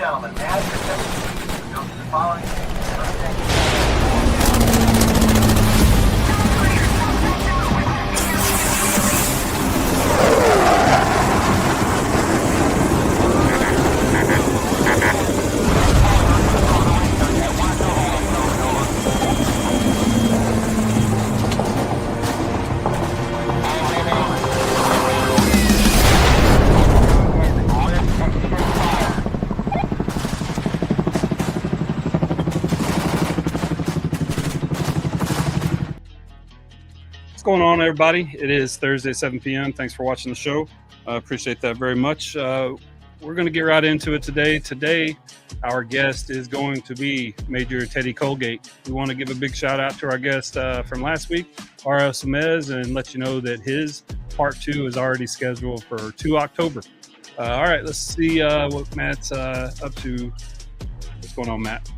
gentlemen, may I have your attention please to note the following What's going on, everybody? It is Thursday, 7 p.m. Thanks for watching the show. Appreciate that very much. We're going to get right into it today. Today, our guest is going to be Major Teddy Colgate. We want to give a big shout out to our guest from last week, USMC, and let you know that his part 2 is already scheduled for 2 October. All right, let's see what Matt's up to. What's going on, Matt?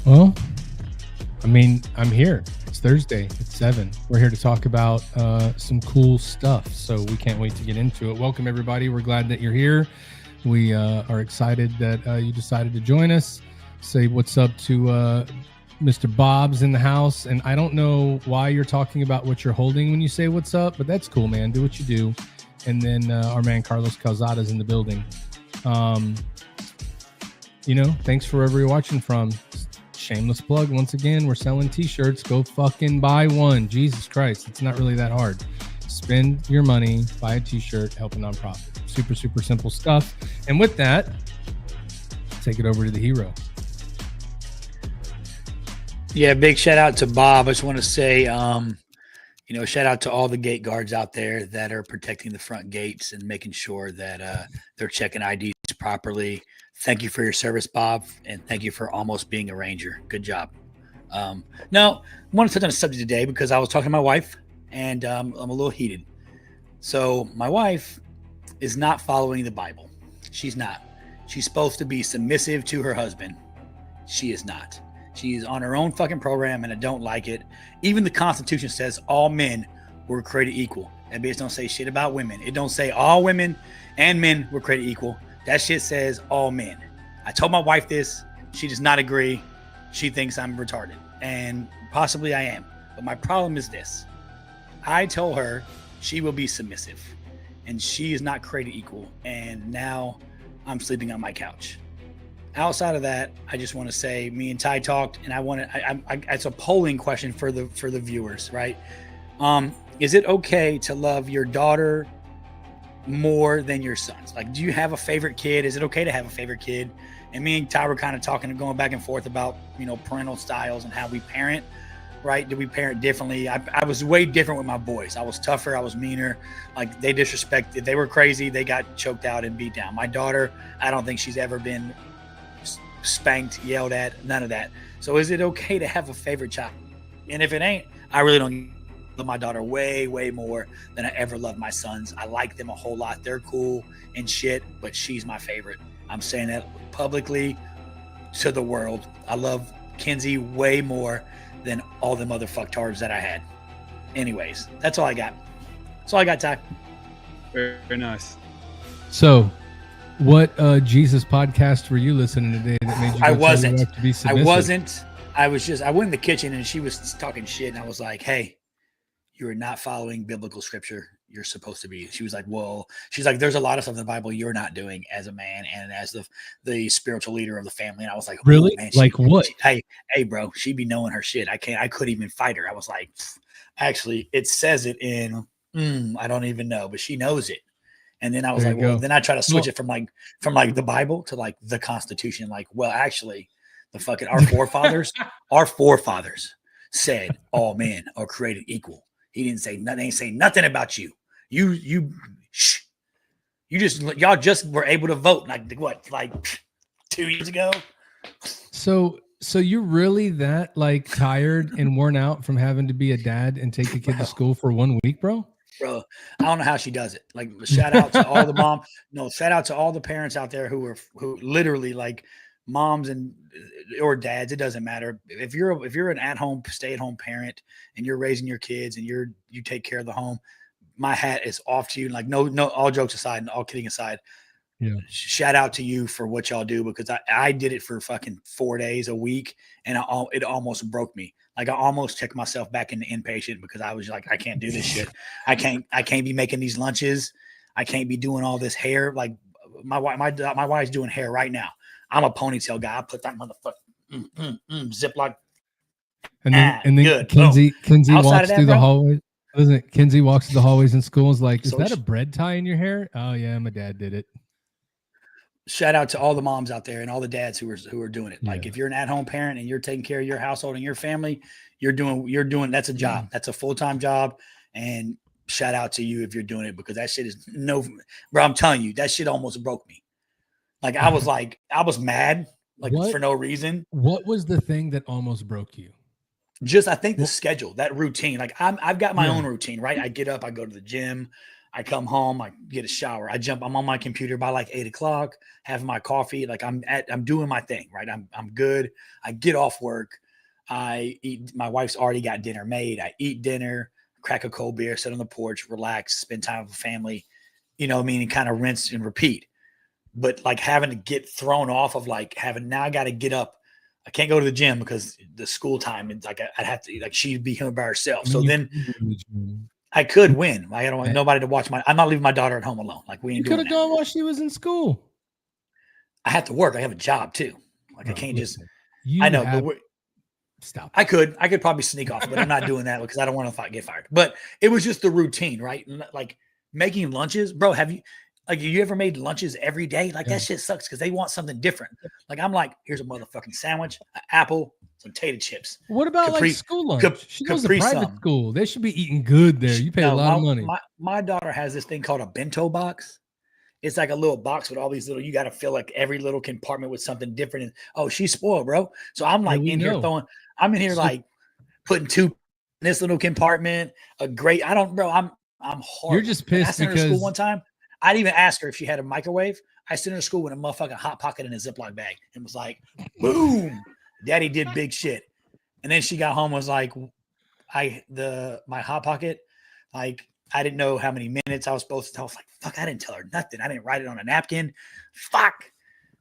Well, I mean, I'm here. It's Thursday. It's 7. We're here to talk about some cool stuff. So we can't wait to get into it. Welcome, everybody. We're glad that you're here. We are excited that you decided to join us. Say what's up to Mr. Bob's in the house. And I don't know why you're talking about what you're holding when you say what's up, but that's cool, man. Do what you do. And then our man Carlos Calzada's in the building. Thanks for wherever you're watching from. Shameless plug once again. We're selling t-shirts. Go fucking buy one. Jesus Christ, it's not really that hard. Spend your money, buy a t-shirt, help a nonprofit. Super simple stuff. And with that, take it over to the hero. Yeah, big shout out to Bob. I just want to say shout out to all the gate guards out there that are protecting the front gates and making sure that they're checking IDs properly. Thank you for your service, Bob, and thank you for almost being a Ranger. Good job. Now, I want to touch on a subject today because I was talking to my wife, and I'm a little heated. So my wife is not following the Bible. She's not. She's supposed to be submissive to her husband. She is not. She's on her own fucking program, and I don't like it. Even the Constitution says all men were created equal. That bitch don't say shit about women. It don't say all women and men were created equal. That shit says all men. I told my wife this. She does not agree. She thinks I'm retarded. And possibly I am. But my problem is this. I told her she will be submissive. And she is not created equal. And now I'm sleeping on my couch. Outside of that, I just want to say me and Ty talked. And it's a polling question for the viewers, right? Is it okay to love your daughter more than your sons? Like, do you have a favorite kid? Is it okay to have a favorite kid? And me and Ty were kind of talking and going back and forth about, parental styles and how we parent, right? Do we parent differently? I was way different with my boys. I was tougher. I was meaner. Like, they disrespected. They were crazy. They got choked out and beat down. My daughter, I don't think she's ever been spanked, yelled at, none of that. So is it okay to have a favorite child? And if it ain't, I really don't love my daughter way more than I ever loved my sons. I like them a whole lot. They're cool and shit, but she's my favorite. I'm saying that publicly to the world. I love Kenzie way more than all the motherfucktards that I had. Anyways, that's all I got. That's all I got, Ty. Very, very nice. So, what Jesus podcast were you listening to today that made you I wasn't. To be submissive? I wasn't. I went in the kitchen and she was talking shit and I was like, hey, you are not following biblical scripture. You're supposed to be. She was like, well, she's like, there's a lot of stuff in the Bible you're not doing as a man and as the spiritual leader of the family. And I was like, really? Man, like what? Hey, bro, she be knowing her shit. I couldn't even fight her. I was like, actually, it says it in, I don't even know, but she knows it. And then I was like, well, then I try to switch it from the Bible to like the Constitution. Like, well, actually the fucking, our forefathers said all men are created equal. He didn't say nothing. Ain't say nothing about you. Y'all just were able to vote like 2 years ago. So you're really that like tired and worn out from having to be a dad and take the kid to school for 1 week, bro? Bro, I don't know how she does it. Like, shout out to all the mom. No, shout out to all the parents out there who literally like moms or dads. It doesn't matter. If you're an at-home, stay-at-home parent and you're raising your kids and you take care of the home, my hat is off to you. Like, no, all jokes aside and all kidding aside, shout out to you for what y'all do, because I did it for fucking 4 days a week, and it almost broke me. Like I almost checked myself back into inpatient because I was like, I can't do this shit. I can't be making these lunches. I can't be doing all this hair. Like my wife's doing hair right now. I'm a ponytail guy. I put that motherfucker Ziploc. And then good. Kenzie Outside walks of that, through the bro, hallway. Doesn't it? Kenzie walks through the hallways in school. Is like, is So that a sh- bread tie in your hair? Oh yeah, my dad did it. shout out to all the moms out there and all the dads who are doing it. Like Yeah. if you're an at-home parent and you're taking care of your household and your family, you're doing that's a job. That's a full-time job. And shout out to you if you're doing it, because that shit is bro, I'm telling you, that shit almost broke me. Like I was mad, like What? for no reason. What was the thing that almost broke you? Just I think the Well- schedule, that routine. Like I've got my Yeah. own routine, right? I get up, I go to the gym, I come home, I get a shower, I'm on my computer by like 8:00, having my coffee. Like I'm doing my thing, right? I'm good. I get off work. I eat. My wife's already got dinner made. I eat dinner, crack a cold beer, sit on the porch, relax, spend time with family. You know what I mean? And kind of rinse and repeat. But like having to get thrown off of like now I got to get up. I can't go to the gym because the school time. It's like I'd have to, like, she'd be home by herself. So then I could win. I don't want nobody to watch I'm not leaving my daughter at home alone. Like we You ain't could doing have that. gone while she was in school. I have to work. I have a job too. Like I Bro, can't just. listen, you I know, have- but stop. I could probably sneak off, but I'm not doing that because I don't want to get fired. But it was just the routine, right? Like making lunches, bro. You ever made lunches every day? Like Yeah. that shit sucks because they want something different. Like I'm like, here's a motherfucking sandwich, an apple, some potato chips. What about Capri- like school lunch? Cap- She goes to Capri private Sun. school. They should be eating good there. You pay a No, lot of money. My daughter has this thing called a bento box. It's like a little box with all these little, you got to fill like every little compartment with something different. And oh, she's spoiled, bro. So I'm like we in know. here I'm in here So- like putting two in this little compartment. I'm horrible. You're just Like, I pissed sent her to school because one time. I'd even ask her if she had a microwave. I sent her to school with a motherfucking hot pocket in a Ziploc bag and was like, boom, daddy did big shit. And then she got home and was like, my hot pocket, like, I didn't know how many minutes I was supposed to tell. I was like, fuck, I didn't tell her nothing. I didn't write it on a napkin. Fuck.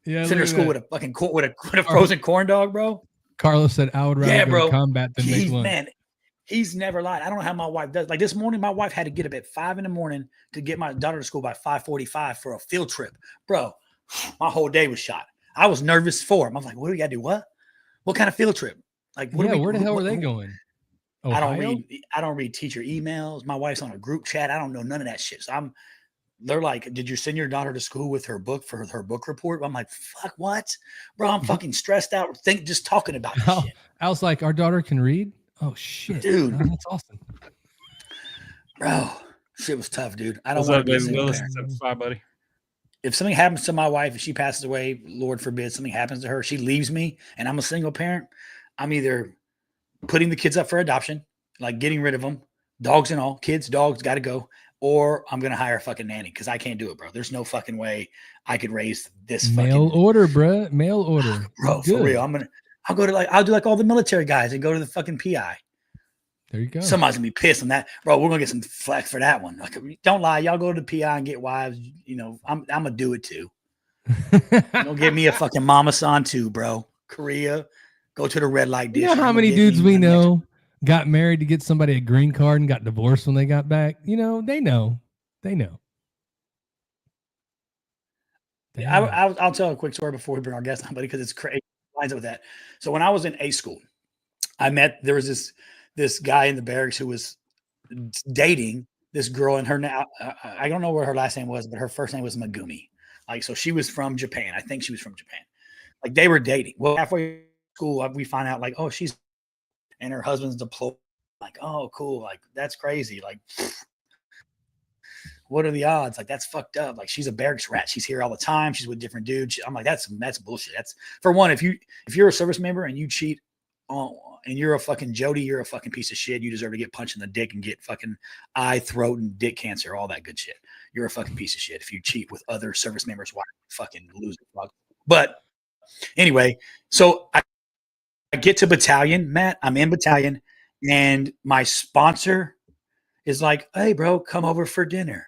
yeah, Sent her to look at school that. with a fucking with a frozen corn dog, bro. Carlos said, "I would rather Yeah, go bro. to combat than make lunch." Man, he's never lied. I don't know how my wife does. Like this morning, my wife had to get up at 5 a.m. to get my daughter to school by 5:45 for a field trip. Bro, my whole day was shot. I was nervous for him. I was like, what do we got to do? What kind of field trip? Like, Yeah, where the hell were they going? I Ohio? don't read teacher emails. My wife's on a group chat. I don't know none of that shit. So they're like, did you send your daughter to school with her book for her book report? I'm like, fuck, what? Bro, I'm fucking stressed out. Just talking about this shit. I was like, our daughter can read? Oh, shit. Dude. Oh, that's awesome. Bro, shit was tough, dude. I don't What's want up, to be a David single Willis? parent. 75, buddy. If something happens to my wife, if she passes away, Lord forbid, something happens to her, she leaves me and I'm a single parent, I'm either putting the kids up for adoption, like getting rid of them, dogs and all, kids, dogs, got to go, or I'm going to hire a fucking nanny because I can't do it, bro. There's no fucking way I could raise this Mail fucking order, bruh. Mail order. bro, for real. I'll do like all the military guys and go to the fucking PI. There you go. Somebody's gonna be pissed on that, bro. We're gonna get some flack for that one. Like, don't lie, y'all go to the PI and get wives. You know, I'm gonna do it too. Don't give me a fucking mama son too, bro. Korea, go to the red light district. You know how many dudes we know got married to get somebody a green card and got divorced when they got back? You know, they know. They know. I'll tell a quick story before we bring our guest on, buddy, because it's crazy. Lines up with that. So when I was in A school, there was this guy in the barracks who was dating this girl, and her now I don't know what her last name was, but her first name was Megumi. Like, so she was from Japan. I think she was from Japan. Like, they were dating. Well, halfway through school, we find out, like, oh, and her husband's deployed. Like, oh, cool. Like, that's crazy. Like, what are the odds? Like, that's fucked up. Like, she's a barracks rat. She's here all the time. She's with different dudes. I'm like, that's bullshit. That's, for one, if you're a service member and you cheat and you're a fucking Jody, you're a fucking piece of shit. You deserve to get punched in the dick and get fucking eye, throat, and dick cancer, all that good shit. You're a fucking piece of shit if you cheat with other service members. Why fucking lose it? But anyway, so I get to battalion, Matt. I'm in battalion, and my sponsor is like, "Hey, bro, come over for dinner.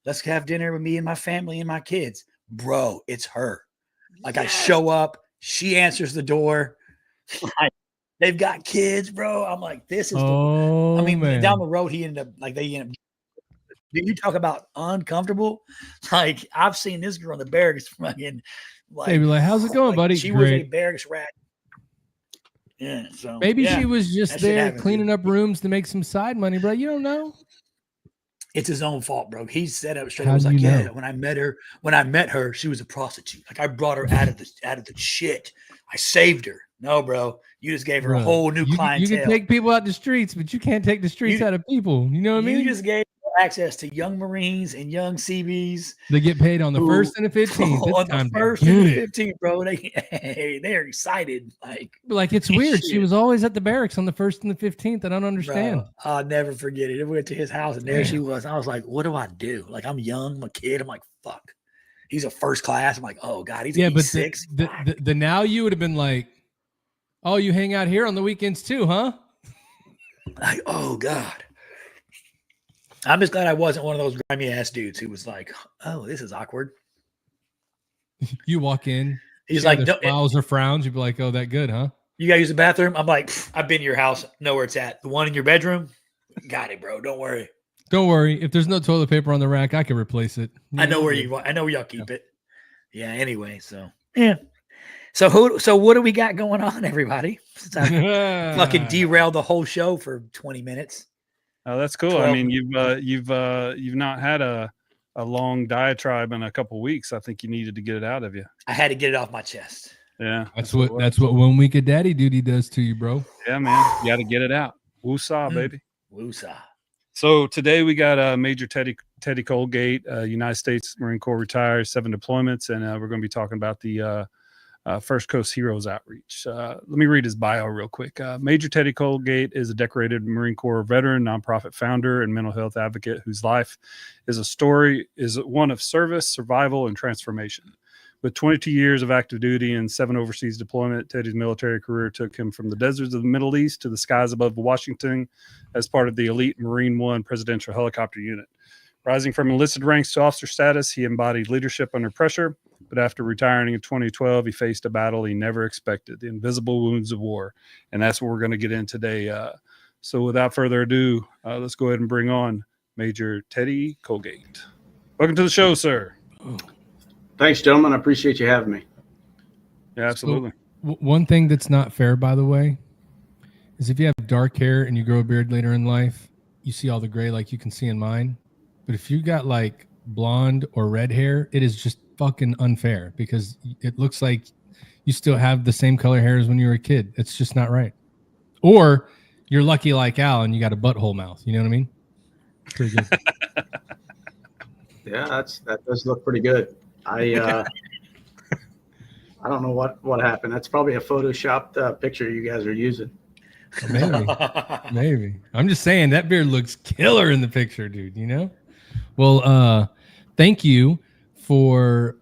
Let's have dinner with me and my family and my kids." bro, it's her. Like I show up, she answers the door. They've got kids, bro. I'm like, this is I mean, man. down the road, he ended up like they end up. Did you talk about uncomfortable? Like I've seen this girl in the barracks fucking like, They'd be like, how's it going, buddy? She Great. was a barracks rat. Yeah, so Maybe yeah, she was just that shit there happens, cleaning dude. up rooms to make some side money, bro. You don't know. It's his own fault, bro. He said up straight. How I was do like, you yeah. know? When I met her, she was a prostitute. Like I brought her out of the shit. I saved her. No, bro. You just gave her a Bro, whole new you clientele. can take people out the streets, but you can't take the streets out of people. You know what I mean? You just gave her access to young Marines and young CBs. They get paid on the 1st and the 15th. On the 1st and the 15th, bro. They're excited. Like it's weird. She was always at the barracks on the 1st and the 15th. I don't understand. Bro, I'll never forget it. I went to his house and there she was. I was like, what do I do? Like I'm young, I'm a kid. I'm like, fuck. He's a first class. I'm like, oh God, he's but 6. The now you would have been like, oh, you hang out here on the weekends too, huh? Like, oh God. I'm just glad I wasn't one of those grimy ass dudes who was like, oh, this is awkward. You walk in. He's like, smiles or frowns. You'd be like, oh, that good, huh? You got to use the bathroom? I'm like, I've been to your house. Know where it's at. The one in your bedroom? Got it, bro. Don't worry. Don't worry. If there's no toilet paper on the rack, I can replace it. I know where y'all keep it. Yeah. Anyway, so yeah. So what do we got going on, everybody? Since I fucking derailed the whole show for 20 minutes. Oh, that's cool. 12. I mean, you've not had a long diatribe in a couple of weeks. I think you needed to get it out of you. I had to get it off my chest. Yeah, that's what 1 week of daddy duty does to you, bro. Yeah, man, you got to get it out. Woosah, baby. Woosah. So today we got Major Teddy Colgate, United States Marine Corps retired, 7 deployments, and we're going to be talking about the First Coast Heroes Outreach. Let me read his bio real quick. Major Teddy Colgate is a decorated Marine Corps veteran, nonprofit founder, and mental health advocate whose life is one of service, survival, and transformation. With 22 years of active duty and 7 overseas deployment, Teddy's military career took him from the deserts of the Middle East to the skies above Washington as part of the elite Marine One presidential helicopter unit. Rising from enlisted ranks to officer status, he embodied leadership under pressure. But after retiring in 2012, he faced a battle he never expected, the invisible wounds of war. And that's what we're going to get in today. So without further ado, let's go ahead and bring on Major Teddy Colgate. Welcome to the show, sir. Thanks, gentlemen. I appreciate you having me. Yeah, absolutely. So, one thing that's not fair, by the way, is if you have dark hair and you grow a beard later in life, you see all the gray like you can see in mine. But if you got like blonde or red hair, it is just fucking unfair because it looks like you still have the same color hair as when you were a kid. It's just not right. Or you're lucky like Al and you got a butthole mouth. You know what I mean? Pretty good. Yeah, that does look pretty good. I don't know what happened. That's probably a photoshopped picture you guys are using. Maybe. I'm just saying that beard looks killer in the picture, dude. You know? Well, thank you for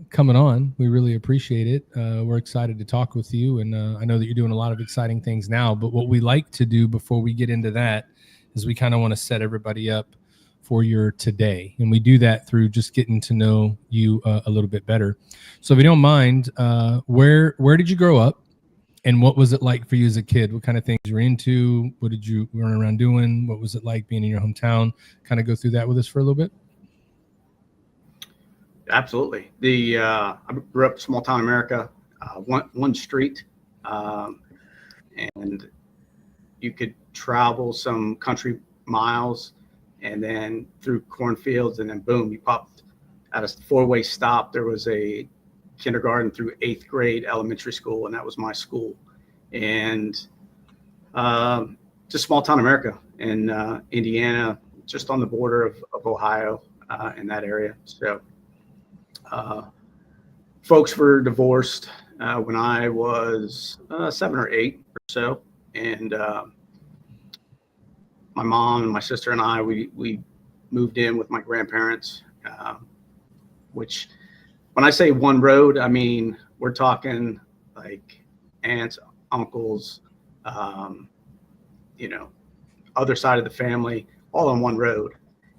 coming on. We really appreciate it. We're excited to talk with you, and I know that you're doing a lot of exciting things now. But what we like to do before we get into that is we kind of want to set everybody up for your today, and we do that through just getting to know you a little bit better. So, if you don't mind, where did you grow up, and what was it like for you as a kid? What kind of things you were into? What did you run around doing? What was it like being in your hometown? Kind of go through that with us for a little bit. Absolutely. I grew up in small town America, one street, and you could travel some country miles and then through cornfields, and then boom, you popped at a 4-way stop. There was a kindergarten through 8th grade elementary school, and that was my school. And just small town America in Indiana, just on the border of Ohio, in that area. So folks were divorced when I was 7 or 8 or so, and my mom and my sister and I, we moved in with my grandparents, which when I say one road, I mean, we're talking like aunts, uncles, other side of the family, all on one road.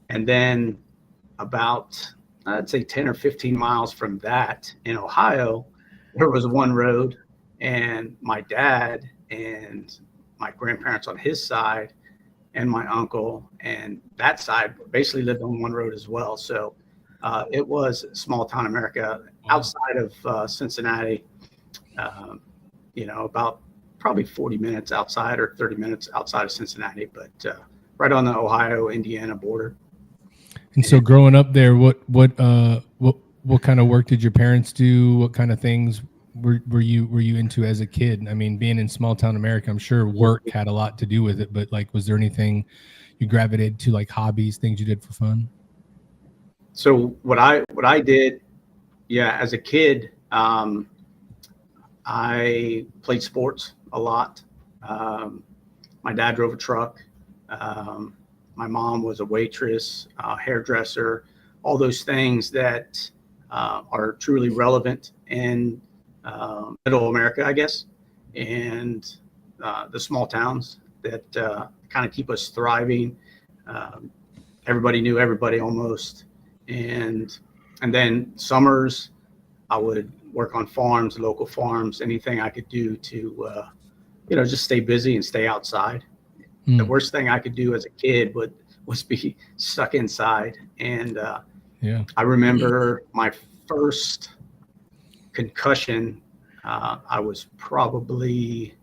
And then about I'd say 10 or 15 miles from that in Ohio, there was one road, and my dad and my grandparents on his side and my uncle and that side basically lived on one road as well. So it was small town America outside of Cincinnati, about probably 40 minutes outside or 30 minutes outside of Cincinnati, but right on the Ohio-Indiana border. And so growing up there, what kind of work did your parents do? What kind of things were you into as a kid? I mean, being in small town America, I'm sure work had a lot to do with it, but like, was there anything you gravitated to, like hobbies, things you did for fun? So what I did, as a kid, I played sports a lot. My dad drove a truck. My mom was a waitress, hairdresser, all those things that are truly relevant in middle America, I guess, and the small towns that kind of keep us thriving. Everybody knew everybody almost. And then summers, I would work on farms, local farms, anything I could do to, just stay busy and stay outside. The worst thing I could do as a kid was be stuck inside. And I remember my first concussion. I was probably,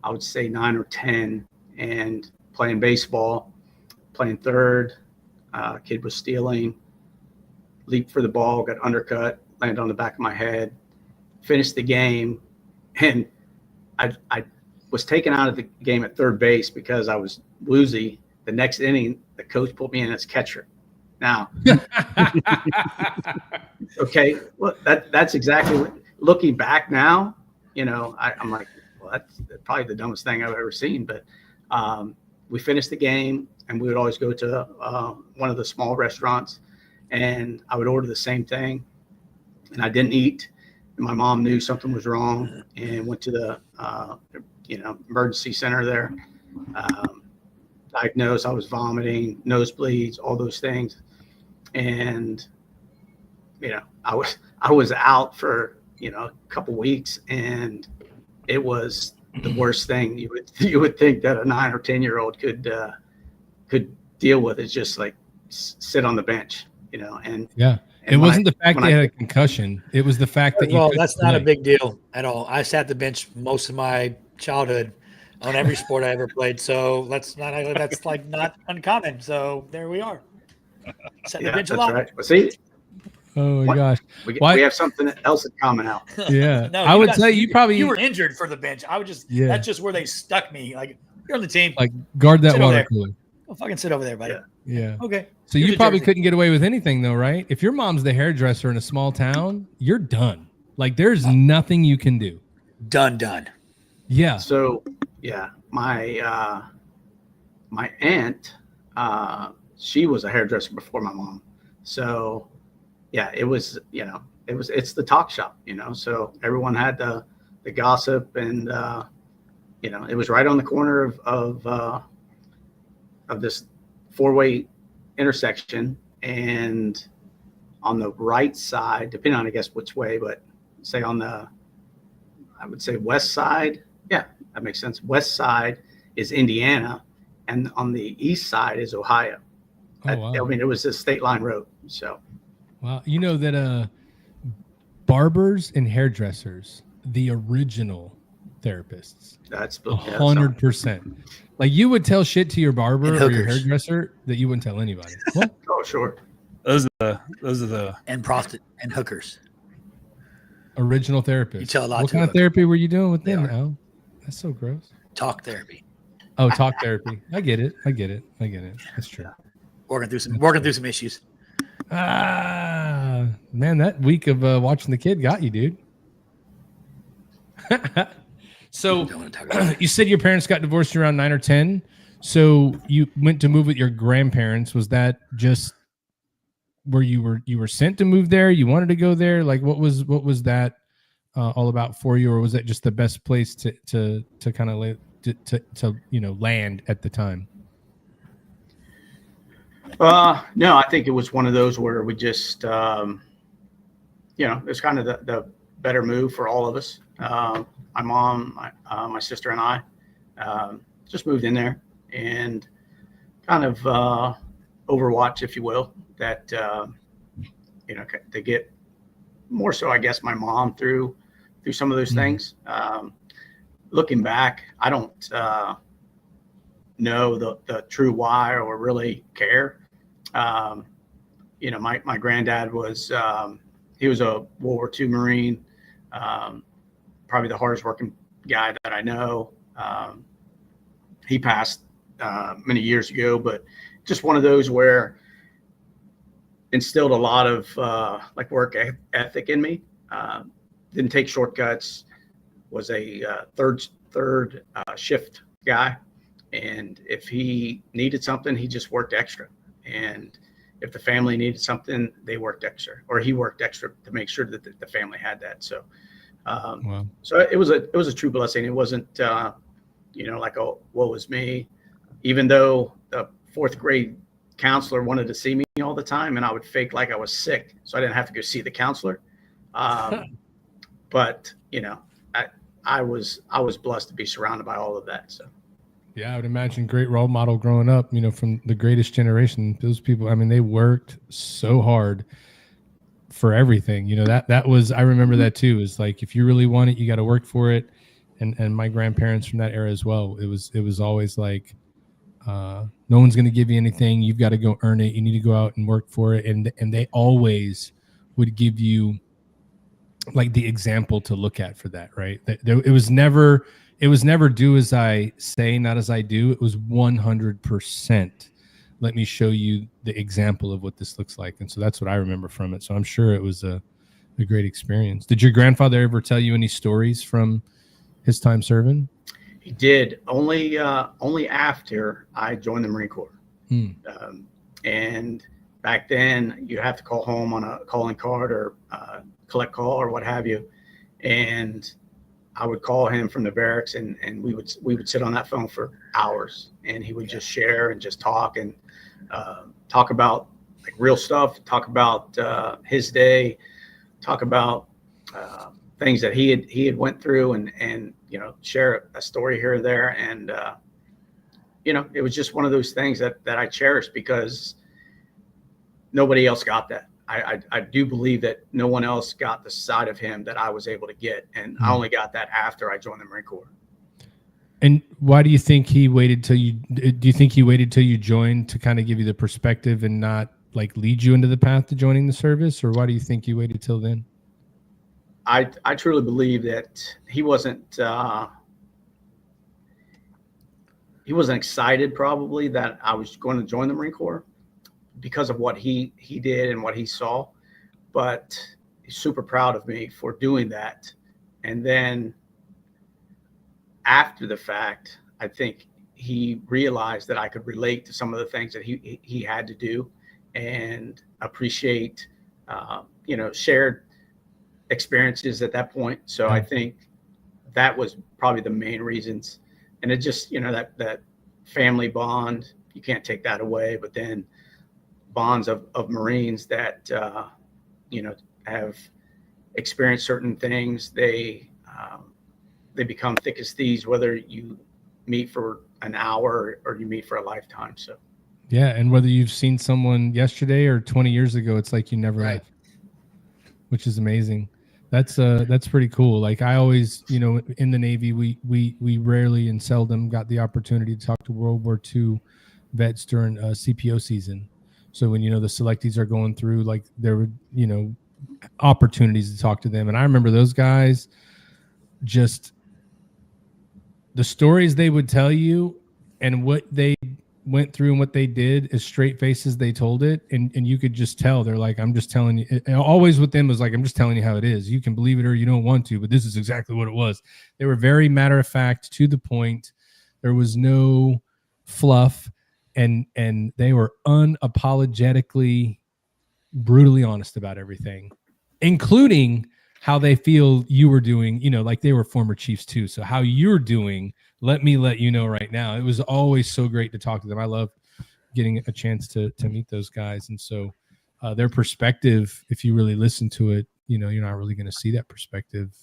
I would say 9 or 10, and playing baseball, playing third. Kid was stealing, leaped for the ball, got undercut, landed on the back of my head, finished the game, and I was taken out of the game at third base because I was woozy. The next inning, the coach pulled me in as catcher. Now, okay, well, that's exactly what, looking back now, I'm like, well, that's probably the dumbest thing I've ever seen. But we finished the game, and we would always go to one of the small restaurants, and I would order the same thing, and I didn't eat. And my mom knew something was wrong and went to the emergency center there. Diagnosed, I was vomiting, nosebleeds, all those things, and I was out for a couple weeks, and it was the worst thing you would think that a 9 or 10-year-old could deal with. Is just like sit on the bench, and it wasn't the fact they had a concussion. It was the fact that that's not a big deal at all. I sat the bench most of my childhood on every sport I ever played. So that's not uncommon. So there we are. Sat the bench a lot. Right. Well, see, oh my gosh, we have something else in common now. Yeah, no, I would say you were injured for the bench. I would just that's just where they stuck me. Like, you're on the team. Like, guard that water cooler. Go fucking sit over there, buddy. Yeah. Okay. So you probably couldn't get away with anything though, right? If your mom's the hairdresser in a small town, you're done. Like, there's nothing you can do. Done. Yeah. So my aunt, she was a hairdresser before my mom. So it's the talk shop, so everyone had the gossip, and it was right on the corner of this 4-way intersection, and on the right side, depending on, I guess, which way, but say I would say west side. Yeah, that makes sense. West side is Indiana, and on the east side is Ohio. Wow. I mean, it was a state line road. So, wow, you know that barbers and hairdressers, the original therapists, that's 100%. Like, you would tell shit to your barber or your hairdresser that you wouldn't tell anybody. What? Oh, sure. Those are the and prostitutes and hookers. Original therapists. You tell a lot. What kind of therapy were you doing with them, Al? That's so gross. Talk therapy. Oh, talk therapy. I get it. That's true. Working through some issues. Man, that week of watching the kid got you, dude. So you said your parents got divorced around 9 or 10. So you went to move with your grandparents. Was that just where you were sent to move there? You wanted to go there? Like, what was that all about for you, or was that just the best place to kind of to land at the time? No, I think it was one of those where we just, it's kind of the better move for all of us. My mom, my sister, and I just moved in there and kind of overwatch, if you will, that to get more so, I guess, my mom through some of those things. Looking back, I don't know the true why or really care. My granddad was he was a World War II Marine, probably the hardest working guy that I know. He passed many years ago, but just one of those where instilled a lot of work ethic in me. Didn't take shortcuts. Was a third shift guy, and if he needed something, he just worked extra. And if the family needed something, they worked extra, or he worked extra to make sure that the family had that. So, Wow. so it was a true blessing. It wasn't like, oh, woe was me. Even though the fourth grade counselor wanted to see me all the time, and I would fake like I was sick, so I didn't have to go see the counselor. But I was blessed to be surrounded by all of that. So. Yeah, I would imagine great role model growing up, from the greatest generation. Those people, I mean, they worked so hard for everything. That was, I remember that too. It's like, if you really want it, you got to work for it. And my grandparents from that era as well. It was always like, no one's going to give you anything. You've got to go earn it. You need to go out and work for it. And they always would give you like the example to look at for that, right? It was never do as I say, not as I do. It was 100%. Let me show you the example of what this looks like. And so that's what I remember from it. So I'm sure it was a great experience. Did your grandfather ever tell you any stories from his time serving? He did, only after I joined the Marine Corps. And back then you have to call home on a calling card or collect call or what have you. And I would call him from the barracks, and we would sit on that phone for hours, and he would just share and just talk and talk about like real stuff, talk about his day, talk about things that he had went through, and share a story here or there. And it was just one of those things that I cherished, because nobody else got that. I do believe that no one else got the side of him that I was able to get. And I only got that after I joined the Marine Corps. And why do you think he waited till you joined to kind of give you the perspective and not like lead you into the path to joining the service? Or why do you think you waited till then? I truly believe that he wasn't excited probably that I was going to join the Marine Corps, because of what he did and what he saw, but he's super proud of me for doing that. And then after the fact, I think he realized that I could relate to some of the things that he had to do, and appreciate, shared experiences at that point. So I think that was probably the main reasons. And it just, that family bond, you can't take that away, but then bonds of Marines that have experienced certain things, they become thick as thieves, whether you meet for an hour or you meet for a lifetime. So yeah, and whether you've seen someone yesterday or 20 years ago, it's like you never have, which is amazing. That's pretty cool. Like I always, in the Navy, we rarely and seldom got the opportunity to talk to World War II vets during CPO season. So when, the selectees are going through, like there were, opportunities to talk to them. And I remember those guys, just the stories they would tell you and what they went through and what they did, as straight faces they told it. And you could just tell they're like, I'm just telling you. And always with them was like, I'm just telling you how it is. You can believe it or you don't want to, but this is exactly what it was. They were very matter of fact, to the point. There was no fluff. And they were unapologetically, brutally honest about everything, including how they feel you were doing. Like they were former Chiefs too. So how you're doing, let me let you know right now. It was always so great to talk to them. I love getting a chance to meet those guys. And so their perspective, if you really listen to it, you know, you're not really going to see that perspective,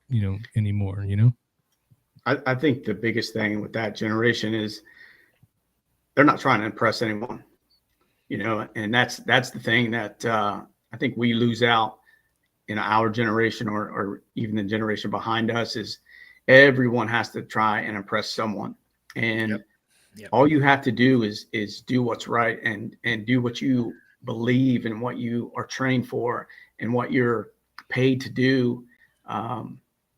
you know, anymore, you know? I think the biggest thing with that generation is they're not trying to impress anyone, you know, and that's the thing that I think we lose out in our generation or even the generation behind us is everyone has to try and impress someone. And Yep. all you have to do is do what's right and do what you believe and what you are trained for and what you're paid to do.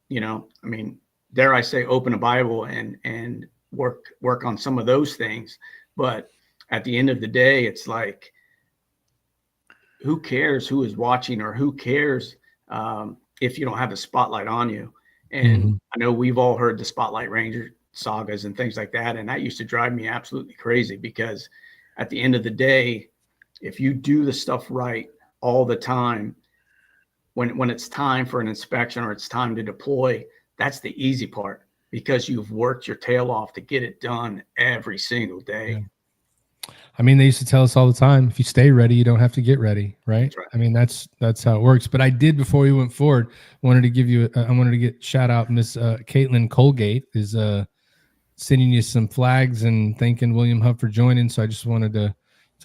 You know, I mean, dare I say, open a Bible and work on some of those things. But at the end of the day, it's like, who cares who is watching, or who cares if you don't have the spotlight on you? And I know we've all heard the Spotlight Ranger sagas and things like that. And that used to drive me absolutely crazy, because at the end of the day, if you do the stuff right all the time, when it's time for an inspection or it's time to deploy, that's the easy part, because you've worked your tail off to get it done every single day. Yeah. I mean, they used to tell us all the time, if you stay ready, you don't have to get ready, right? That's right. I mean, that's how it works. But I did, before we went forward, wanted to give you, I wanted to get shout out Miss Caitlin Colgate is sending you some flags and thanking William Huff for joining. So I just wanted to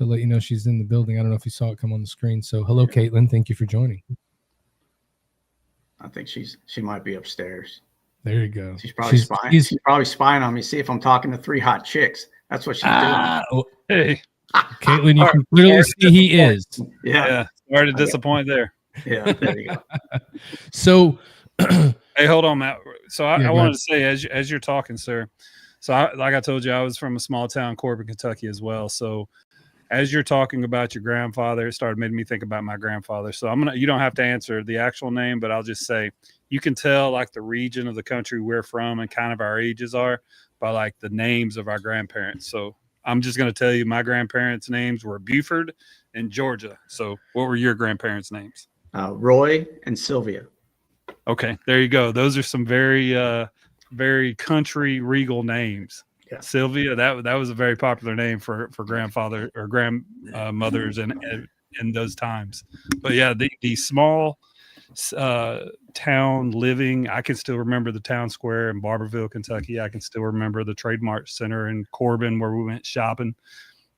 let you know she's in the building. I don't know if you saw it come on the screen. So hello, Caitlin. Thank you for joining. I think she might be upstairs. There you go. She's probably spying. She's probably spying on me, see if I'm talking to 3 hot chicks. That's what she's doing. Hey, Caitlin, you can clearly see he is. yeah. Sorry to disappoint there. Yeah, there you go. So, hey, hold on, Matt. So I go wanted ahead. to say, as you're talking, sir. So like I told you, I was from a small town, Corbin, Kentucky, as well. So as you're talking about your grandfather, it started making me think about my grandfather. So you don't have to answer the actual name, but I'll just say you can tell like the region of the country we're from and kind of our ages are by like the names of our grandparents. So I'm just going to tell you my grandparents' names were Buford and Georgia. So what were your grandparents' names? Roy and Sylvia. Okay, there you go. Those are some very, very country regal names. Yeah. Sylvia, that was a very popular name for grandfather or grandmothers in those times. But yeah, the small town living, I can still remember the town square in Barberville, Kentucky. I can still remember the Trademark Center in Corbin where we went shopping.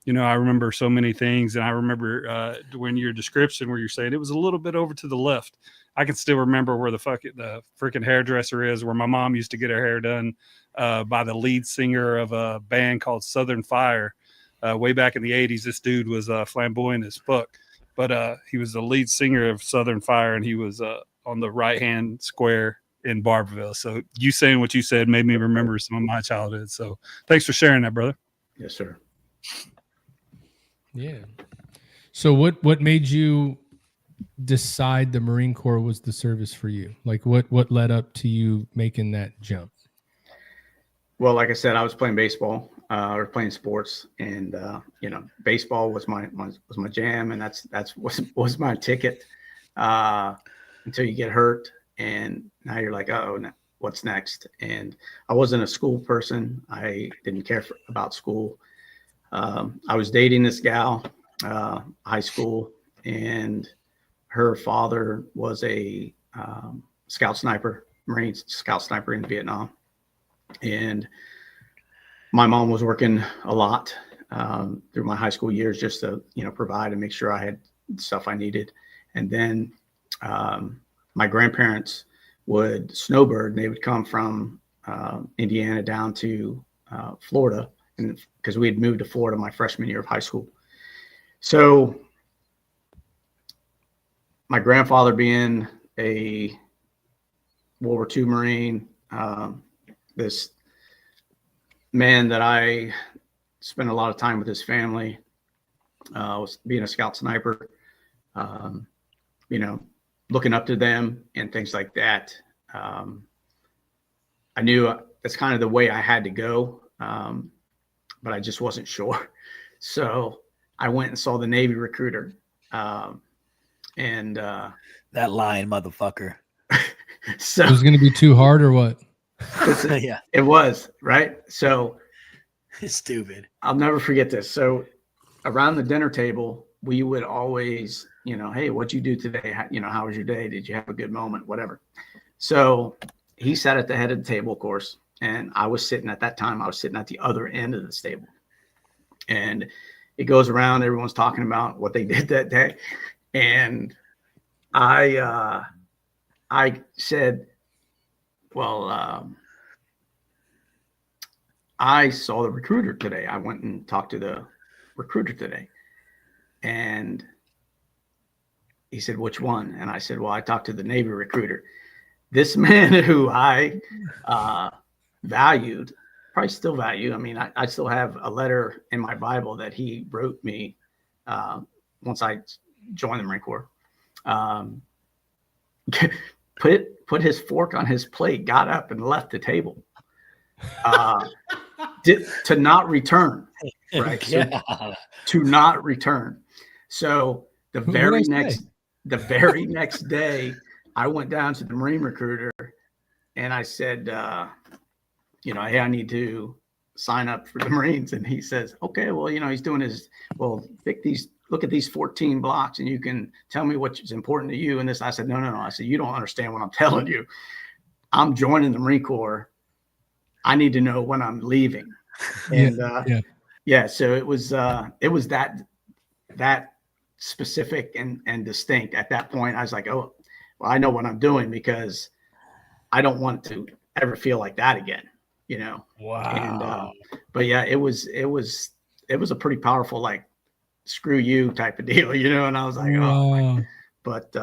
You know, I remember so many things, and I remember when your description where you're saying it was a little bit over to the left. I can still remember where the freaking hairdresser is, where my mom used to get her hair done by the lead singer of a band called Southern Fire. Way back in the 80s, this dude was flamboyant as fuck, but he was the lead singer of Southern Fire, and he was on the right-hand square in Barberville. So you saying what you said made me remember some of my childhood. So thanks for sharing that, brother. Yes, sir. Yeah. So what made you decide the Marine Corps was the service for you? Like what led up to you making that jump? Well, like I said, I was playing baseball or playing sports, and you know, baseball was my jam, and that's was my ticket until you get hurt, and now you're like, oh, what's next? And I wasn't a school person. I didn't care about school. I was dating this gal, high school, and her father was a scout sniper, Marine scout sniper in Vietnam. And my mom was working a lot through my high school years just to, you know, provide and make sure I had stuff I needed. And then my grandparents would snowbird, and they would come from Indiana down to Florida, and because we had moved to Florida my freshman year of high school. So my grandfather being a World War II Marine, this man that I spent a lot of time with his family, was being a scout sniper, you know, looking up to them and things like that. I knew that's kind of the way I had to go, but I just wasn't sure. So I went and saw the Navy recruiter. And that lying motherfucker. So it was going to be too hard or what? Yeah, it was, right? So it's stupid. I'll never forget this. So around the dinner table, we would always, hey, what'd you do today? How was your day? Did you have a good moment? Whatever. So he sat at the head of the table, of course, and I was sitting at the other end of the table. And it goes around, everyone's talking about what they did that day. And I said, well, I saw the recruiter today. I went and talked to the recruiter today. And he said, which one? And I said, well, I talked to the Navy recruiter. This man who I valued, probably still value. I mean, I still have a letter in my Bible that he wrote me once I joined the Marine Corps. Put his fork on his plate, got up and left the table. To not return, right? So, to not return. So the very next day, I went down to the Marine recruiter and I said, hey, I need to sign up for the Marines. And he says, okay, well, he's doing look at these 14 blocks and you can tell me what's important to you. And this, I said, no. I said, you don't understand what I'm telling you. I'm joining the Marine Corps. I need to know when I'm leaving. And so it was that specific and distinct. At that point, I was like, oh, well, I know what I'm doing because I don't want to ever feel like that again, Wow. And but yeah, it was a pretty powerful, like, screw you type of deal, and I was like, oh, but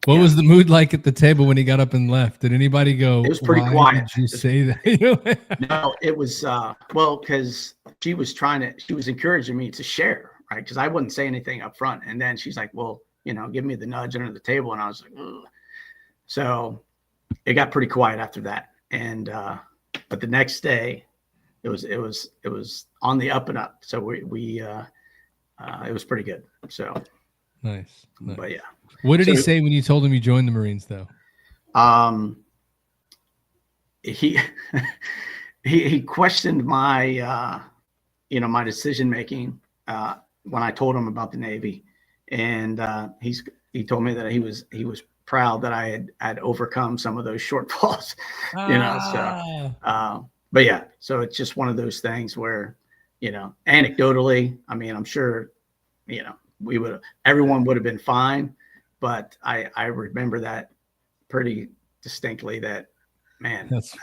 what was the mood like at the table when he got up and left? Did anybody go, it was pretty quiet. Did you say that? No, it was, because she was encouraging me to share, right? Because I wouldn't say anything up front. And then she's like, well, give me the nudge under the table. And I was like, ugh. So it got pretty quiet after that. And, but the next day it was on the up and up. So it was pretty good. So nice. But yeah. What did he say when you told him you joined the Marines, though? He questioned my my decision making when I told him about the Navy, and he told me that he was proud that I had overcome some of those shortfalls. So but yeah, so it's just one of those things where anecdotally, I mean, I'm sure everyone would have been fine. But I remember that pretty distinctly. That, man, let's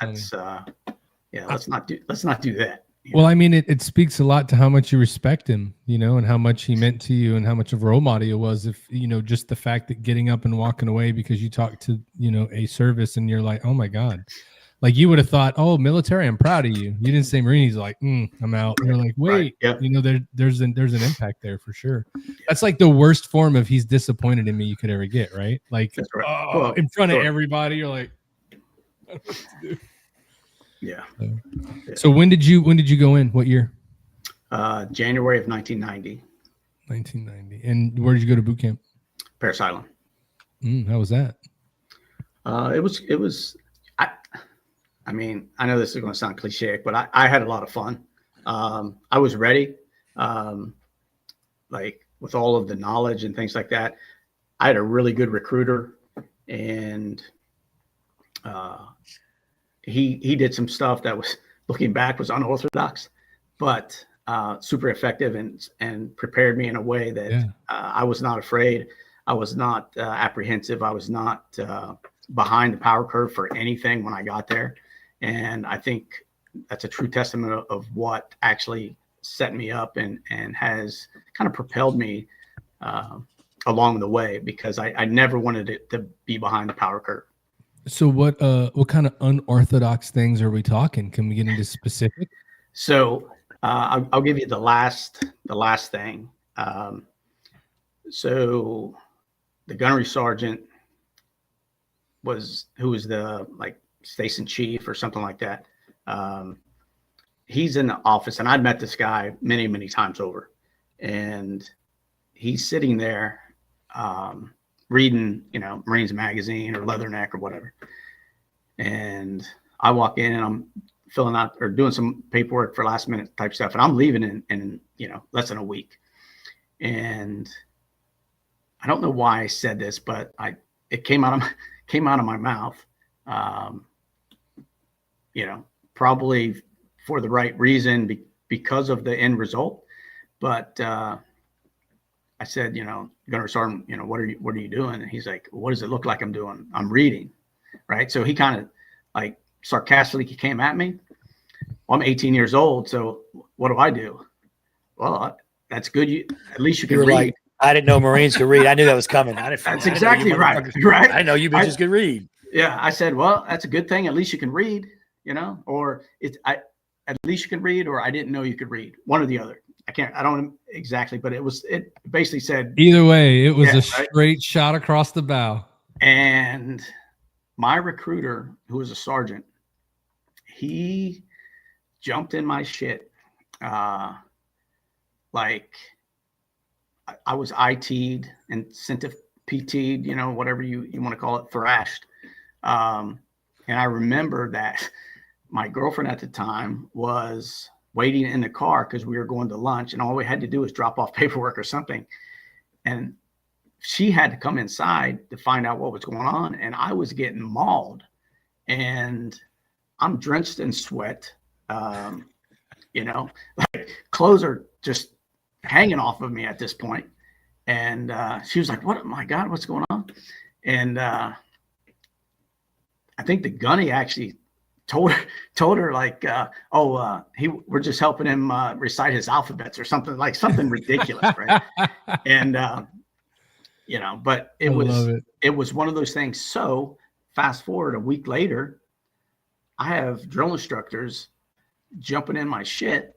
not do that. Well, I mean, it speaks a lot to how much you respect him, and how much he meant to you, and how much of a role model he was. If just the fact that getting up and walking away because you talked to a service and you're like, oh my God, like you would have thought, oh, military, I'm proud of you. You didn't say Marine. He's like, I'm out. And you're like, wait, right. There's an impact there for sure. That's like the worst form of he's disappointed in me you could ever get, right? Like, right. In front of everybody, you're like, I don't know what to do. Yeah. So when did you go in? What year? January of 1990. 1990. And where did you go to boot camp? Parris Island. How was that? It was. I mean, I know this is going to sound cliche, but I had a lot of fun. I was ready, like with all of the knowledge and things like that. I had a really good recruiter, and he did some stuff that was, looking back, was unorthodox, but super effective and prepared me in a way that I was not afraid. I was not apprehensive. I was not behind the power curve for anything when I got there. And I think that's a true testament of what actually set me up and has kind of propelled me along the way, because I never wanted it to be behind the power curve. So what kind of unorthodox things are we talking? Can we get into specific? So I'll give you the last thing. So the gunnery sergeant who was the station chief or something like that. He's in the office, and I'd met this guy many, many times over, and he's sitting there reading, Marines Magazine or Leatherneck or whatever. And I walk in and I'm filling out or doing some paperwork for last minute type stuff. And I'm leaving in less than a week. And I don't know why I said this, but it came out of my mouth. Probably for the right reason because of the end result. But I said, Gunner Sergeant, what are you doing? And he's like, what does it look like I'm doing? I'm reading, right? So he kind of like sarcastically came at me. Well, I'm 18 years old, so what do? Well, that's good. At least you can read. Like, I didn't know Marines could read. I knew that was coming. That's exactly right. Right. I know you bitches could read. Yeah, I said, well, that's a good thing. At least you can read, or at least you can read, or I didn't know you could read. One or the other. I don't exactly, but it basically said either way, it was a straight shot across the bow. And my recruiter, who was a sergeant, he jumped in my shit. Like I was IT'd, incentive PT'd, whatever you want to call it, thrashed. And I remember that my girlfriend at the time was waiting in the car because we were going to lunch, and all we had to do was drop off paperwork or something. And she had to come inside to find out what was going on. And I was getting mauled, and I'm drenched in sweat. Like clothes are just hanging off of me at this point. And she was like, "What? My God, what's going on?" And I think the gunny actually told her like, we're just helping him recite his alphabets or something ridiculous, right? And but it was one of those things. So fast forward a week later, I have drill instructors jumping in my shit,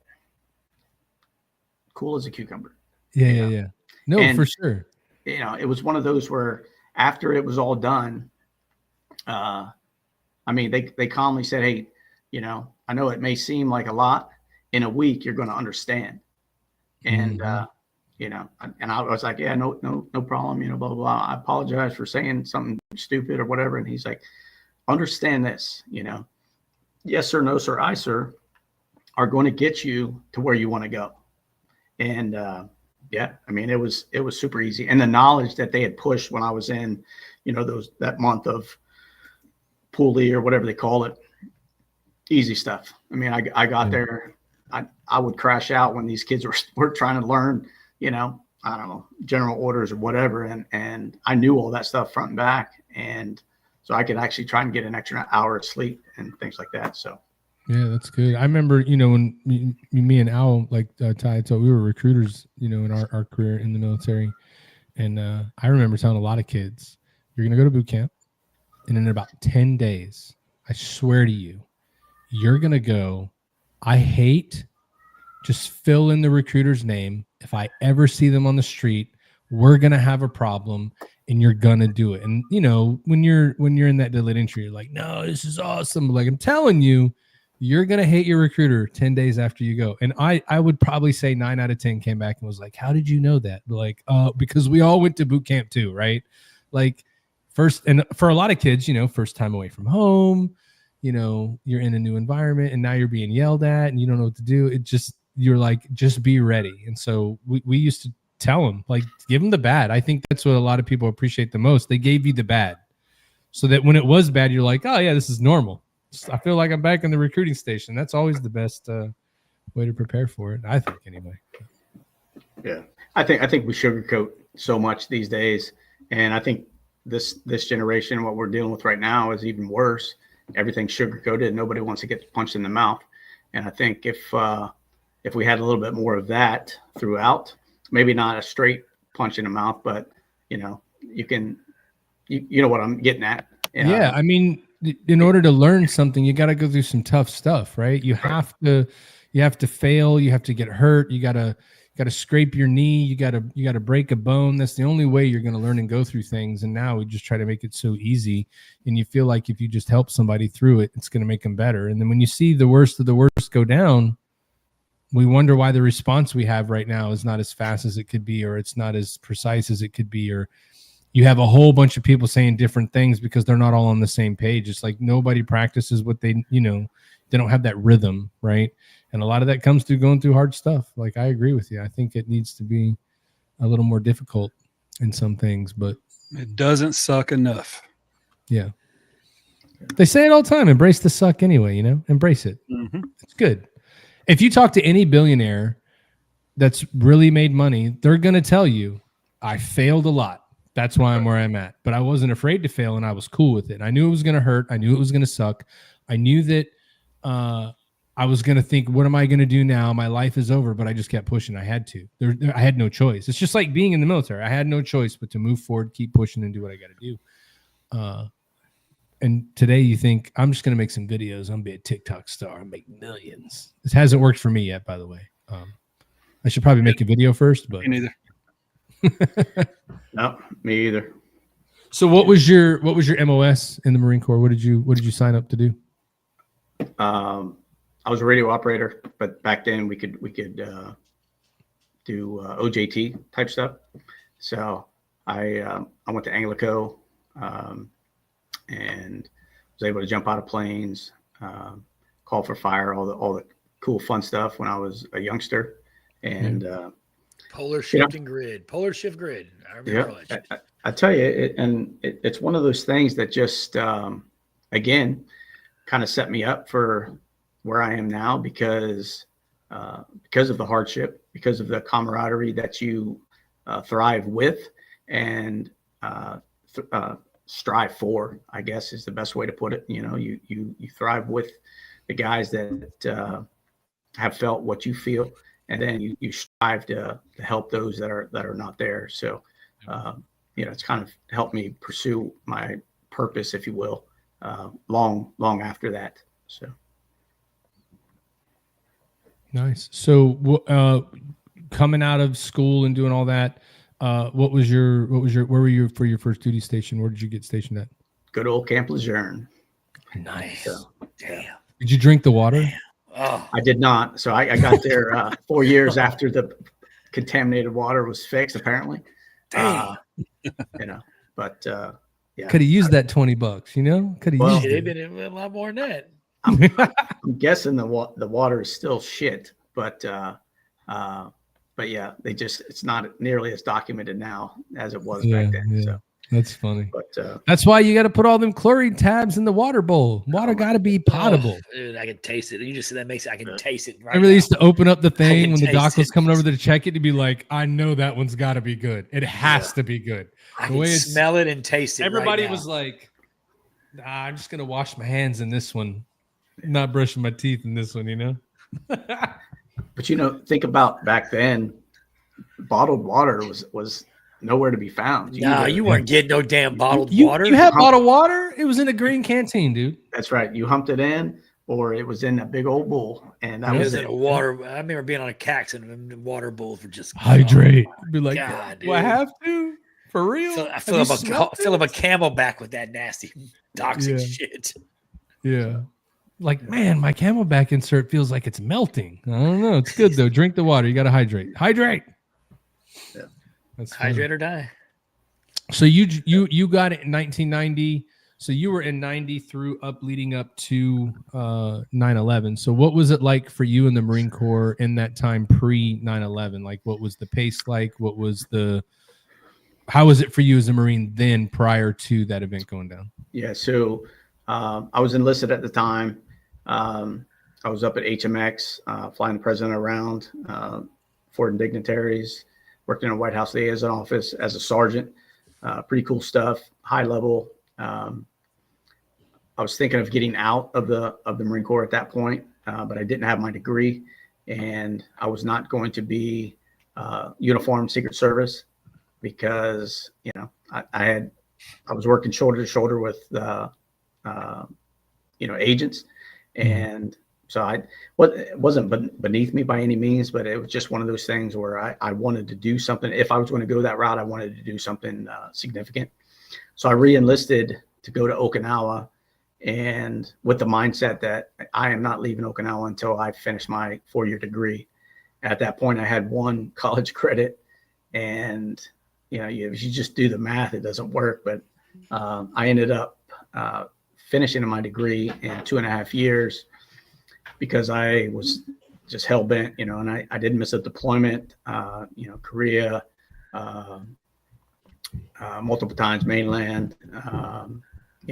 cool as a cucumber. Yeah. No, for sure. It was one of those where after it was all done, they calmly said, "Hey, I know it may seem like a lot. In a week, you're going to understand." And, and I was like, "Yeah, no problem, blah, blah, blah. I apologize for saying something stupid or whatever." And he's like, "Understand this, yes, sir, no, sir, I, sir, are going to get you to where you want to go." And, it was super easy. And the knowledge that they had pushed when I was in, that month of Pulley or whatever they call it, easy stuff. I got there. I would crash out when these kids were trying to learn, I don't know, general orders or whatever. And I knew all that stuff front and back. And so I could actually try and get an extra hour of sleep and things like that. So. Yeah, that's good. I remember, when me and Al, like Ty told, we were recruiters, in our career in the military. And I remember telling a lot of kids, you're going to go to boot camp. And in about 10 days, I swear to you, you're going to go. I hate, just fill in the recruiter's name. If I ever see them on the street, we're going to have a problem and you're going to do it. And, when you're in that delayed entry, you're like, no, this is awesome. But like I'm telling you, you're going to hate your recruiter 10 days after you go. And I would probably say 9 out of 10 came back and was like, how did you know that? Like, because we all went to boot camp too, right? Like, first, and for a lot of kids, first time away from home, you're in a new environment and now you're being yelled at and you don't know what to do. You're like, just be ready. And so we used to tell them, like, give them the bad. I think that's what a lot of people appreciate the most. They gave you the bad so that when it was bad, you're like, oh yeah, this is normal. I feel like I'm back in the recruiting station. That's always the best way to prepare for it. I think anyway. Yeah. I think we sugarcoat so much these days. And I think this generation, what we're dealing with right now is even worse. Everything's sugarcoated. Nobody wants to get punched in the mouth. And I think if we had a little bit more of that throughout, maybe not a straight punch in the mouth, but you know what I'm getting at. Yeah. In order to learn something, you got to go through some tough stuff, right? You have to fail. You have to get hurt. You got to scrape your knee. You got to break a bone. That's the only way you're going to learn and go through things. And now we just try to make it so easy. And you feel like if you just help somebody through it, it's going to make them better. And then when you see the worst of the worst go down, we wonder why the response we have right now is not as fast as it could be, or it's not as precise as it could be, or you have a whole bunch of people saying different things because they're not all on the same page. It's like nobody practices what they they don't have that rhythm, right? And a lot of that comes through going through hard stuff. Like, I agree with you. I think it needs to be a little more difficult in some things, but It doesn't suck enough. yeah. They say it all the time. Embrace the suck anyway, you know? Embrace it. Mm-hmm. It's good. If you talk to any billionaire that's really made money, they're going to tell you, I failed a lot. That's why I'm where I'm at. But I wasn't afraid to fail, and I was cool with it. I knew it was going to hurt. I knew it was going to suck. I knew that I was going to think, what am I going to do now? My life is over, but I just kept pushing. I had to. I had no choice. It's just like being in the military. I had no choice but to move forward, keep pushing, and do what I got to do. And today you think, I'm just going to make some videos. I'm going to be a TikTok star and make millions. This hasn't worked for me yet, by the way. I should probably make a video first, but Me neither. No, me either. So what was your MOS in the Marine Corps? What did you sign up to do? I was a radio operator, but back then we could do OJT type stuff. So I went to Anglico and was able to jump out of planes, call for fire, all the cool fun stuff when I was a youngster. And polar shift grid. I remember all that shit. I tell you, it's one of those things that just again kind of set me up for where I am now because of the hardship, because of the camaraderie that you thrive with and strive for, I guess is the best way to put it. You know, you thrive with the guys that have felt what you feel, and then you strive to help those that are not there. So, you know, it's kind of helped me pursue my purpose, if you will, long after that. So. Nice. So, coming out of school and doing all that, where were you for your first duty station? Where did you get stationed at? Good old Camp Lejeune. Nice. So, Damn. Did you drink the water? Oh, I did not. So I got there 4 years after the contaminated water was fixed, apparently. damn. You know, but yeah. Could have used that $20, you know? Could have Well, used They've it. been in a lot more than that. I'm guessing the water is still shit, but yeah, it's not nearly as documented now as it was back then. Yeah. So, That's funny. but That's why you got to put all them chlorine tabs in the water bowl. Water got to be potable. Oh, dude, I can taste it. You just said that makes it. I can taste it right I really now. used to open up the thing can when the taste doc was it. coming over to check it to be like, I know that one's got to be good. It has to be good. I The can way it's- smell it and taste it. Everybody right now. was like, nah, I'm just going to wash my hands in this one. Not brushing my teeth in this one, you know? but you know, think about back then, bottled water was nowhere to be found. "Nah, you weren't getting no damn bottled You water." had bottled water? It was in a green canteen, dude. That's right. You humped it in, or it was in a big old bowl, and that It was was in it. a water. I remember being on a cax and the water bowls were just Hydrate. Be like, God, do I dude. have to? For real? I fill up a Camelback with that nasty toxic Yeah. shit. Yeah. Like, man, my Camelback insert feels like it's melting. I don't know. It's good though. Drink the water. You got to hydrate. Hydrate. Yeah. That's funny. Hydrate or die. So you got it in 1990. So you were in 90 leading up to 9/11. So what was it like for you in the Marine Corps in that time pre 9/11? Like, what was the pace like? How was it for you as a Marine then prior to that event going down? Yeah. So I was enlisted at the time. I was up at HMX, flying the president around, for dignitaries, worked in a White House liaison office as a sergeant. Pretty cool stuff, high level. I was thinking of getting out of the Marine Corps at that point, but I didn't have my degree, and I was not going to be uniformed Secret Service because, you know, I was working shoulder to shoulder with agents, and so it wasn't beneath me by any means, but it was just one of those things where I wanted to do something. If I was going to go that route, I wanted to do something significant. So I re-enlisted to go to Okinawa, and with the mindset that I am not leaving Okinawa until I finish my 4-year degree. At that point, I had 1 college credit, and if you just do the math, it doesn't work. But I ended up finishing my degree in 2.5 years. because I was just hell bent, and I didn't miss a deployment, Korea, multiple times, mainland,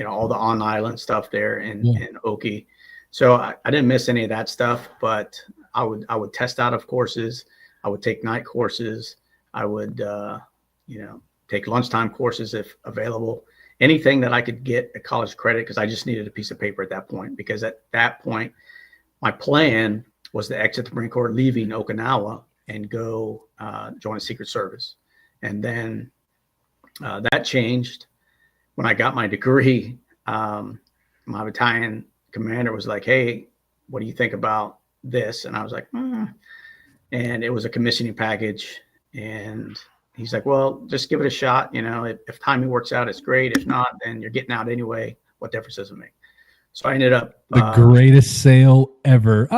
all the on island stuff there in Oki. So I didn't miss any of that stuff, but I would test out of courses. I would take night courses. I would, take lunchtime courses if available. Anything that I could get a college credit, because I just needed a piece of paper at that point. Because at that point, my plan was to exit the Marine Corps, leaving Okinawa and go join the Secret Service. And then that changed when I got my degree. My battalion commander was like, "Hey, what do you think about this?" And I was like, And it was a commissioning package. And he's like, "Well, just give it a shot. If timing works out, it's great. If not, then you're getting out anyway. What difference does it make?" So I ended up the greatest sale ever.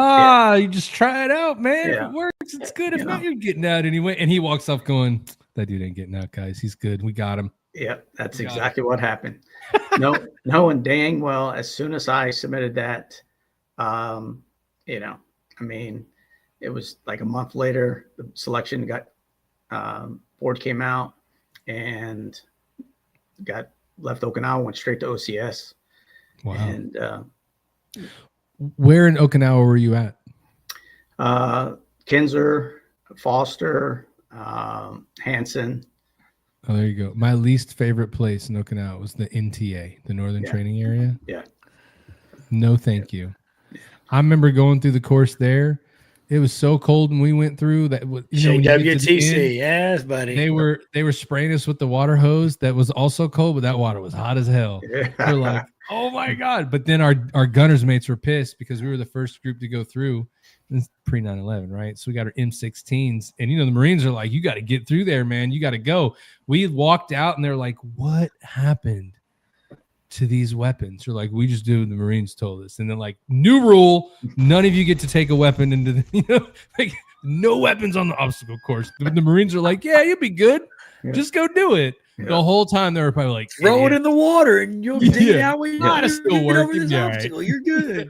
You just try it out, man. Yeah. If it works, it's good. If not, you're getting out anyway. And he walks off going, "That dude ain't getting out, guys. He's good. We got him." Yeah, that's exactly what happened. Knowing dang well, as soon as I submitted that, it was like a month later, the selection board came out, and got left Okinawa, went straight to OCS. Wow. And where in Okinawa were you at? Kinzer, Foster, Hanson. Oh, there you go. My least favorite place in Okinawa was the NTA, the Northern Training Area. Yeah. No, thank you. I remember going through the course there. It was so cold when we went through that. WTC, yes, buddy. They were spraying us with the water hose that was also cold, but that water was hot as hell. Yeah. We're like, oh my God. But then our gunners mates were pissed because we were the first group to go through. It's pre 9/11, right? So we got our M16s, and the Marines are like, "You got to get through there, man. You got to go." We walked out, and they're like, "What happened to these weapons?" We're like, "We just do what the Marines told us." And then, like, new rule: none of you get to take a weapon into the, like, no weapons on the obstacle course. But the Marines are like, "Yeah, you'll be good. Just go do it." Yeah. The whole time they were probably like, "Throw it in the water, and you'll dig it out. It'll still work. You're good."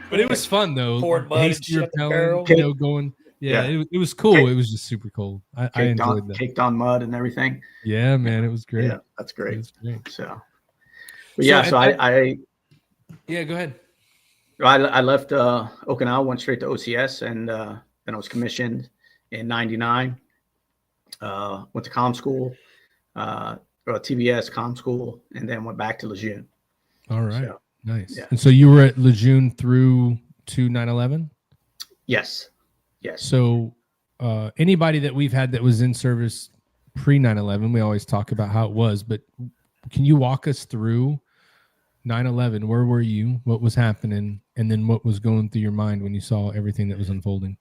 But it was fun though. Hasty repelling, going. Yeah. It was cool. It was just super cold. I enjoyed that. Caked on mud and everything. Yeah, man, it was great. Yeah, that's great. It was great. So I go ahead. I left Okinawa, went straight to OCS, and then I was commissioned in '99. Went to comm school, TBS comm school, and then went back to Lejeune. All right. So, nice. Yeah. And so you were at Lejeune through to 9/11? Yes. So anybody that we've had that was in service pre 9/11, we always talk about how it was, but can you walk us through 9/11? Where were you? What was happening? And then what was going through your mind when you saw everything that was unfolding?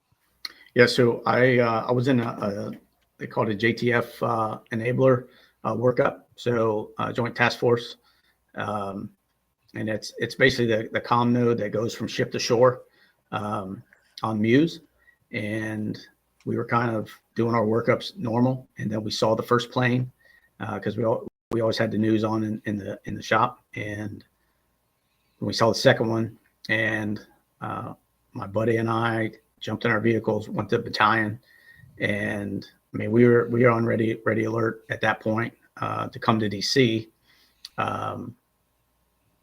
Yeah. So I was in they called it JTF enabler workup. So Joint Task Force. And it's basically the comm node that goes from ship to shore on Muse. And we were kind of doing our workups normal. And then we saw the first plane because we always had the news on in the shop. And we saw the second one, and my buddy and I jumped in our vehicles, went to the battalion. And I mean, we were on ready alert at that point to come to DC.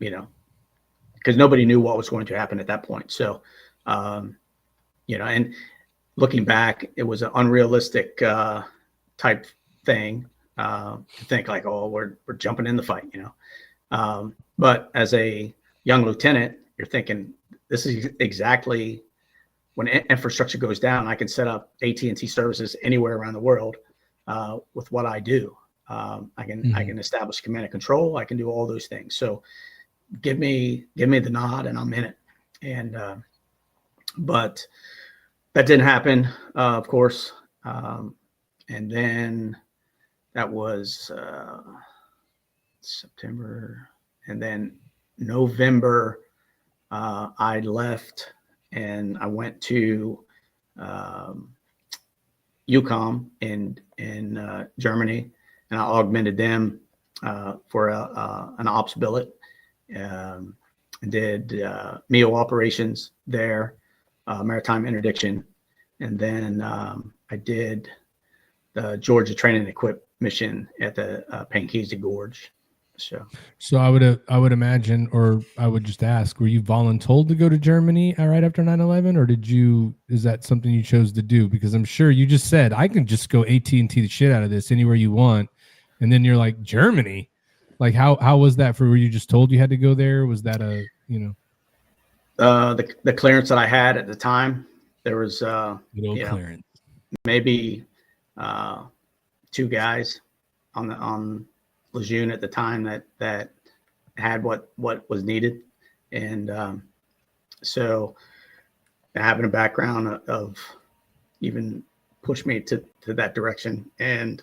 Because nobody knew what was going to happen at that point. So, and looking back, it was an unrealistic type thing to think like, oh, we're jumping in the fight, But as a young lieutenant, you're thinking this is exactly when infrastructure goes down, I can set up AT&T services anywhere around the world with what I do. I can establish command and control. I can do all those things. So give me the nod and I'm in it. And but that didn't happen, of course. And then that was September, and then November I left and I went to UCOM in Germany, and I augmented them for an ops billet. And did MEO operations there, maritime interdiction, and then I did the Georgia Train and Equip mission at the Pankezi Gorge. So I would imagine, or I would just ask, were you voluntold to go to Germany right after 9/11, or is that something you chose to do? Because I'm sure you just said, I can just go AT&T the shit out of this anywhere you want. And then you're like, Germany? Like, how was that were you just told you had to go there? Was that the clearance that I had at the time, there was, clearance. Maybe 2 guys on Lejeune at the time that had what was needed. And so having a background of even pushed me to that direction. And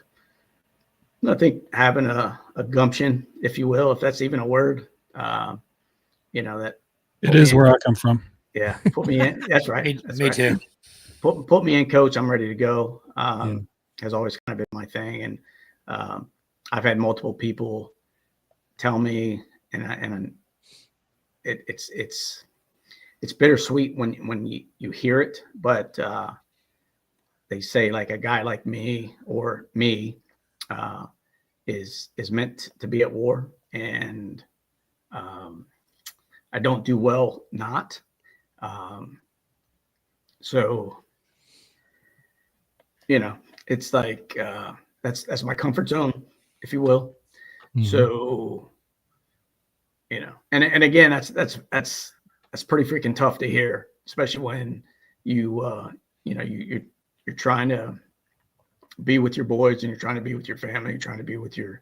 I think having a gumption, if you will, if that's even a word, that it is where I come from. Yeah, put me in. That's right. Me too. Put me in, coach. I'm ready to go. Has always kind of been my thing. And I've had multiple people tell me, and it's bittersweet when you hear it, but they say like a guy like me or me is meant to be at war, and I don't do well not. So it's like that's my comfort zone, if you will. Mm-hmm. So and again, that's pretty freaking tough to hear, especially when you're trying to be with your boys and you're trying to be with your family, you're trying to be with your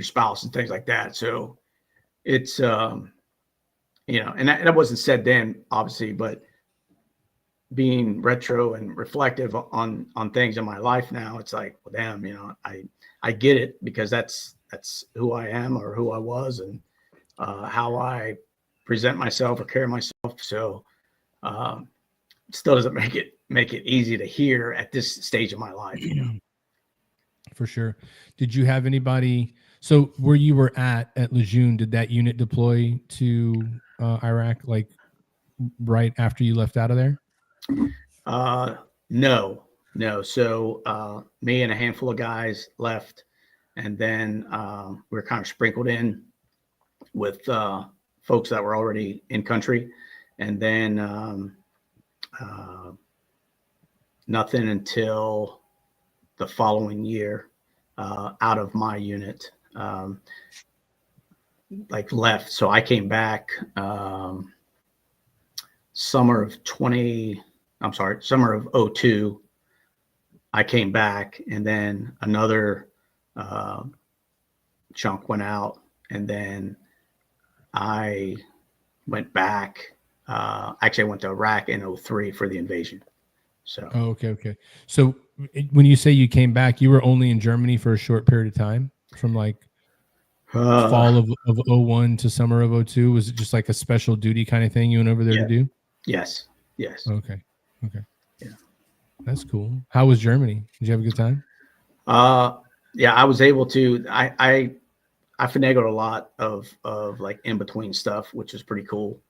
spouse and things like that. So it's and that wasn't said then, obviously, but being retro and reflective on things in my life now, it's like, well, damn, I get it, because that's who I am or who I was, and how I present myself or carry myself. So it still doesn't make it easy to hear at this stage of my life. For sure. Did you have anybody? So where you were at Lejeune, did that unit deploy to Iraq like right after you left out of there? No. So me and a handful of guys left, and then we were kind of sprinkled in with folks that were already in country, and then nothing until the following year out of my unit left. So I came back summer of 2002. I came back, and then another chunk went out, and then I went back. Actually, I went to Iraq in 2003 for the invasion. So. Oh, okay. So when you say you came back, you were only in Germany for a short period of time, from like fall of 2001 to summer of 2002. Was it just like a special duty kind of thing you went over there to do? Yes. Okay. Yeah. That's cool. How was Germany? Did you have a good time? Yeah, I was able to. I finagled a lot of like in between stuff, which is pretty cool.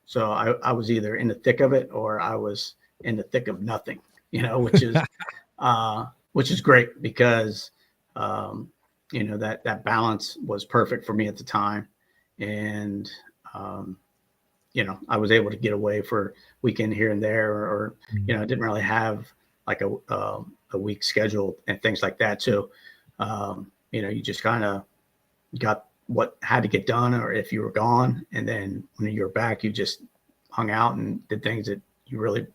So I was either in the thick of it or I was in the thick of nothing, which is great, because that balance was perfect for me at the time. And I was able to get away for a weekend here and there, or I didn't really have like a week schedule and things like that. So you just kind of got what had to get done, or if you were gone, and then when you were back, you just hung out and did things that you really,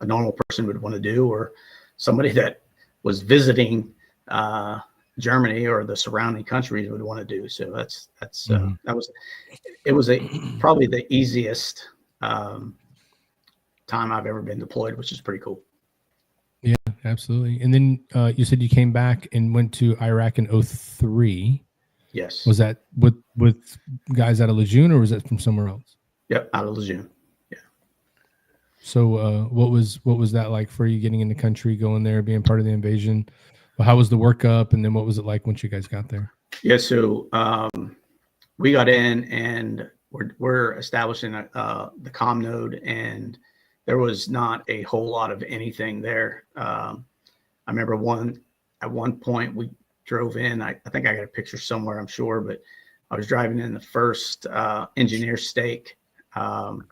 a normal person would want to do, or somebody that was visiting Germany or the surrounding countries would want to do. So it was probably the easiest time I've ever been deployed, which is pretty cool. Yeah, absolutely. And then you said you came back and went to Iraq in 2003. Yes. Was that with guys out of Lejeune, or was that from somewhere else? Yep, out of Lejeune. Yeah. So what was that like for you, getting in the country, going there, being part of the invasion? Well, how was the workup, and then what was it like once you guys got there? Yeah, so we got in and we're establishing the comm node, and there was not a whole lot of anything there. I remember at one point we drove in. I think I got a picture somewhere, I'm sure, but I was driving in the first engineer stake, and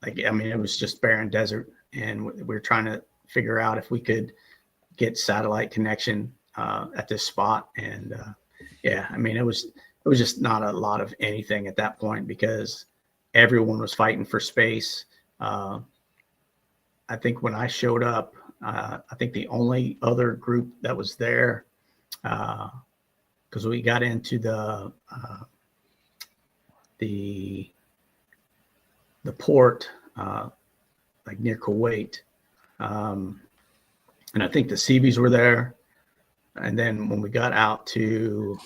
it was just barren desert, and we were trying to figure out if we could get satellite connection at this spot, and it was just not a lot of anything at that point because everyone was fighting for space. I think when I showed up, I think the only other group that was there, because we got into the port, like near Kuwait, and I think the Seabees were there. And then when we got out to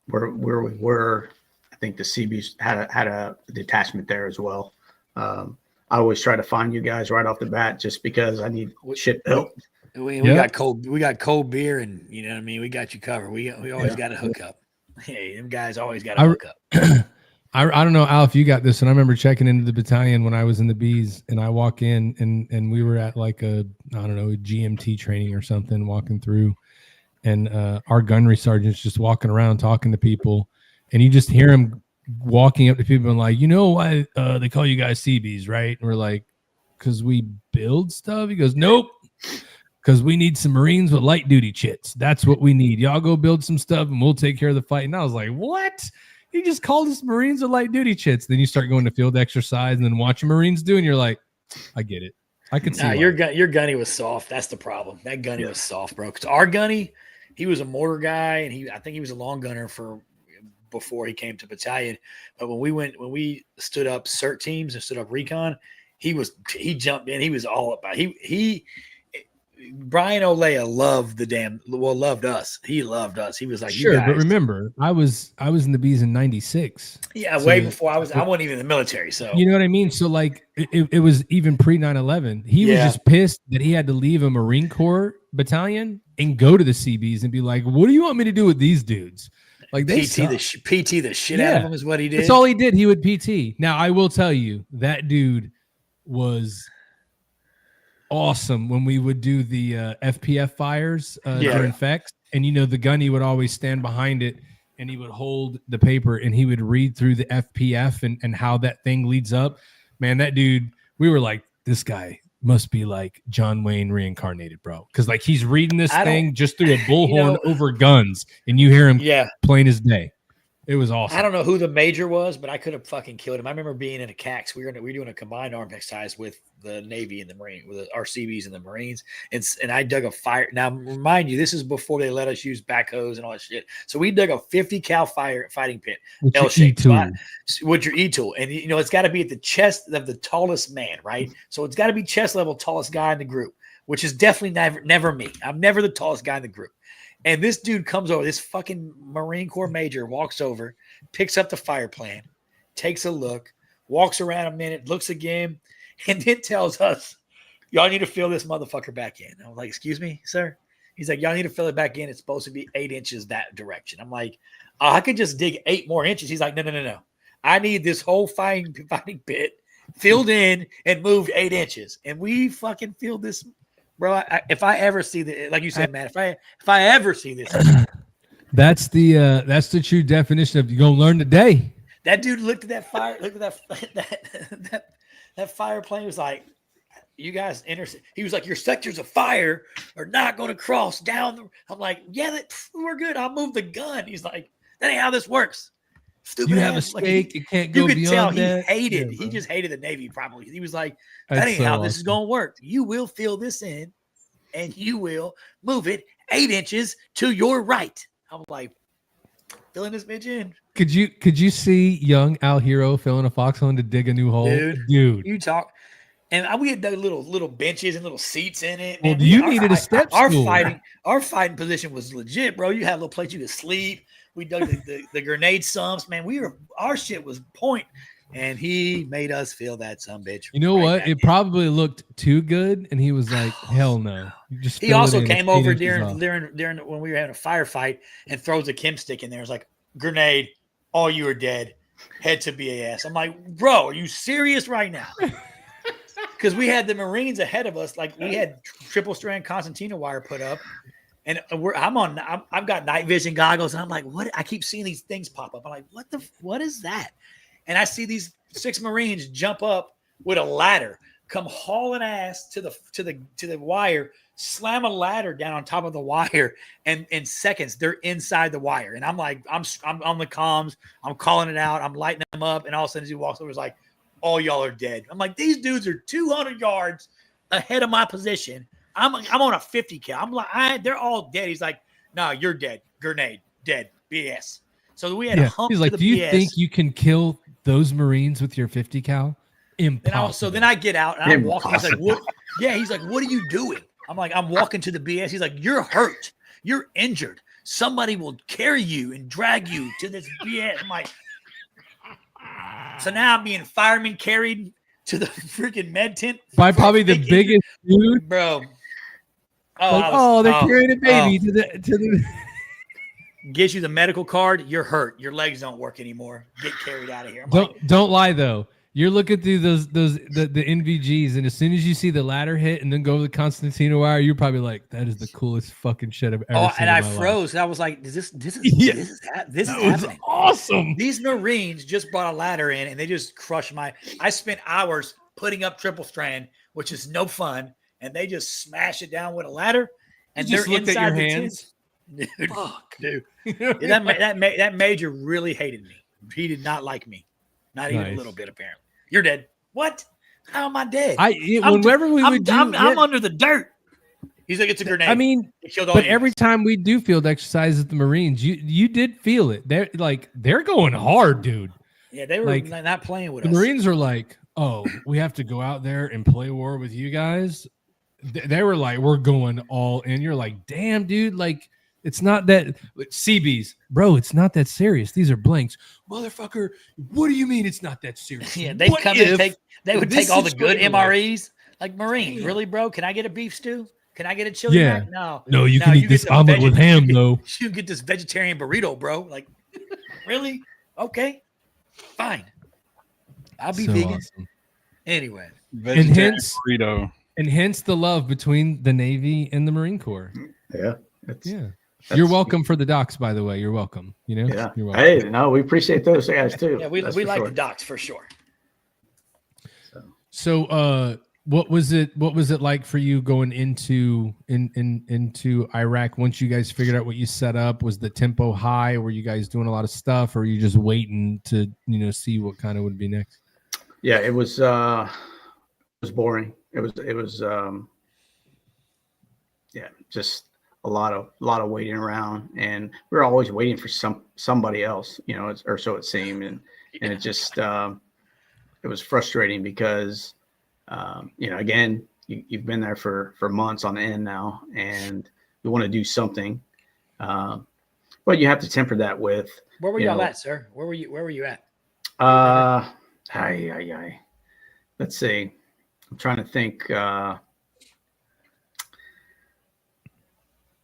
where we were, I think the Seabees had a detachment there as well. I always try to find you guys right off the bat just because I need shit built. We got cold beer, and you know what I mean. We got you covered. We always got a hookup. Hey, them guys always got a hookup. I don't know, Al, if you got this, and I remember checking into the battalion when I was in the Bs, and I walk in, and we were at like a GMT training or something, walking through, and our gunnery sergeant's just walking around talking to people, and you just hear him walking up to people and like, you know why they call you guys CBs, right? And we're like, because we build stuff. He goes, nope, because we need some Marines with light duty chits. That's what we need. Y'all go build some stuff, and we'll take care of the fight. And I was like, what? He just called us Marines with light duty chits. Then you start going to field exercise and then watching Marines do, and you're like, I get it. I can see. Your gunny was soft. That's the problem. That gunny was soft, bro. Because our gunny, he was a mortar guy, and I think he was a long gunner before he came to battalion. But when we stood up CERT teams and stood up recon, he jumped in. He was all about. Brian Olea loved us. He loved us. He was like, sure, but remember, I was in the Bs in '96. Yeah, so way before I wasn't even in the military. So you know what I mean. So like, it was even pre 9/11. He was just pissed that he had to leave a Marine Corps battalion and go to the CBs and be like, "What do you want me to do with these dudes?" Like they PT the shit out of him is what he did. That's all he did. He would PT. Now I will tell you that dude was awesome when we would do the FPF fires during FEX, and the gunny would always stand behind it, and he would hold the paper and he would read through the FPF and how that thing leads up. Man, that dude, we were like, this guy must be like John Wayne reincarnated, bro, because like he's reading this thing just through a bullhorn over guns, and you hear him plain as day. It was awesome. I don't know who the major was, but I could have fucking killed him. I remember being in a CAX. We were doing a combined arms exercise with the Navy and the Marine, with the RCBs and the Marines. And I dug a fire. Now, remind you, this is before they let us use backhoes and all that shit. So we dug a 50 cal fighting pit, L-shaped spot with your E-tool. And, it's got to be at the chest of the tallest man, right? So it's got to be chest level tallest guy in the group, which is definitely never me. I'm never the tallest guy in the group. And this dude comes over, this fucking Marine Corps major walks over, picks up the fire plan, takes a look, walks around a minute, looks again, and then tells us, y'all need to fill this motherfucker back in. I was like, excuse me, sir? He's like, y'all need to fill it back in. It's supposed to be 8 inches that direction. I'm like, I could just dig 8 more inches. He's like, no. I need this whole fighting pit filled in and moved 8 inches. And we fucking filled this. Bro, if I ever see this, like you said, man, if I ever see this, that's the true definition of you're gonna learn today. That dude looked at that fire, that fire plane, was like, you guys he was like, your sectors of fire are not going to cross down. I'm like, yeah, we're good. I'll move the gun. He's like, that ain't how this works. Stupid. You have a stake. You can't go beyond tell that. He just hated the Navy. Probably he was like, that ain't how this is gonna work. You will fill this in, and you will move it 8 inches to your right. I'm like, filling this bitch in. Could you see young Al Hero filling a foxhole to dig a new hole, dude? You talk, and we had those little benches and little seats in it. Well, you needed a step stool. Our fighting position was legit, bro. You had a little place you could sleep. We dug the grenade sumps, man. Our shit was point. And he made us feel that bitch. You know right what? back It in. probably looked too good, and he was like, "Hell no!" You just He fill it also in, it's came 8 over inches off. during when we were having a firefight and throws a chem stick in there. It's like, grenade, all you are dead. Head to BAS. I'm like, bro, are you serious right now? Because we had the Marines ahead of us. Like, we had triple strand concertina wire put up. And I've got night vision goggles, and I'm like, what? I keep seeing these things pop up. I'm like, what is that? And I see these 6 Marines jump up with a ladder, come hauling ass to the wire, slam a ladder down on top of the wire, and in seconds they're inside the wire. And I'm like, I'm on the comms, I'm calling it out, I'm lighting them up, and all of a sudden as he walks over, it's like, all y'all are dead. I'm like, these dudes are 200 yards ahead of my position. I'm on a 50 cal. I'm like, they're all dead. He's like, no, you're dead. Grenade, dead. BS. So we had a hump. He's like, to the do you BS. think you can kill those Marines with your 50 cal? Impossible. Then I get out and I'm walking. He's like, what? Yeah, he's like, what are you doing? I'm like, I'm walking to the BS. He's like, you're hurt. You're injured. Somebody will carry you and drag you to this BS. I'm like, so now I'm being fireman carried to the freaking med tent. By probably the biggest dude, bro. They're carrying a baby to the. Gives you the medical card. You're hurt. Your legs don't work anymore. Get carried out of here. Don't lie though. You're looking through the NVGs, and as soon as you see the ladder hit and then go to the Constantina wire, you're probably like, "That is the coolest fucking shit I've ever seen." And I froze. And I was like, "This is happening." Awesome. These Marines just brought a ladder in, and they just crushed my. I spent hours putting up triple strand, which is no fun, and they just smash it down with a ladder. And just they're looked inside at your the hands. Dude, Fuck, dude. Yeah, that major really hated me. He did not like me, not even a little bit. Apparently, you're dead. What? How am I dead? Whenever we would do, I'm under the dirt. He's like, it's a grenade. I mean, but every time we do field exercise with the Marines, you did feel it. They're going hard, dude. Yeah, they were like, not playing with us. The Marines are like, oh, we have to go out there and play war with you guys. They were like, we're going all in. You're like, damn, dude, like. It's not that CBs, bro. It's not that serious. These are blanks, motherfucker. What do you mean it's not that serious? Yeah, they would take all the good MREs. Like, Marine, really, bro? Can I get a beef stew? Can I get a chili? Yeah. Mac? No, you can eat this omelet with ham, though. You can get this vegetarian burrito, bro. Like, really? Okay, fine. I'll be vegan. Awesome. Anyway, vegetarian burrito, and hence the love between the Navy and the Marine Corps. Yeah. You're welcome for the docs, by the way. You're welcome. You know. Yeah. You're welcome. Hey, no, we appreciate those guys too. Yeah, we like the docs for sure. So, what was it like for you going into Iraq once you guys figured out what you set up? Was the tempo high? Were you guys doing a lot of stuff, or were you just waiting to see what kind of would be next? Yeah, it was boring. It was just a lot of waiting around, and we were always waiting for somebody else, or so it seemed, and it just it was frustrating because again, you've been there for months on end now, and you want to do something, but you have to temper that with. Where were y'all at, sir? Where were you at? Let's see. I'm trying to think.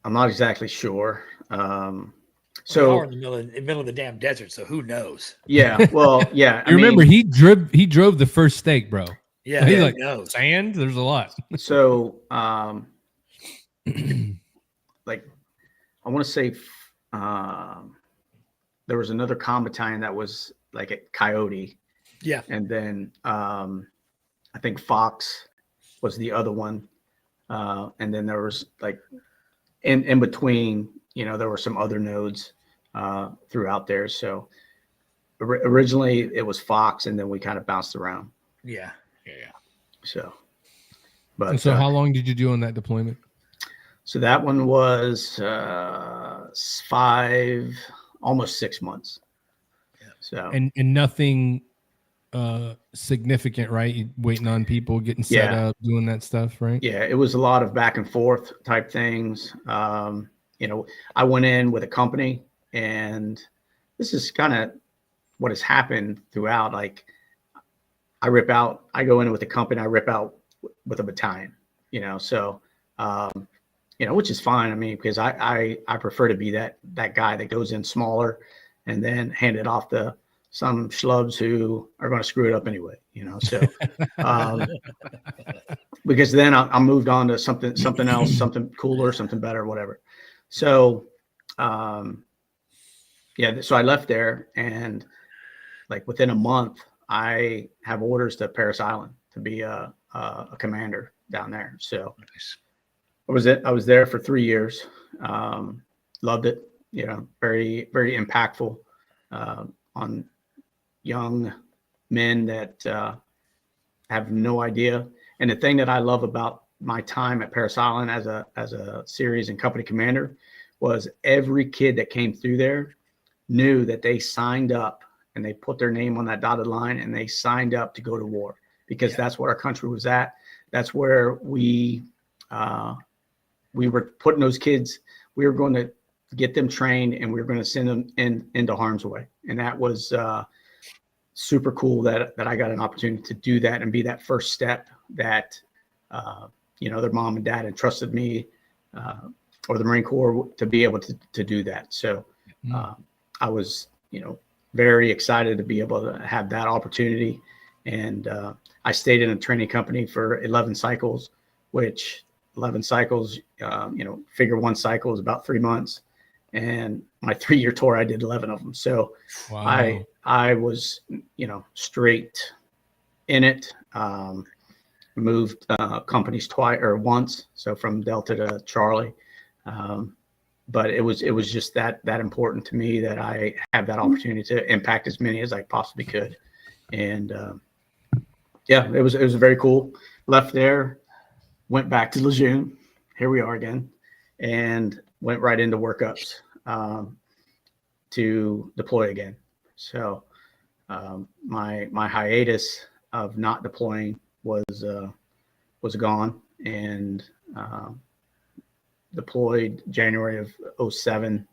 I'm not exactly sure. So we're in the middle of the damn desert, so who knows? Yeah. Well, yeah. I remember he drove the first stake, bro. Yeah. He's like, sand. There's a lot. So, like, I want to say, there was another comm battalion that was like at Coyote. Yeah. And then, I think Fox was the other one. And then there was like in between, there were some other nodes throughout there. So originally it was Fox, and then we kind of bounced around. Yeah. So, and so how long did you do on that deployment? So that one was almost 6 months. Yeah. So and nothing significant, right? You waiting on people, getting set up, doing that stuff, right? Yeah, it was a lot of back and forth type things. I went in with a company, and this is kind of what has happened throughout. Like, I go in with a company, I rip out with a battalion, so, which is fine. I mean, because I prefer to be that guy that goes in smaller and then hand it off to some schlubs who are going to screw it up anyway, so, because then I moved on to something else, something cooler, something better, whatever. So, so I left there, and like within a month, I have orders to Parris Island to be a commander down there. So I was there for 3 years. Loved it. Very, very impactful on young men that have no idea. And the thing that I love about my time at Parris Island as a series and company commander was every kid that came through there knew that they signed up and they put their name on that dotted line and they signed up to go to war, because that's what our country was at. That's where we were putting those kids. We were going to get them trained, and we were going to send them into harm's way. And that was super cool that I got an opportunity to do that and be that first step that, their mom and dad entrusted me or the Marine Corps to be able to do that. So I was, very excited to be able to have that opportunity. And I stayed in a training company for 11 cycles, which 11 cycles, figure one cycle is about 3 months. And my 3-year tour, I did 11 of them. So wow. I was, straight in it. Moved companies once. So from Delta to Charlie. But it was just that important to me that I have that opportunity to impact as many as I possibly could. And it was very cool. Left there, went back to Lejeune. Here we are again, and went right into workups to deploy again. So my hiatus of not deploying was gone, and deployed January of 2007,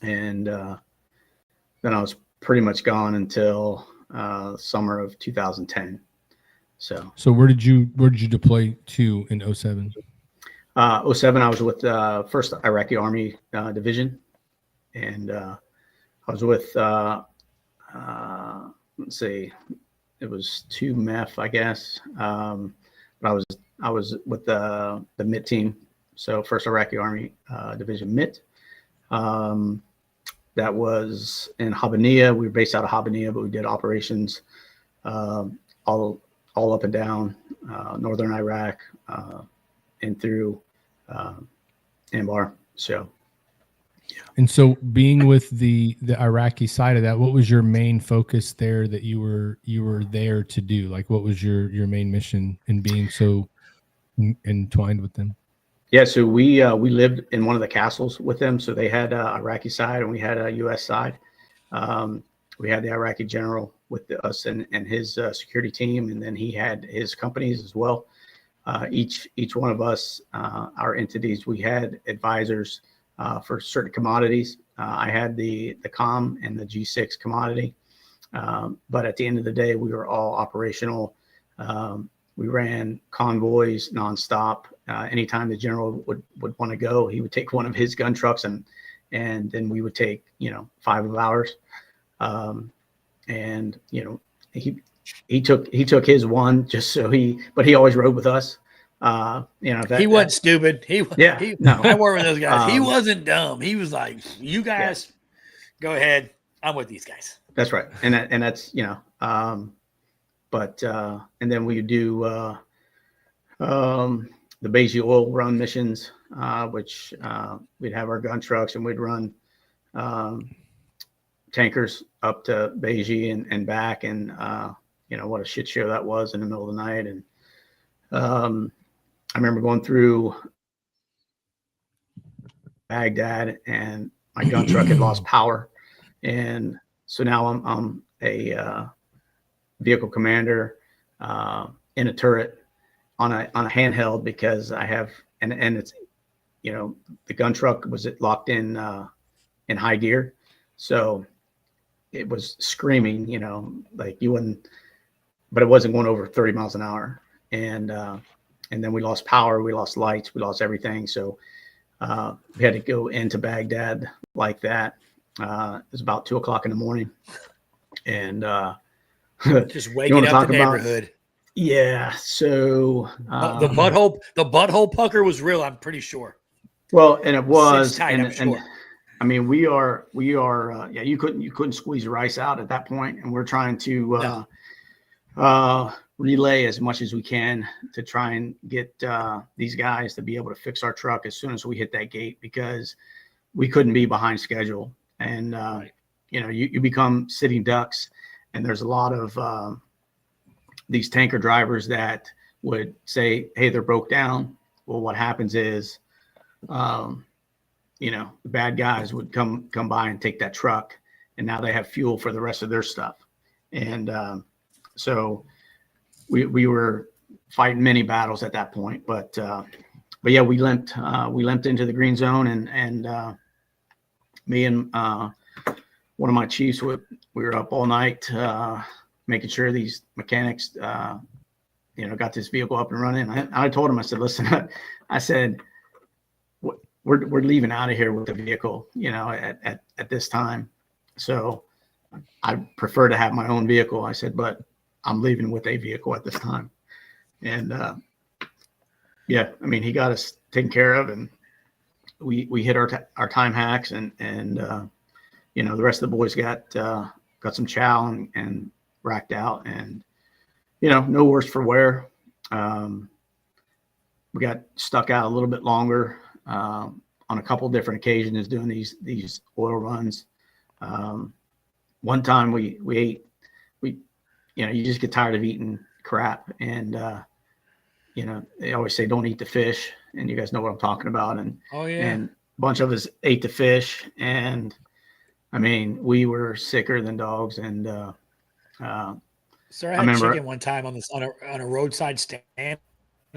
and then I was pretty much gone until summer of 2010. So where did you deploy to in 2007? 2007, I was with First Iraqi Army Division, and I was with let's see, it was 2 MEF, I guess, but I was with the MIT team. So First Iraqi Army Division MIT. That was in Habaniya. We were based out of Habaniya, but we did operations all up and down northern Iraq and through Anbar. So, yeah. And so, being with the Iraqi side of that, what was your main focus there that you were there to do? Like, what was your main mission in being so entwined with them? Yeah, so we lived in one of the castles with them. So they had Iraqi side and we had a U.S. side. We had the Iraqi general with us and his security team, and then he had his companies as well. Each one of us, our entities, we had advisors for certain commodities. I had the COM and the G6 commodity, but at the end of the day, we were all operational. We ran convoys nonstop. Anytime the general would want to go, he would take one of his gun trucks, and then we would take 5 of ours. And he took his one just so but he always rode with us. He wasn't stupid. No. I worked with those guys. He wasn't dumb. He was like, you guys go ahead. I'm with these guys. That's right. And that's, but and then we do the MAJ oil run missions, which we'd have our gun trucks and we'd run tankers up to MAJ and back, and what a shit show that was in the middle of the night. And I remember going through Baghdad, and my gun truck had lost power, and so now I'm a vehicle commander in a turret on a handheld, because I have and it's the gun truck was locked in high gear, so it was screaming, like you wouldn't but it wasn't going over 30 miles an hour. And then we lost power, we lost lights, we lost everything. So we had to go into Baghdad like that. It was about 2:00 in the morning. And just waking up the neighborhood. Yeah. So the butthole pucker was real, I'm pretty sure. Well, and it was, tight, and, I'm sure. and I mean, we are, yeah, you couldn't squeeze the rice out at that point, and we're trying to relay as much as we can to try and get these guys to be able to fix our truck as soon as we hit that gate, because we couldn't be behind schedule. And you know, you become sitting ducks, and there's a lot of these tanker drivers that would say, hey, they're broke down. Well, what happens is, you know, the bad guys would come by and take that truck, and now they have fuel for the rest of their stuff. And so we were fighting many battles at that point, but yeah, we limped into the green zone, and me and one of my chiefs, we were up all night making sure these mechanics, you know, got this vehicle up and running. I told him, I said, listen, I said, we're leaving out of here with the vehicle, you know, at this time. So I prefer to have my own vehicle. I said, but I'm leaving with a vehicle at this time. And yeah, I mean, he got us taken care of, and we hit our time hacks, and you know, the rest of the boys got some chow and racked out, and you know, no worse for wear. We got stuck out a little bit longer on a couple of different occasions doing these oil runs. One time we ate, you know, you just get tired of eating crap, and you know, they always say don't eat the fish, and you guys know what I'm talking about. And oh yeah, and a bunch of us ate the fish, and I mean, we were sicker than dogs. And sir, I had chicken one time on a roadside stand.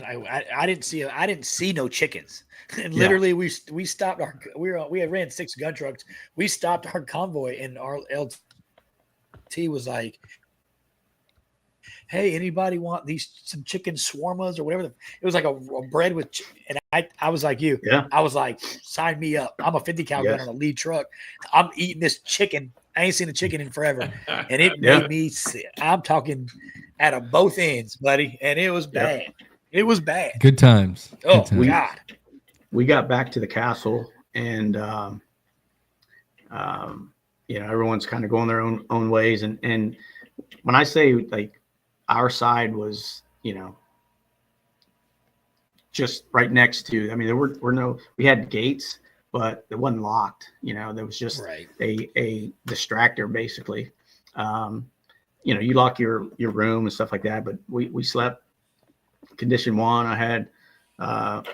I didn't see no chickens, and literally we stopped we had ran 6 gun trucks. We stopped our convoy, and our LT was like, hey, anybody want some chicken shawarmas or whatever? It was like a bread with, and I was like you. Yeah. I was like, sign me up. I'm a 50 cal gun on a lead truck. I'm eating this chicken. I ain't seen a chicken in forever. And it made me sick. I'm talking out of both ends, buddy. And it was bad. Yep. It was bad. Good times. Oh, Good times. God. We got back to the castle, and you know, everyone's kind of going their own ways. And when I say, like, our side was, you know, just right next to, I mean, there were no, we had gates, but it wasn't locked. You know, there was just a distractor, basically. You know, you lock your room and stuff like that, but we slept condition 1. I had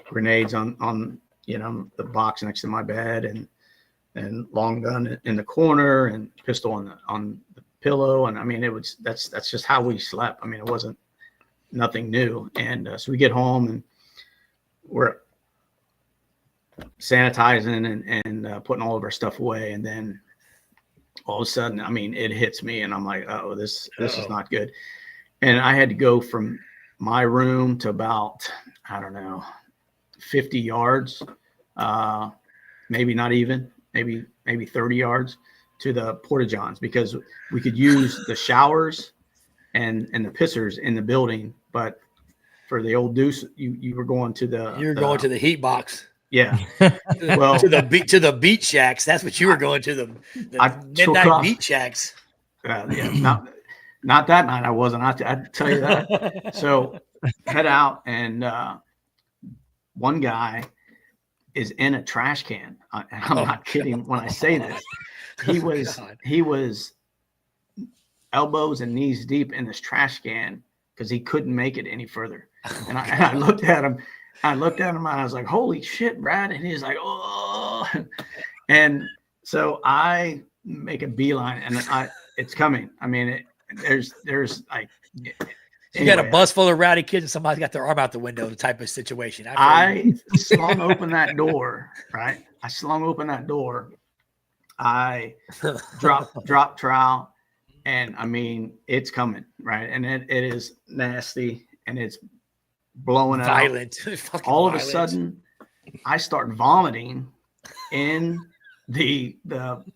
grenades on you know, the box next to my bed, and long gun in the corner, and pistol on the pillow. And I mean, that's just how we slept. I mean, it wasn't nothing new. And so we get home, and we're sanitizing and putting all of our stuff away. And then all of a sudden, I mean, it hits me, and I'm like, oh, this is not good. And I had to go from my room to about, I don't know, 50 yards, maybe not even, maybe 30 yards to the porta-johns, because we could use the showers and the pissers in the building. But for the old deuce, you were going to going to the heat box. Yeah. Well, to the beach shacks. That's what you were going to, the midnight beach shacks. Yeah, not that night. I wasn't. I'd tell you that. So head out, and one guy is in a trash can. I'm not kidding when I say this. He was elbows and knees deep in this trash can because he couldn't make it any further. And I looked at him. And I was like, "Holy shit, Brad!" And he's like, "Oh!" And so I make a beeline, and it's coming. I mean, there's like. You got a bus full of rowdy kids, and somebody's got their arm out the window, the type of situation. I slung open that door, right? I slung open that door. I dropped trowel, And I mean, it's coming, right? And it is nasty, and it's blowing out. Violent. Fucking All of a violent. sudden, I start vomiting in the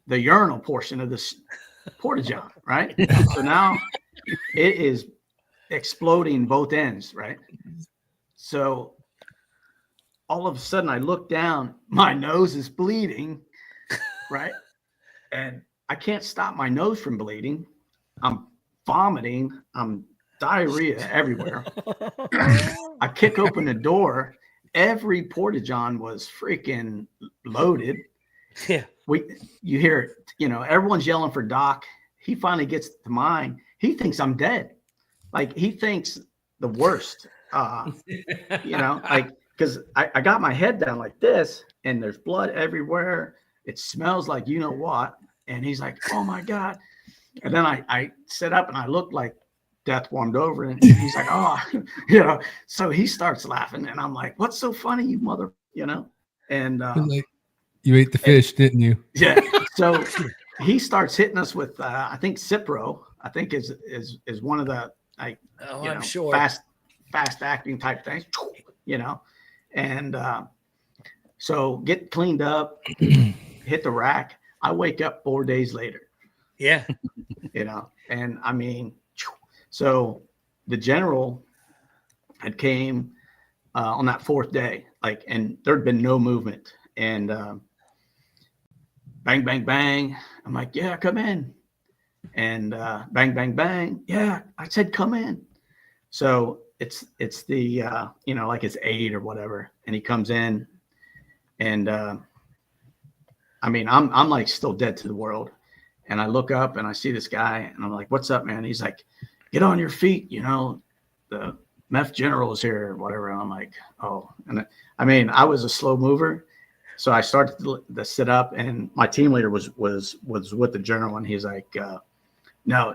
urinal portion of this porta john, right? So now it is exploding both ends, right? So all of a sudden I look down, my nose is bleeding, right? And I can't stop my nose from bleeding. I'm vomiting. I'm diarrhea everywhere. I kick open the door. Every porta john was freaking loaded. Yeah. You hear, everyone's yelling for Doc. He finally gets to mine. He thinks I'm dead. Like, he thinks the worst. Because I got my head down like this, and there's blood everywhere. It smells like you know what. And he's like, oh my God. And then I sit up and I look like death warmed over, and he's like, oh, so he starts laughing, and I'm like, what's so funny, you mother, and like, you ate the fish, didn't you? Yeah. So he starts hitting us with I think Cipro, I think is one of the I'm sure fast acting type things, and so get cleaned up, hit the rack. I wake up 4 days later. Yeah. And I mean, so the general had came on that fourth day, and there'd been no movement, and bang, bang, bang. I'm like, yeah, come in. And bang, bang, bang. Yeah, I said, come in. So it's the, like his aide or whatever. And he comes in, and I mean, I'm like still dead to the world. And I look up and I see this guy, and I'm like, what's up, man? He's like, get on your feet. The MEF general is here or whatever. And I'm like, oh, and I mean, I was a slow mover. So I started to sit up, and my team leader was with the general, and he's like, no,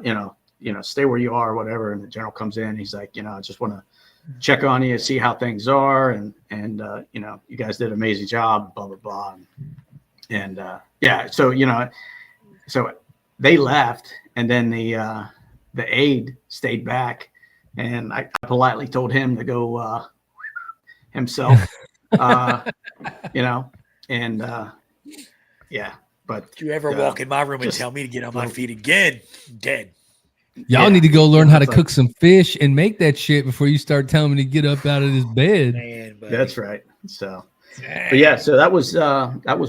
stay where you are, or whatever. And the general comes in, he's like, I just want to check on you, see how things are. And you guys did an amazing job, blah, blah, blah. And yeah, so, so they left, and then the aide stayed back, and I politely told him to go himself, and yeah, but did you ever walk in my room and tell me to get on my feet again? Dead. Y'all need to go learn how to cook some fish and make that shit before you start telling me to get up out of this bed. Man, that's right. So, but yeah, so that was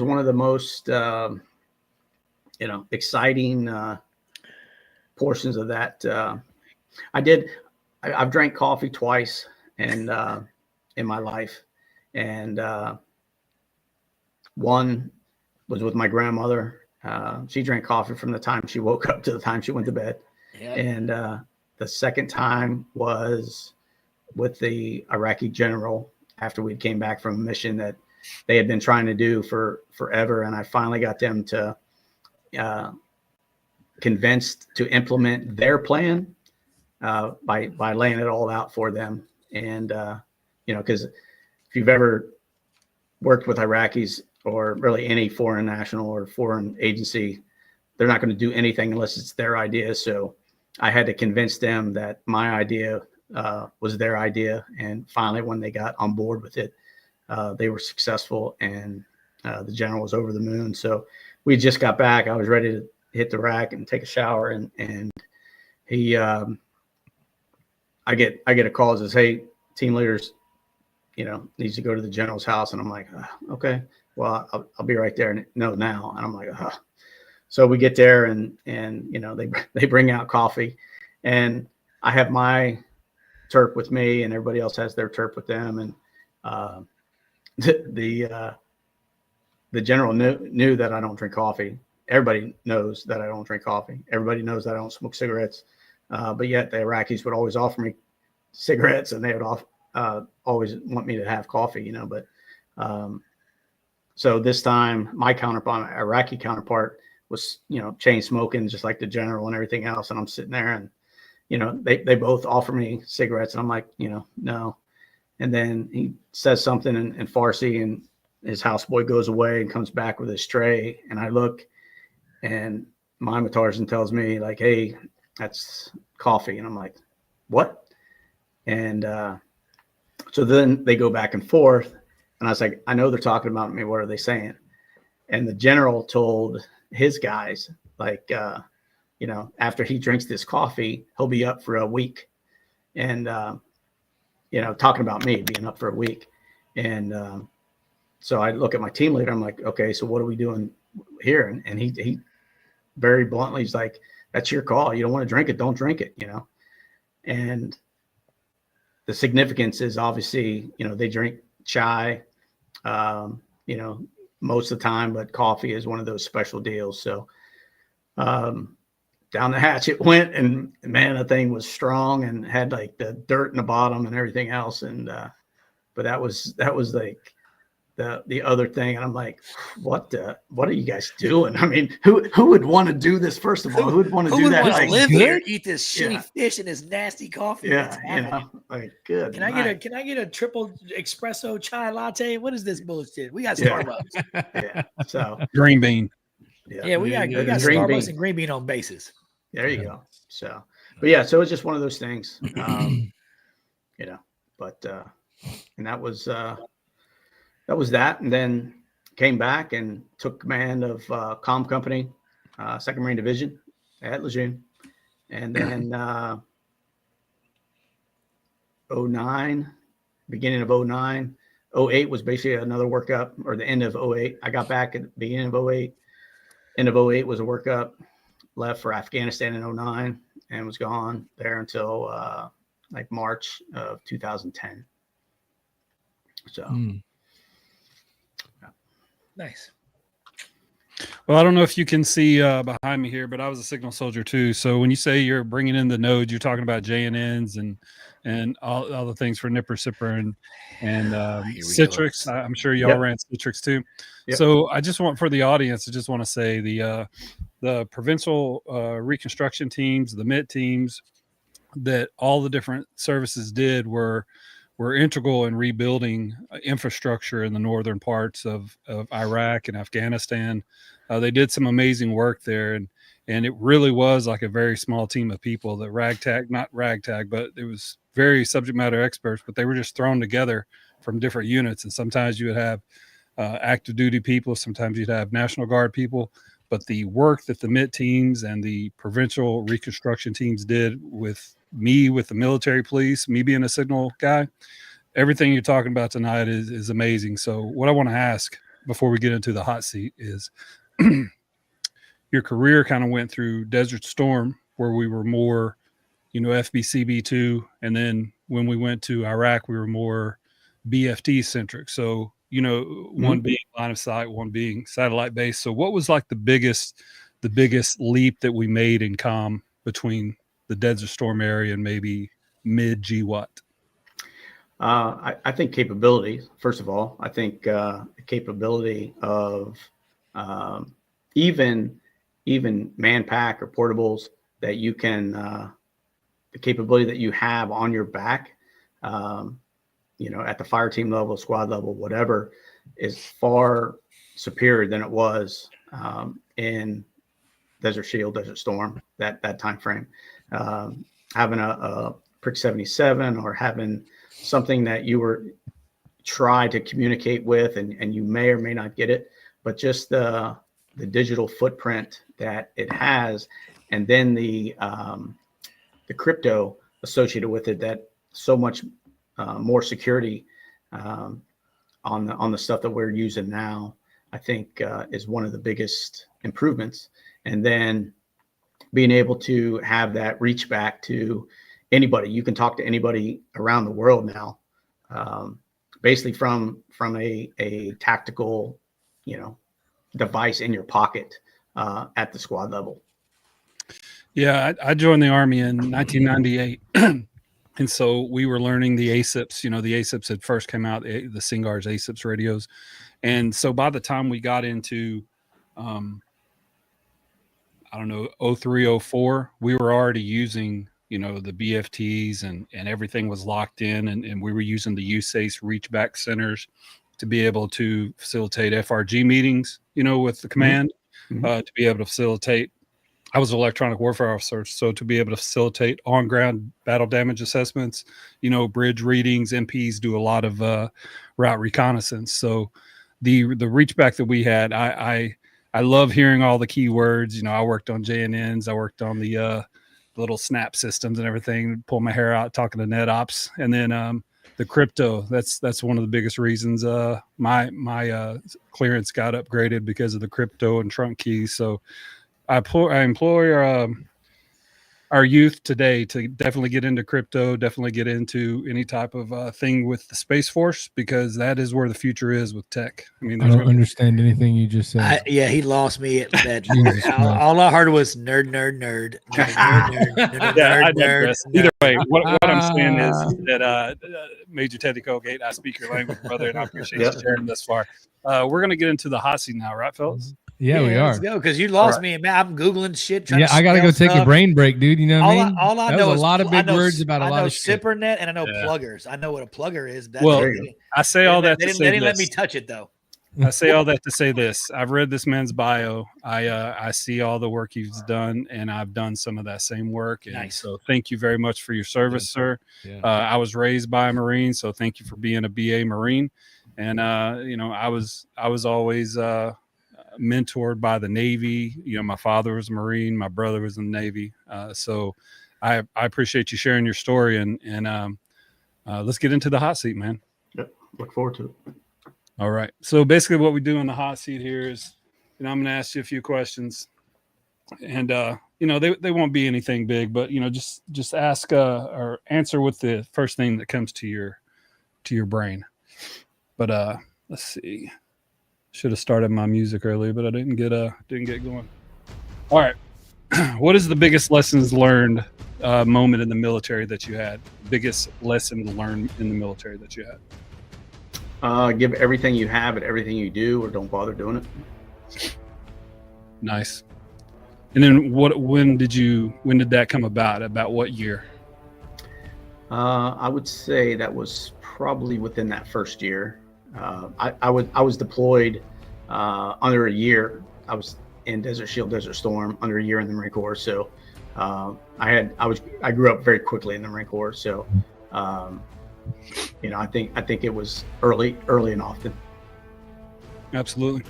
one of the most exciting portions of that. I've drank coffee twice in my life, and one was with my grandmother. She drank coffee from the time she woke up to the time she went to bed. Yep. And the second time was with the Iraqi general after we came back from a mission that they had been trying to do for forever. And I finally got them to convinced to implement their plan by laying it all out for them. And, because if you've ever worked with Iraqis or really any foreign national or foreign agency, they're not going to do anything unless it's their idea. So I had to convince them that my idea was their idea. And finally, when they got on board with it, they were successful, and the general was over the moon. So we just got back. I was ready to hit the rack and take a shower, and he, I get a call that says, hey, team leaders, needs to go to the general's house. And I'm like, okay, well, I'll be right there. And no, now. And I'm like, So we get there, and they bring out coffee, and I have my terp with me, and everybody else has their terp with them. And the general knew that I don't drink coffee. Everybody knows that I don't drink coffee. Everybody knows that I don't smoke cigarettes. But yet the Iraqis would always offer me cigarettes, and they would always want me to have coffee, But so this time, my Iraqi counterpart was, chain smoking just like the general and everything else. And I'm sitting there, and, they both offer me cigarettes, and I'm like, no. And then he says something in Farsi, and his houseboy goes away and comes back with his tray. And I look, and my Tarzan tells me like, hey, that's coffee. And I'm like, what? And so then they go back and forth. And I was like, I know they're talking about me. What are they saying? And the general told his guys, like, after he drinks this coffee, he'll be up for a week. And, talking about me being up for a week. And so I look at my team leader. I'm like, okay, so what are we doing here? And he very bluntly, he's like, that's your call. You don't want to drink it, don't drink it, And the significance is obviously, they drink chai, most of the time, but coffee is one of those special deals. So down the hatch it went, and man, the thing was strong and had like the dirt in the bottom and everything else. And but that was like the other thing. And I'm like, what are you guys doing? I mean, who would want to do this? First of all, who would want to do that? Want to like, live here, eat this shitty fish and this nasty coffee? Yeah, like good. Can I get a triple espresso chai latte? What is this bullshit? We got Starbucks. Yeah. So green bean. Yeah, we got green Starbucks bean. And green bean on basis. There you go. So, but yeah, so it was just one of those things, but, and that was that. And then came back and took command of comm company, 2nd Marine Division at Lejeune. And then 09, beginning of 09, 08 was basically another workup, or the end of 08. I got back at the beginning of 08. End of 08 was a workup. Left for Afghanistan in 09 and was gone there until like March of 2010. So nice. Well, I don't know if you can see behind me here, but I was a signal soldier too. So when you say you're bringing in the nodes, you're talking about JNNs and all the things for Nipper, Sipper, and Citrix. I'm sure y'all ran Citrix too. Yep. So I just want, for the audience, I just want to say the provincial reconstruction teams, the MIT teams, that all the different services did were integral in rebuilding infrastructure in the northern parts of Iraq and Afghanistan. They did some amazing work there, and it really was like a very small team of people that not ragtag, but it was very subject matter experts, but they were just thrown together from different units. And sometimes you would have active duty people, sometimes you'd have National Guard people, but the work that the MIT teams and the provincial reconstruction teams did with the military police, me being a signal guy, everything you're talking about tonight is amazing. So what I want to ask before we get into the hot seat is your career kind of went through Desert Storm, where we were more, FBCB2. And then when we went to Iraq, we were more BFT centric. So, one being line of sight, one being satellite based. So what was like the biggest leap that we made in comm between the Desert Storm area and maybe mid GWAT? I think capability, first of all. I think capability of even man-pack or portables that you can, the capability that you have on your back, at the fire team level, squad level, whatever, is far superior than it was in Desert Shield, Desert Storm, that time frame. Having a Prick 77 or having something that you were try to communicate with, and you may or may not get it, but just the digital footprint that it has, and then the crypto associated with it, that so much more security on the stuff that we're using now, I think is one of the biggest improvements. And then being able to have that reach back to anybody. You can talk to anybody around the world now, basically from a tactical, device in your pocket at the squad level. Yeah, I joined the Army in 1998. And so we were learning the ASIPs. The ASIPs had first came out, the Singar's ASIPs radios. And so by the time we got into, 03, 04, we were already using, the BFTs and everything was locked in. And we were using the USACE reach back centers to be able to facilitate FRG meetings, with the command, to be able to facilitate I was an electronic warfare officer, so to be able to facilitate on-ground battle damage assessments, bridge readings, MPs do a lot of route reconnaissance. So the reach back that we had, I love hearing all the keywords. I worked on JNNs, I worked on the little snap systems and everything. Pull my hair out talking to NetOps, and then the crypto. That's one of the biggest reasons my clearance got upgraded because of the crypto and trunk keys. So I implore our youth today to definitely get into crypto, definitely get into any type of thing with the Space Force, because that is where the future is with tech. I mean, I don't understand anything you just said. Yeah, he lost me at that. Jesus Christ. all I heard was nerd. Yeah, I digress. Either way, what I'm saying is that Major Teddy Colgate, I speak your language, brother, and I appreciate you sharing this far. We're gonna get into the hot seat now, right, fellas? Yeah, we are. Let's go, because you lost me, man. I'm googling shit. Yeah, I gotta go take a brain break, dude. You know what I mean? All I know is a lot of big words about a lot of shit. SIPRnet, and I know pluggers. I know what a plugger is. I say all that to say they didn't let me touch it though. I say all that to say this. I've read this man's bio. I see all the work he's done, and I've done some of that same work. And nice. So thank you very much for your service, sir. Yeah. I was raised by a Marine, so thank you for being a BA Marine. And I was always mentored by the Navy. My father was a Marine, my brother was in the Navy. So I appreciate you sharing your story, and let's get into the hot seat, man. Yep. Look forward to it. All right. So basically what we do in the hot seat here is, I'm going to ask you a few questions, and they won't be anything big, but just ask or answer with the first thing that comes to your brain. But let's see. Should have started my music earlier, but I didn't get going. All right. What is the biggest lessons learned moment in the military that you had? Biggest lesson learned in the military that you had? Give everything you have at everything you do, or don't bother doing it. Nice. And then when did that come about? About what year? I would say that was probably within that first year. I was deployed under a year. I was in Desert Shield, Desert Storm under a year in the Marine Corps. So I grew up very quickly in the Marine Corps. So I think it was early and often. Absolutely.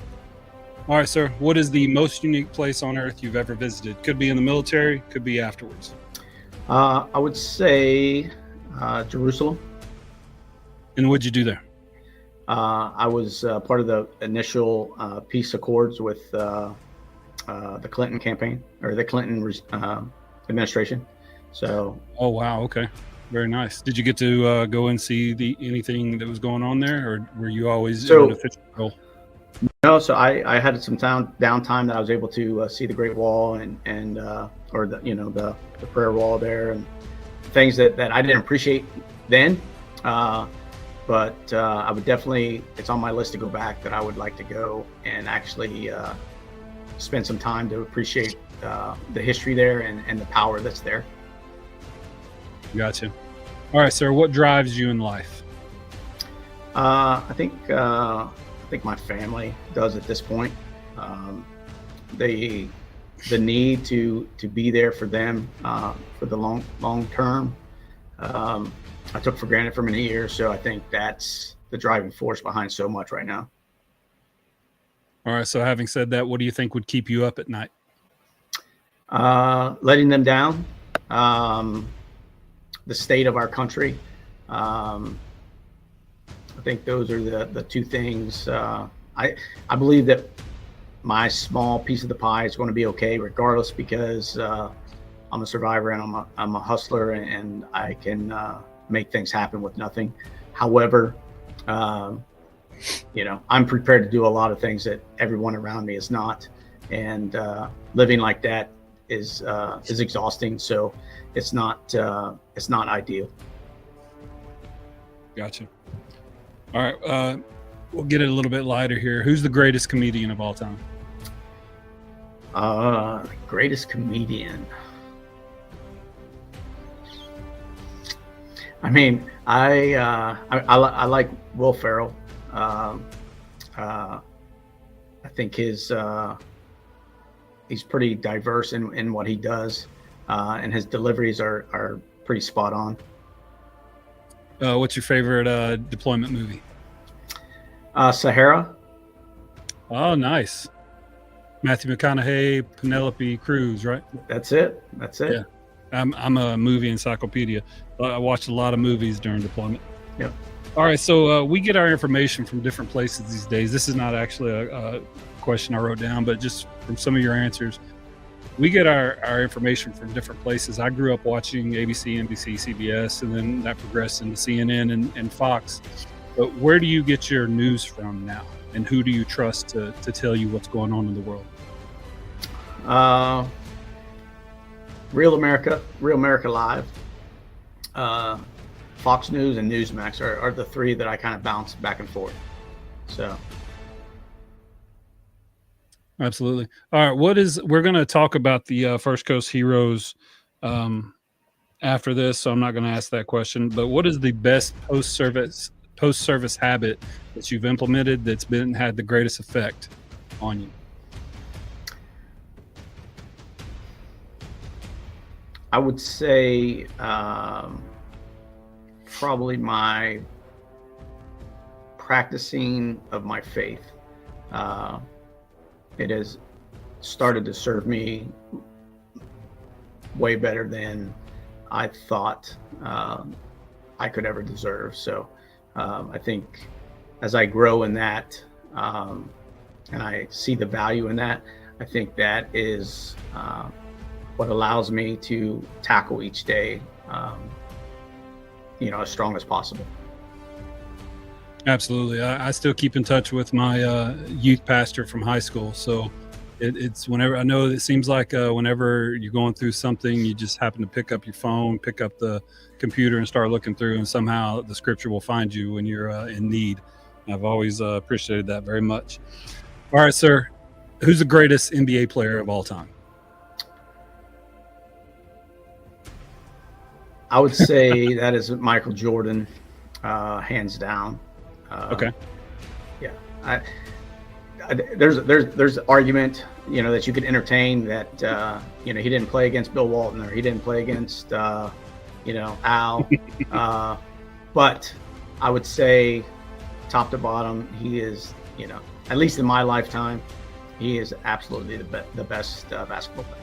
All right, sir. What is the most unique place on earth you've ever visited? Could be in the military, could be afterwards. I would say Jerusalem. And what'd you do there? I was part of the initial peace accords with the Clinton campaign, or the Clinton administration. So. Oh, wow. Okay. Very nice. Did you get to go and see anything that was going on there, or were you always in an official role? No, so I had some downtime that I was able to see the Great Wall and or the prayer wall there, and things that I didn't appreciate then. But I would definitely, it's on my list to go back, that I would like to go and actually spend some time to appreciate the history there and the power that's there. Gotcha. All right, sir. What drives you in life? I think my family does at this point. The need to be there for them for the long term. I took for granted for many years, so I think that's the driving force behind so much right now. All right. So having said that, what do you think would keep you up at night? Letting them down. The state of our country. I think those are the two things. I believe that my small piece of the pie is going to be okay regardless, because I'm a survivor and I'm a hustler, and I can make things happen with nothing. However, I'm prepared to do a lot of things that everyone around me is not, and living like that is exhausting. So it's not ideal. Gotcha. All right, we'll get it a little bit lighter here. Who's the greatest comedian of all time? Greatest comedian. I mean, I like Will Ferrell. I think his he's pretty diverse in what he does, and his deliveries are pretty spot on. What's your favorite deployment movie? Sahara. Oh, nice. Matthew McConaughey, Penelope Cruz, right? That's it. Yeah. I'm a movie encyclopedia. I watched a lot of movies during deployment. Yep. All right, so we get our information from different places these days. This is not actually a question I wrote down, but just from some of your answers, we get our information from different places. I grew up watching ABC, NBC, CBS, and then that progressed into CNN and Fox. But where do you get your news from now? And who do you trust to tell you what's going on in the world? Real America Live, Fox News, and Newsmax are the three that I kind of bounce back and forth. So. Absolutely. All right. We're going to talk about the First Coast Heroes after this, so I'm not going to ask that question. But what is the best post-service habit that you've implemented that's had the greatest effect on you? I would say probably my practicing of my faith. It has started to serve me way better than I thought I could ever deserve. So I think as I grow in that, and I see the value in that, I think that is what allows me to tackle each day, as strong as possible. Absolutely. I still keep in touch with my youth pastor from high school. So it's whenever, I know it seems like whenever you're going through something, you just happen to pick up your phone, pick up the computer and start looking through, and somehow the scripture will find you when you're in need. I've always appreciated that very much. All right, sir. Who's the greatest NBA player of all time? I would say that is Michael Jordan, hands down. Okay. Yeah. There's argument, that you could entertain that, he didn't play against Bill Walton, or he didn't play against, Al. But I would say top to bottom, he is, at least in my lifetime, he is absolutely the best basketball player.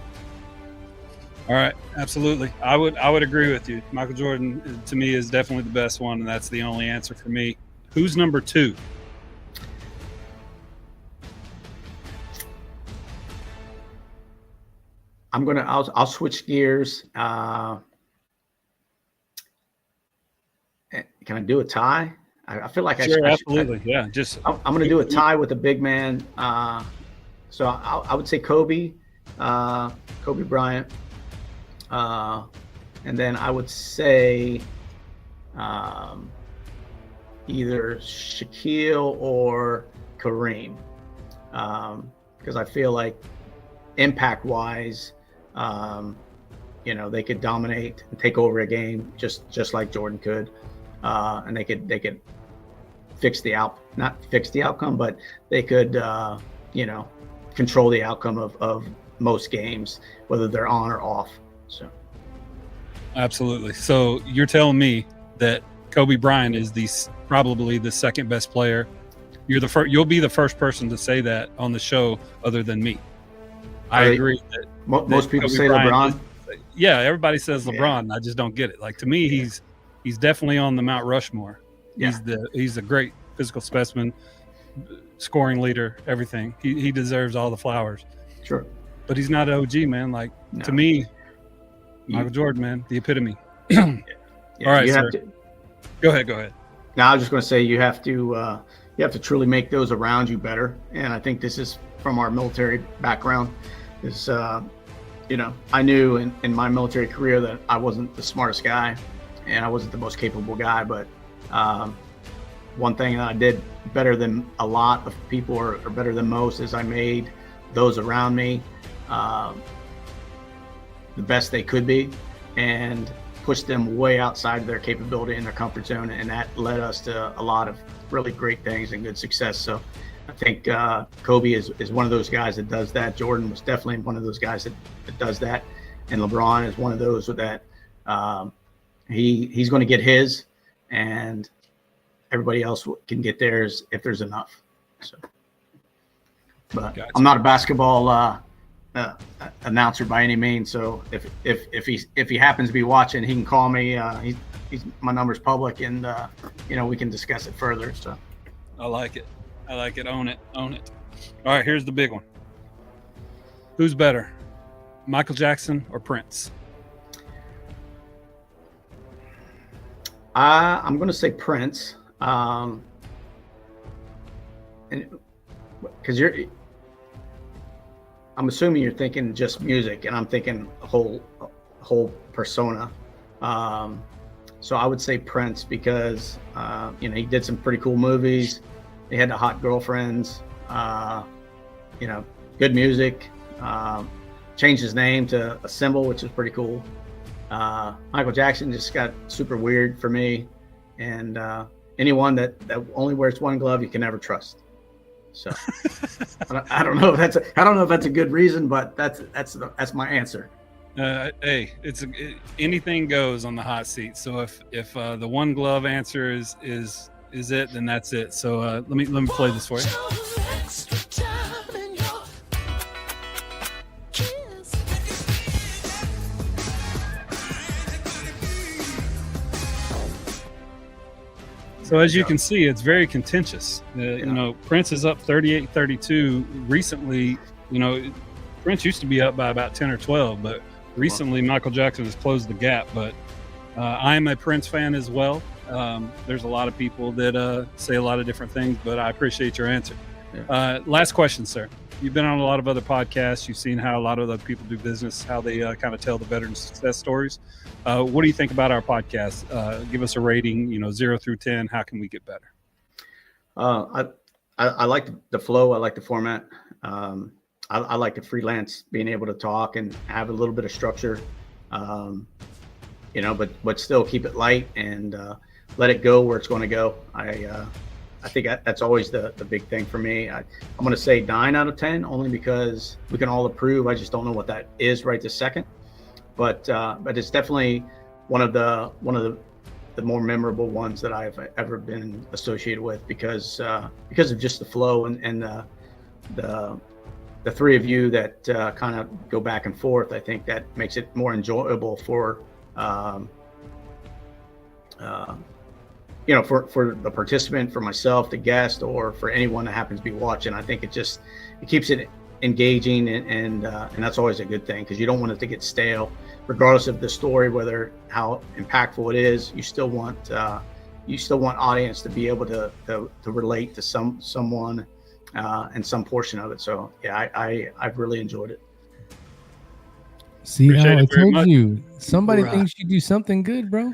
All right, absolutely. I would agree with you. Michael Jordan, to me, is definitely the best one, and that's the only answer for me. Who's number two? I'll switch gears. Can I do a tie? I feel like sure, absolutely. Yeah, I'm going to do a tie with a big man. So I would say Kobe Bryant. And then I would say either Shaquille or Kareem, because I feel like impact-wise, they could dominate and take over a game just like Jordan could, and they could not fix the outcome, but they could control the outcome of most games, whether they're on or off. So, absolutely. So you're telling me that Kobe Bryant is probably the second best player. You'll be the first person to say that on the show, other than me. I agree that most people Kobe say Bryant LeBron. Yeah, everybody says LeBron. And I just don't get it. Like, to me, he's definitely on the Mount Rushmore. Yeah. He's a great physical specimen, scoring leader, everything. He deserves all the flowers. Sure. But he's not an OG, man. Like, No. to me, Michael Jordan, man, the epitome. Yeah, all right, you sir. have to, Go ahead. Now, I was just going to say you have to truly make those around you better, and I think this is from our military background. Is I knew in my military career that I wasn't the smartest guy, and I wasn't the most capable guy, but one thing that I did better than a lot of people, or better than most, is I made those around me the best they could be, and pushed them way outside their capability and their comfort zone, and that led us to a lot of really great things and good success. So I think Kobe is one of those guys that does that. Jordan was definitely one of those guys that does that, and LeBron is one of those that he's going to get his, and everybody else can get theirs if there's enough. So, but Gotcha. I'm not a basketball announcer by any means. So if he happens to be watching, he can call me. He's my number's public, and we can discuss it further. So I like it. Own it. All right, here's the big one. Who's better, Michael Jackson or Prince? I'm going to say Prince, and because I'm assuming you're thinking just music, and I'm thinking a whole persona. So I would say Prince because he did some pretty cool movies. He had the hot girlfriends. Good music. Changed his name to a symbol, which is pretty cool. Michael Jackson just got super weird for me, and anyone that only wears one glove, you can never trust. So I don't know if that's a good reason, but that's my answer. Hey, anything goes on the hot seat. So if the one glove answer is it, then that's it. So let me play this for you. So as you can see, it's very contentious. Prince is up 38-32. Recently, Prince used to be up by about 10 or 12, but recently Michael Jackson has closed the gap. But I'm a Prince fan as well. There's a lot of people that say a lot of different things, but I appreciate your answer. Yeah. Last question, sir. You've been on a lot of other podcasts. You've seen how a lot of other people do business, how they kind of tell the veteran success stories. What do you think about our podcast? Give us a rating, 0 through 10. How can we get better? I like the flow. I like the format. I like the freelance, being able to talk and have a little bit of structure, but still keep it light and let it go where it's going to go. I think that's always the big thing for me. I'm going to say 9 out of 10, only because we can all approve. I just don't know what that is right this second. But it's definitely one of the more memorable ones that I've ever been associated with because of just the flow and the three of you that kind of go back and forth. I think that makes it more enjoyable for for the participant, for myself, the guest, or for anyone that happens to be watching. I think it keeps it engaging, and that's always a good thing, because you don't want it to get stale, regardless of the story, whether how impactful it is. You still want audience to be able to relate to someone and some portion of it. So yeah, I've really enjoyed it. See, Appreciate I it very told much. you, somebody Hoorah. thinks you do something good, bro.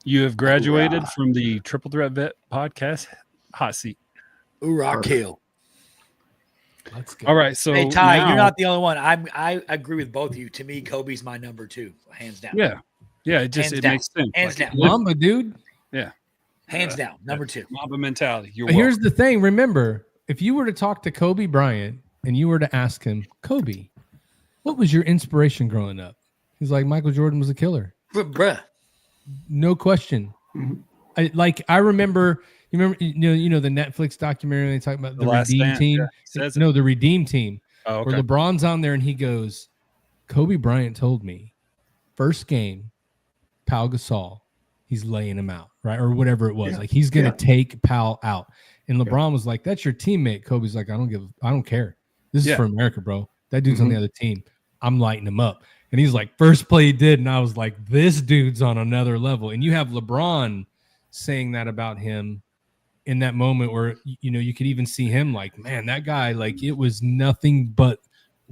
You have graduated from the Triple Threat Vet podcast hot seat. Hoorah, kill. Let's go. All right, so Hey, Ty, now- you're not the only one. I agree with both of you. To me, Kobe's my number 2, hands down. Yeah, it Hands it down. makes sense. Hands down. Mamba, dude. Hands down, number 2. Mamba mentality. You're But here's welcome. the thing. Remember, if you were to talk to Kobe Bryant and you were to ask him, Kobe, what was your inspiration growing up? He's like, Michael Jordan was a killer. Bruh. No question. Mm-hmm. I remember, you know the Netflix documentary they talk about the Last Redeem Stand, team. yeah, says it. No, the Redeem team. Oh, Where okay. LeBron's on there and he goes, Kobe Bryant told me, first game, Pau Gasol, he's laying him out, right? Or whatever it was. Yeah. Like he's gonna Yeah. take Pau out. And LeBron was like, that's your teammate. Kobe's like, I don't care. This is for America, bro. That dude's on the other team. I'm lighting him up. And he's like, first play he did. And I was like, this dude's on another level. And you have LeBron saying that about him in that moment where, you could even see him like, man, that guy, like it was nothing but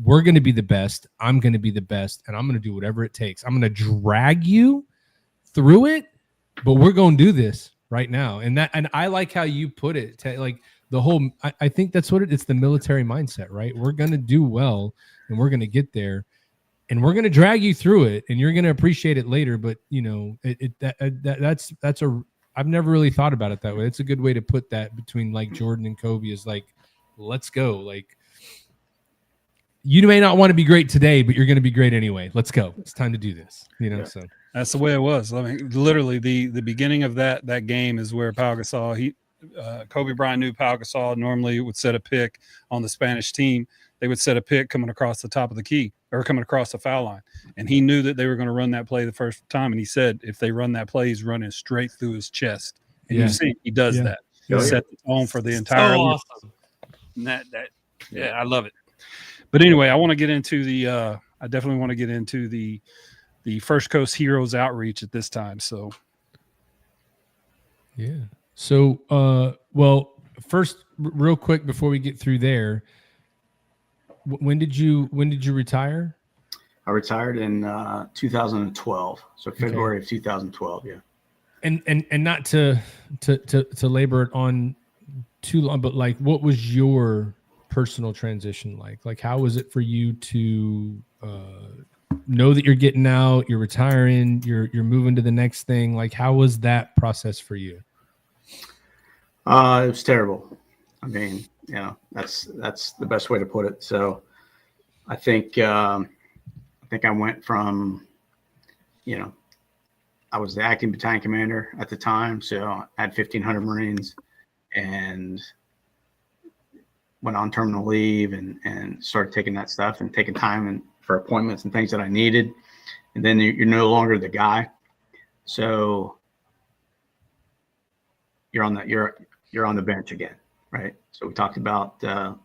we're going to be the best. I'm going to be the best. And I'm going to do whatever it takes. I'm going to drag you through it, but we're going to do this right now. And I like how you put it, like the whole, I think that's what it's the military mindset, right? We're going to do well and we're going to get there. And we're going to drag you through it, and you're going to appreciate it later. But that's I've never really thought about it that way. It's a good way to put that between like Jordan and Kobe is like let's go. Like, you may not want to be great today, but you're going to be great anyway. Let's go. It's time to do this. You know, so that's the way it was. I mean, literally the beginning of that game is where Pau Gasol, Kobe Bryant knew Pau Gasol normally would set a pick on the Spanish team. They would set a pick coming across the top of the key or coming across the foul line. And he knew that they were going to run that play the first time. And he said, if they run that play, he's running straight through his chest. And you see, he does that. He set the tone for the entire. So awesome. Yeah, I love it. But anyway, I want to get into I definitely want to get into the First Coast Heroes outreach at this time. So, yeah. So, well, first, real quick before we get through there, when did you retire? I retired in 2012, so February of 2012. Yeah. And not to labor it on too long, but like, what was your personal transition like? Like, how was it for you to know that you're getting out, you're retiring, you're moving to the next thing? Like, how was that process for you? It was terrible. I mean, you know, that's the best way to put it. So I think I went from, you know, I was the acting battalion commander at the time. So I had 1,500 Marines and went on terminal leave and started taking that stuff and taking time for appointments and things that I needed. And then you're no longer the guy. So you're on the bench again, right? So we talked about the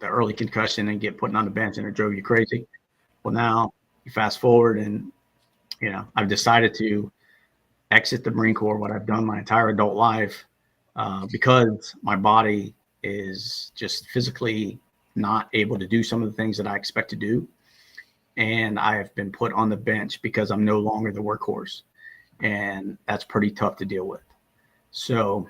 early concussion and putting on the bench, and it drove you crazy. Well, now you fast forward, and you know, I've decided to exit the Marine Corps, what I've done my entire adult life, because my body is just physically not able to do some of the things that I expect to do. And I have been put on the bench because I'm no longer the workhorse. And that's pretty tough to deal with. So,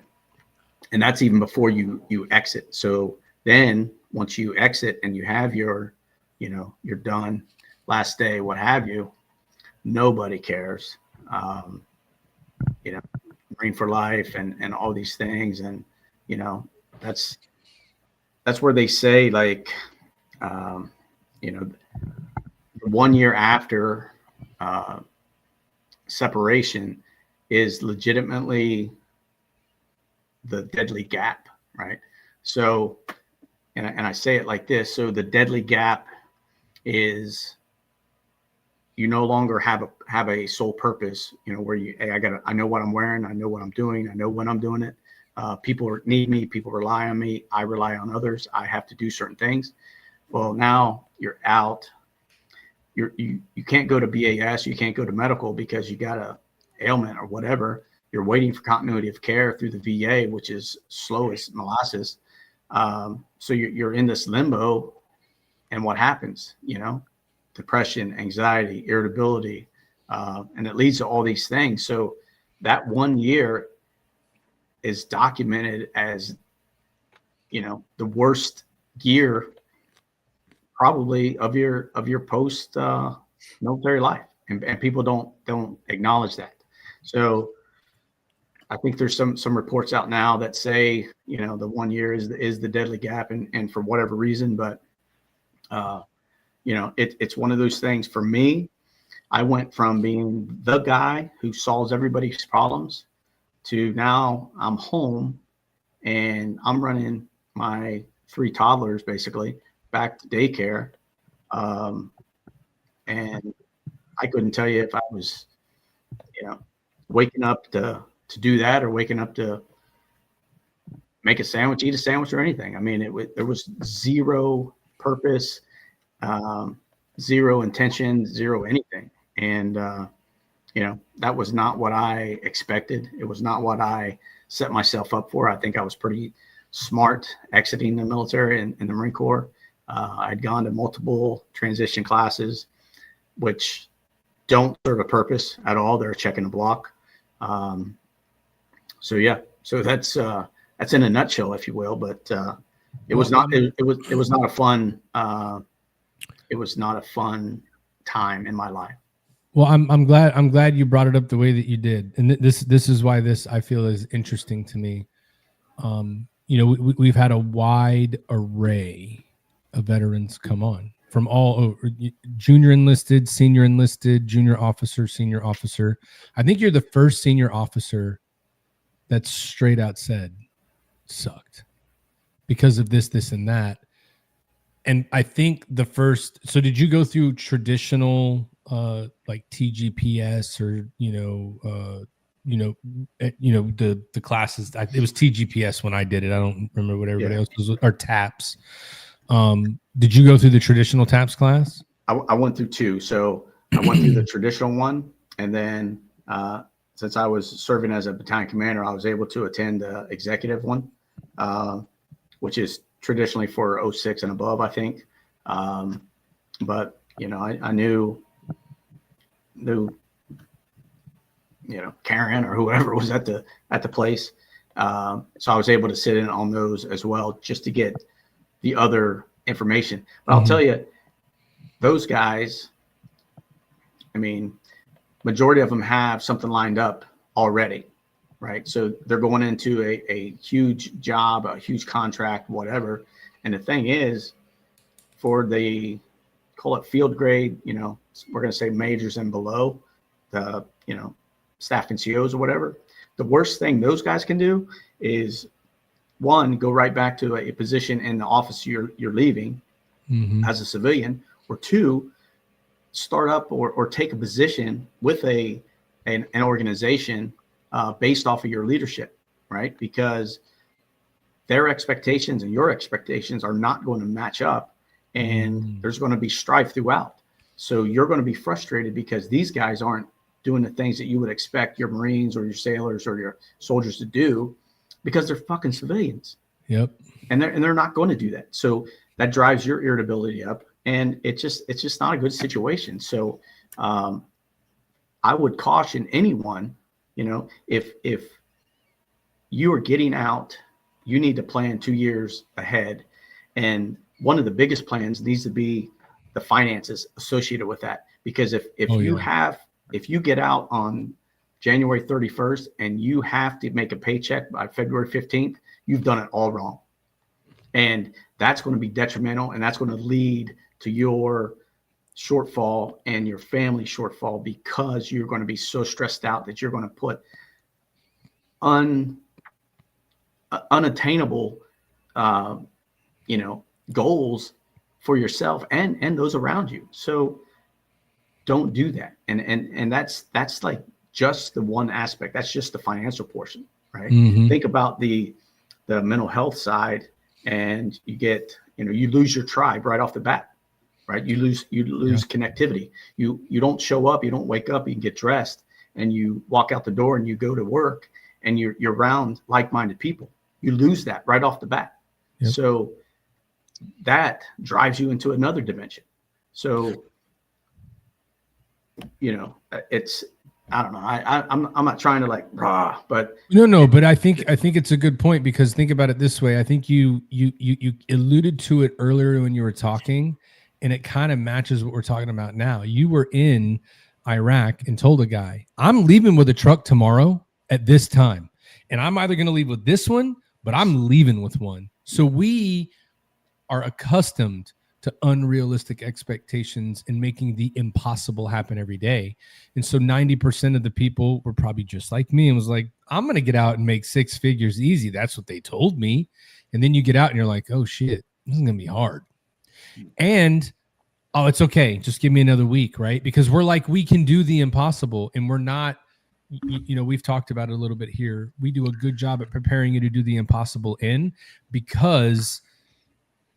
and that's even before you exit. So then once you exit and you have your, you know, you're done, last day, what have you, nobody cares. You know, Marine for life and all these things. And, you know, that's where they say, like, you know, 1 year after separation is legitimately the deadly gap, right? So, and I say it like this. So the deadly gap is you no longer have a sole purpose, you know, where I know what I'm wearing. I know what I'm doing. I know when I'm doing it. People need me. People rely on me. I rely on others. I have to do certain things. Well, now you're out. You can't go to BAS. You can't go to medical because you got a ailment or whatever. You're waiting for continuity of care through the VA, which is slow as molasses. So you're in this limbo, and what happens? You know, depression, anxiety, irritability, and it leads to all these things. So that 1 year is documented as, you know, the worst year probably of your post military life, and people don't acknowledge that. So I think there's some reports out now that say, you know, the 1 year is the deadly gap, and for whatever reason, but you know, it's one of those things. For me, I went from being the guy who solves everybody's problems to now I'm home and I'm running my 3 toddlers basically back to daycare. And I couldn't tell you if I was, you know, waking up to do that or waking up to make a sandwich, eat a sandwich or anything. I mean, there was zero purpose, zero intention, zero anything. And, you know, that was not what I expected. It was not what I set myself up for. I think I was pretty smart exiting the military and the Marine Corps. I'd gone to multiple transition classes, which don't serve a purpose at all. They're checking a block. So yeah, so that's in a nutshell, if you will. But it was not a fun time in my life. Well, I'm glad you brought it up the way that you did, and this is why this I feel is interesting to me. You we've had a wide array of veterans come on from all over, junior enlisted, senior enlisted, junior officer, senior officer. I think you're the first senior officer that straight out said sucked because of this, and that. And I think so did you go through traditional like TGPS or the classes? It was TGPS when I did it. I don't remember what everybody else was, or TAPS. Did you go through the traditional TAPS class? I went through two. So I went through the traditional one, and then since I was serving as a battalion commander, I was able to attend the executive one, which is traditionally for 06 and above, I think. But I knew Karen or whoever was at the place. So I was able to sit in on those as well, just to get the other information. But I'll tell you, those guys, I mean, majority of them have something lined up already, right? So they're going into a huge job, a huge contract, whatever. And the thing is, for the, call it field grade, we're going to say majors and below, the, staff NCOs or whatever, the worst thing those guys can do is, one, go right back to a position in the office you're leaving as a civilian, or two, start up or take a position with an organization based off of your leadership, right? Because their expectations and your expectations are not going to match up, and there's going to be strife throughout. So you're going to be frustrated because these guys aren't doing the things that you would expect your Marines or your sailors or your soldiers to do, because they're fucking civilians. Yep. And they're not going to do that. So that drives your irritability up, and it's just not a good situation. So I would caution anyone, if you are getting out, you need to plan 2 years ahead. And one of the biggest plans needs to be the finances associated with that. Because if you get out on January 31st and you have to make a paycheck by February 15th, you've done it all wrong. And that's going to be detrimental, and that's going to lead to your shortfall and your family shortfall, because you're going to be so stressed out that you're going to put unattainable, goals for yourself and those around you. So don't do that. And that's like just the one aspect. That's just the financial portion, right? Think about the mental health side, and you get, you lose your tribe right off the bat, right? You lose connectivity. You don't show up, you don't wake up, you get dressed and you walk out the door and you go to work and you're around like-minded people. You lose that right off the bat. Yep. So that drives you into another dimension. So, it's, I don't know. I'm not trying to but no, but I think it's a good point, because think about it this way. I think you alluded to it earlier when you were talking, and it kind of matches what we're talking about now. You were in Iraq and told a guy, I'm leaving with a truck tomorrow at this time, and I'm either going to leave with this one, but I'm leaving with one. So we are accustomed to unrealistic expectations and making the impossible happen every day. And so 90% of the people were probably just like me and was like, I'm going to get out and make 6 figures easy. That's what they told me. And then you get out and you're like, oh shit, this is going to be hard. And, oh, it's okay. Just give me another week, right? Because we're like, we can do the impossible, and we're not, we've talked about it a little bit here. We do a good job at preparing you to do the impossible because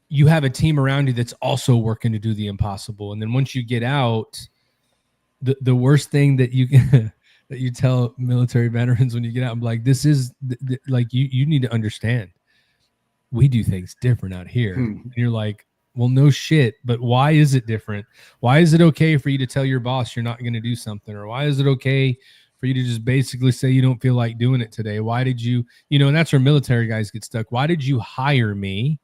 you have a team around you that's also working to do the impossible. And then once you get out, the worst thing that you that you tell military veterans when you get out, I'm like, this is like, you need to understand, we do things different out here. And you're like, well, no shit, but why is it different? Why is it okay for you to tell your boss you're not going to do something? Or why is it okay for you to just basically say you don't feel like doing it today? Why did you, and that's where military guys get stuck. Why did you hire me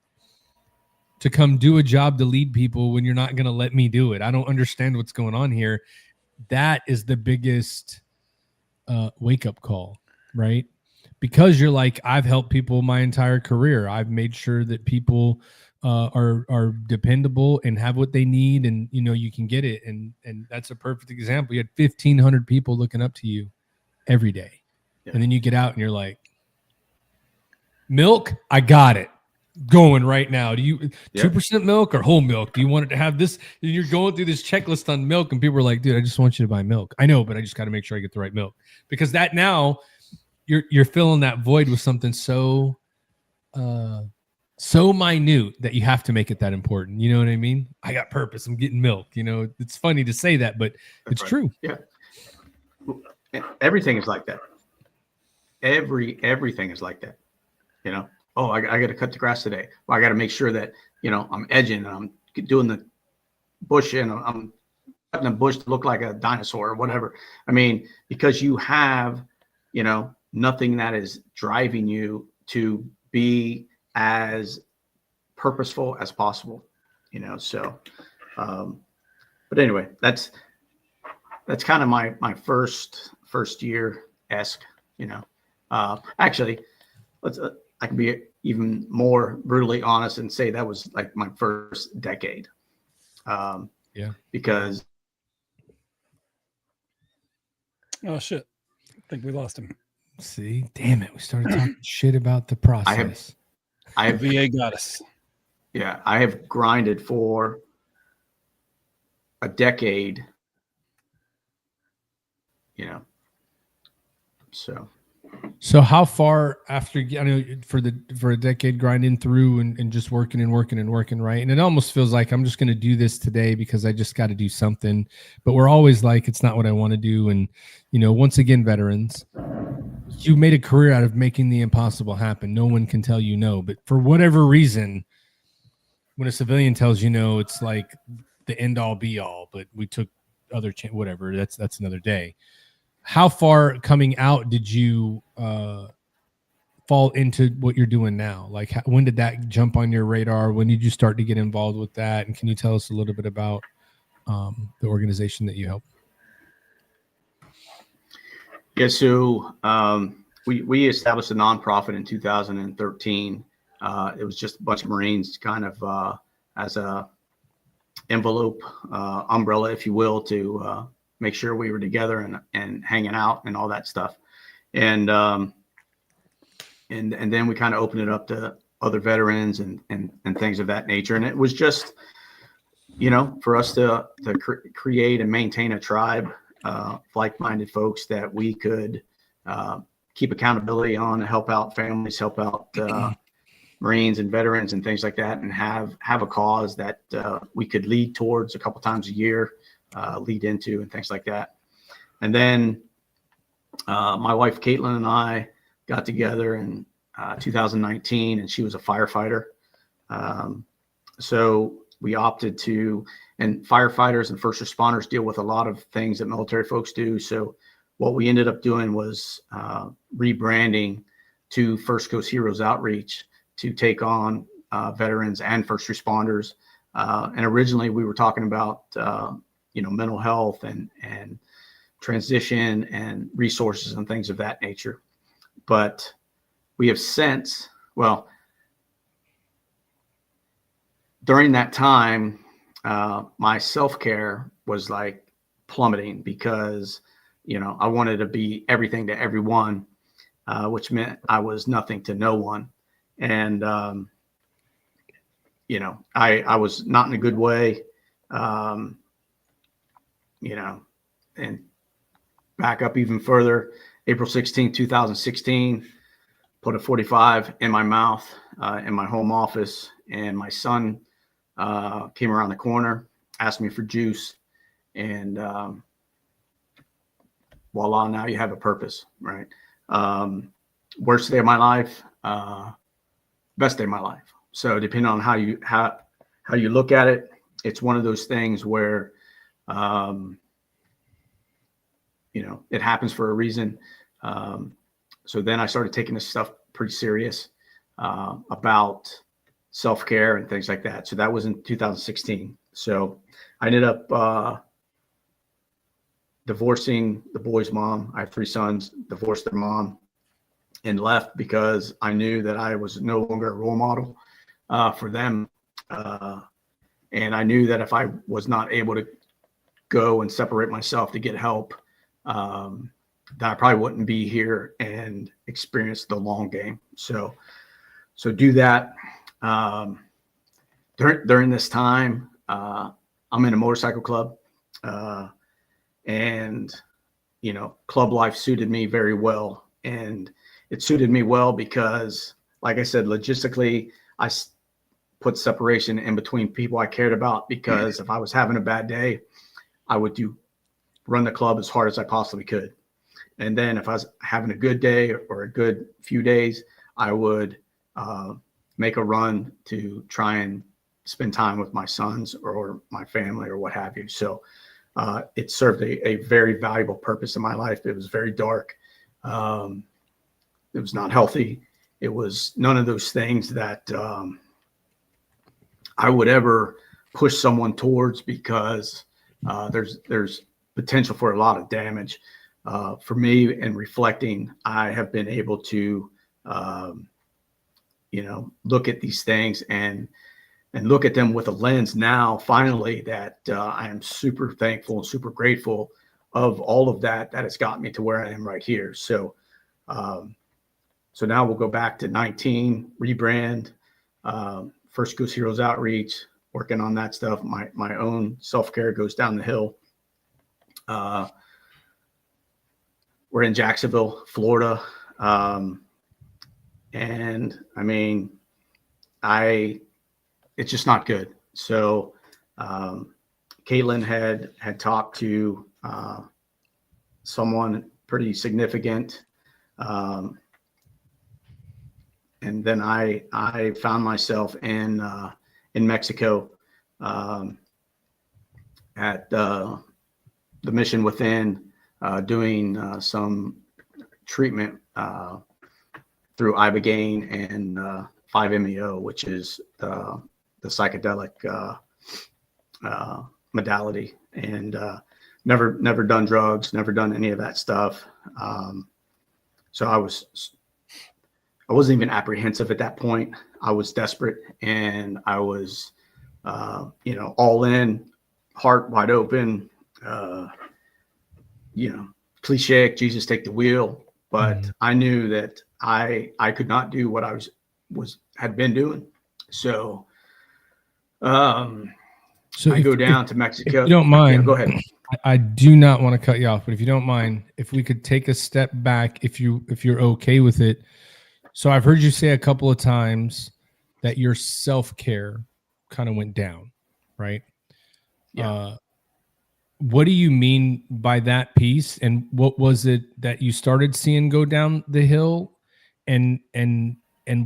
to come do a job to lead people when you're not going to let me do it? I don't understand what's going on here. That is the biggest wake-up call, right? because you're like, I've helped people my entire career. I've made sure that people are dependable and have what they need, and you can get it. And that's a perfect example. You had 1,500 people looking up to you every day, and then you get out and you're like, milk, I got it. Going right now. Do you 2% milk or whole milk? Do you want it to have this? You're going through this checklist on milk, and people are like, dude, I just want you to buy milk. I know, but I just got to make sure I get the right milk, because that now you're filling that void with something so minute that you have to make it that important. You know what I mean? I got purpose. I'm getting milk. It's funny to say that, but it's true. Yeah. Everything is like that. Everything is like that. Oh, I got to cut the grass today. Well, I got to make sure that, I'm edging and I'm doing the bush and I'm cutting the bush to look like a dinosaur or whatever. I mean, because you have, nothing that is driving you to be as purposeful as possible, so, but anyway, that's kind of my first year-esque, actually, I can be even more brutally honest and say that was like my first decade. Because. Oh shit! I think we lost him. See, damn it, we started talking shit about the process. I have VA got us. Yeah, I have grinded for a decade. So how far after, I know for a decade grinding through and just working and working and working, right? And it almost feels like I'm just going to do this today because I just got to do something. But we're always like, it's not what I want to do. And, once again, veterans, you made a career out of making the impossible happen. No one can tell you no. But for whatever reason, when a civilian tells you no, it's like the end all be all. But we took other whatever. That's another day. How far coming out did you fall into what you're doing now? Like, when did that jump on your radar? When did you start to get involved with that? And can you tell us a little bit about the organization that you help? Yeah, so we established a nonprofit in 2013. It was just a bunch of Marines kind of as a envelope, umbrella, if you will, to make sure we were together and hanging out and all that stuff. And then we kind of opened it up to other veterans and things of that nature. And it was just, for us to create and maintain a tribe, like-minded folks that we could keep accountability on and help out families, help out Marines and veterans and things like that, and have a cause that we could lead towards a couple times a year. Lead into and things like that. And then my wife Caitlin and I got together in 2019, and she was a firefighter. So we opted to, and firefighters and first responders deal with a lot of things that military folks do. So what we ended up doing was rebranding to First Coast Heroes Outreach to take on veterans and first responders. And originally we were talking about mental health and transition and resources and things of that nature. But we have since, during that time, my self-care was like plummeting because, I wanted to be everything to everyone, which meant I was nothing to no one. And, I was not in a good way. And back up even further, April 16, 2016, put a 45 in my mouth in my home office, and my son came around the corner, asked me for juice, and voila, now you have a purpose, right? Worst day of my life, best day of my life. So depending on how you look at it, it's one of those things where it happens for a reason. So then I started taking this stuff pretty serious about self-care and things like that. So that was in 2016. So I ended up divorcing the boy's mom. I have 3 sons, divorced their mom. and left because I knew that I was no longer a role model for them. And I knew that if I was not able to go and separate myself to get help, that I probably wouldn't be here and experience the long game. So do that. During this time, I'm in a motorcycle club, and club life suited me very well, and it suited me well because, like I said, logistically, I put separation in between people I cared about, because if I was having a bad day, I would run the club as hard as I possibly could. And then if I was having a good day or a good few days, I would make a run to try and spend time with my sons or my family or what have you. So it served a very valuable purpose in my life. It was very dark. It was not healthy. It was none of those things that I would ever push someone towards, because there's potential for a lot of damage. For me, in reflecting, I have been able to, look at these things and look at them with a lens now, finally, that I am super thankful and super grateful of all of that has gotten me to where I am right here. So now we'll go back to 19, rebrand, First Coast Heroes Outreach, working on that stuff. My own self-care goes down the hill. We're in Jacksonville, Florida. And I mean, it's just not good. So Caitlin had talked to someone pretty significant. And then I found myself in Mexico at the Mission Within, doing some treatment through ibogaine and 5-MeO, which is the psychedelic modality, and never done drugs, never done any of that stuff. So I wasn't even apprehensive at that point. I was desperate, and I was, all in, heart wide open, cliche, Jesus take the wheel. But I knew that I could not do what I had been doing. So, I go down to Mexico. If you don't mind, yeah, go ahead. I do not want to cut you off, but if you don't mind, if we could take a step back, if you're okay with it. So I've heard you say a couple of times that your self-care kind of went down, right? Yeah. What do you mean by that piece? And what was it that you started seeing go down the hill, and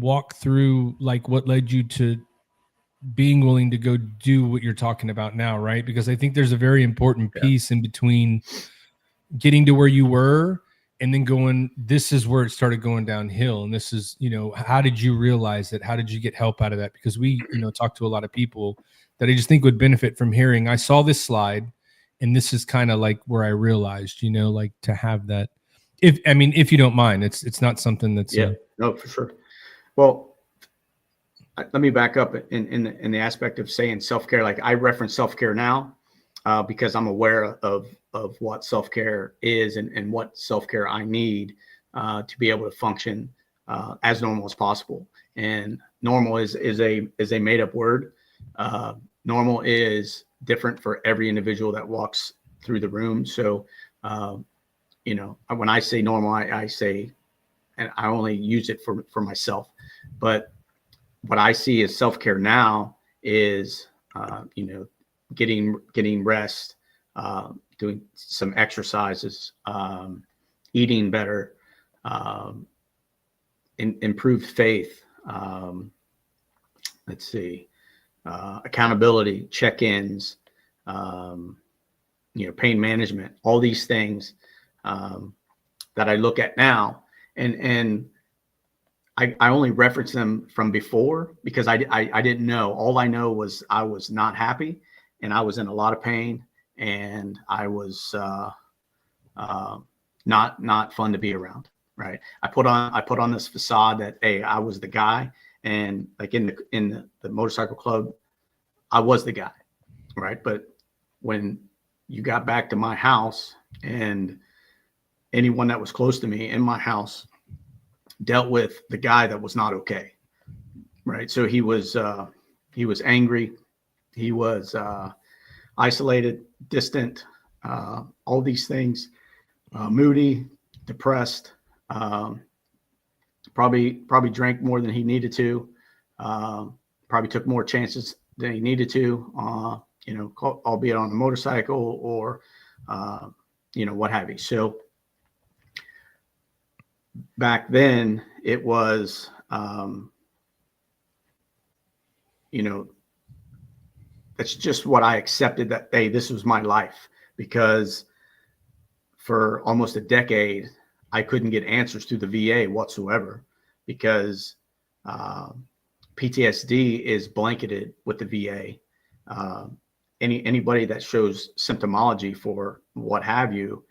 walk through, like, what led you to being willing to go do what you're talking about now, right? Because I think there's a very important piece in between getting to where you were and then going, this is where it started going downhill. And this is, how did you realize that? How did you get help out of that? Because we, talk to a lot of people that I just think would benefit from hearing, I saw this slide and this is kind of like where I realized, like, to have that. If you don't mind, it's not something that's no, for sure. Well, let me back up in the aspect of saying self-care. Like, I reference self-care now because I'm aware of what self-care is and what self-care I need to be able to function as normal as possible. And normal is a made up word. Normal is different for every individual that walks through the room. So, when I say normal, I say, and I only use it for myself, but what I see as self-care now is, getting rest, doing some exercises, eating better, improved faith. Let's see, accountability, check-ins, pain management, all these things that I look at now, and I only reference them from before because I didn't know. All I know was I was not happy, and I was in a lot of pain, and I was not fun to be around. right? I put on this facade that, hey, I was the guy, and like in the motorcycle club, I was the guy, right? But when you got back to my house, and anyone that was close to me in my house dealt with the guy that was not okay, right? So he was angry, he was isolated, distant, all these things, moody, depressed, probably drank more than he needed to, probably took more chances than he needed to, albeit on a motorcycle or, what have you. So back then it was, that's just what I accepted, that, hey, this was my life, because for almost a decade, I couldn't get answers through the VA whatsoever, because PTSD is blanketed with the VA. Anybody that shows symptomology for what have you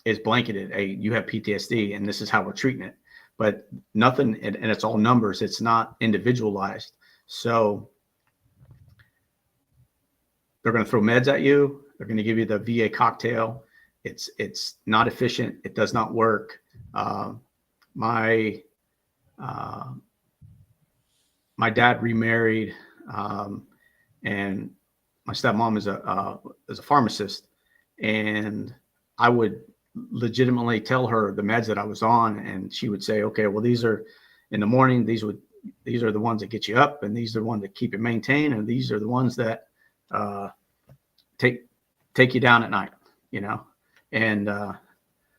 is blanketed. Hey, you have PTSD, and this is how we're treating it. But nothing, and it's all numbers. It's not individualized. So they're going to throw meds at you. They're going to give you the VA cocktail. It's not efficient. It does not work. My dad remarried, and my stepmom is a pharmacist, and I would legitimately tell her the meds that I was on, and she would say, okay, well, these are in the morning. These are the ones that get you up, and these are the ones that keep you maintained, and these are the ones that take you down at night, And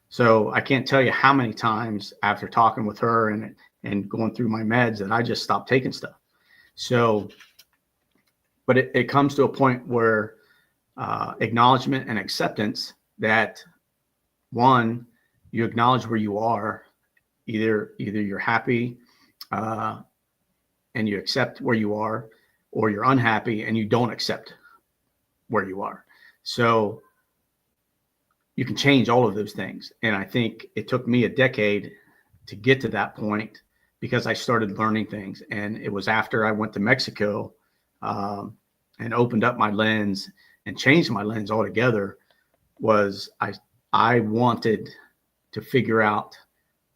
so I can't tell you how many times after talking with her and going through my meds that I just stopped taking stuff. So, but it comes to a point where acknowledgement and acceptance that, one, you acknowledge where you are, either you're happy and you accept where you are, or you're unhappy and you don't accept where you are. So you can change all of those things. And I think it took me a decade to get to that point, because I started learning things. And it was after I went to Mexico and opened up my lens and changed my lens altogether, was I wanted to figure out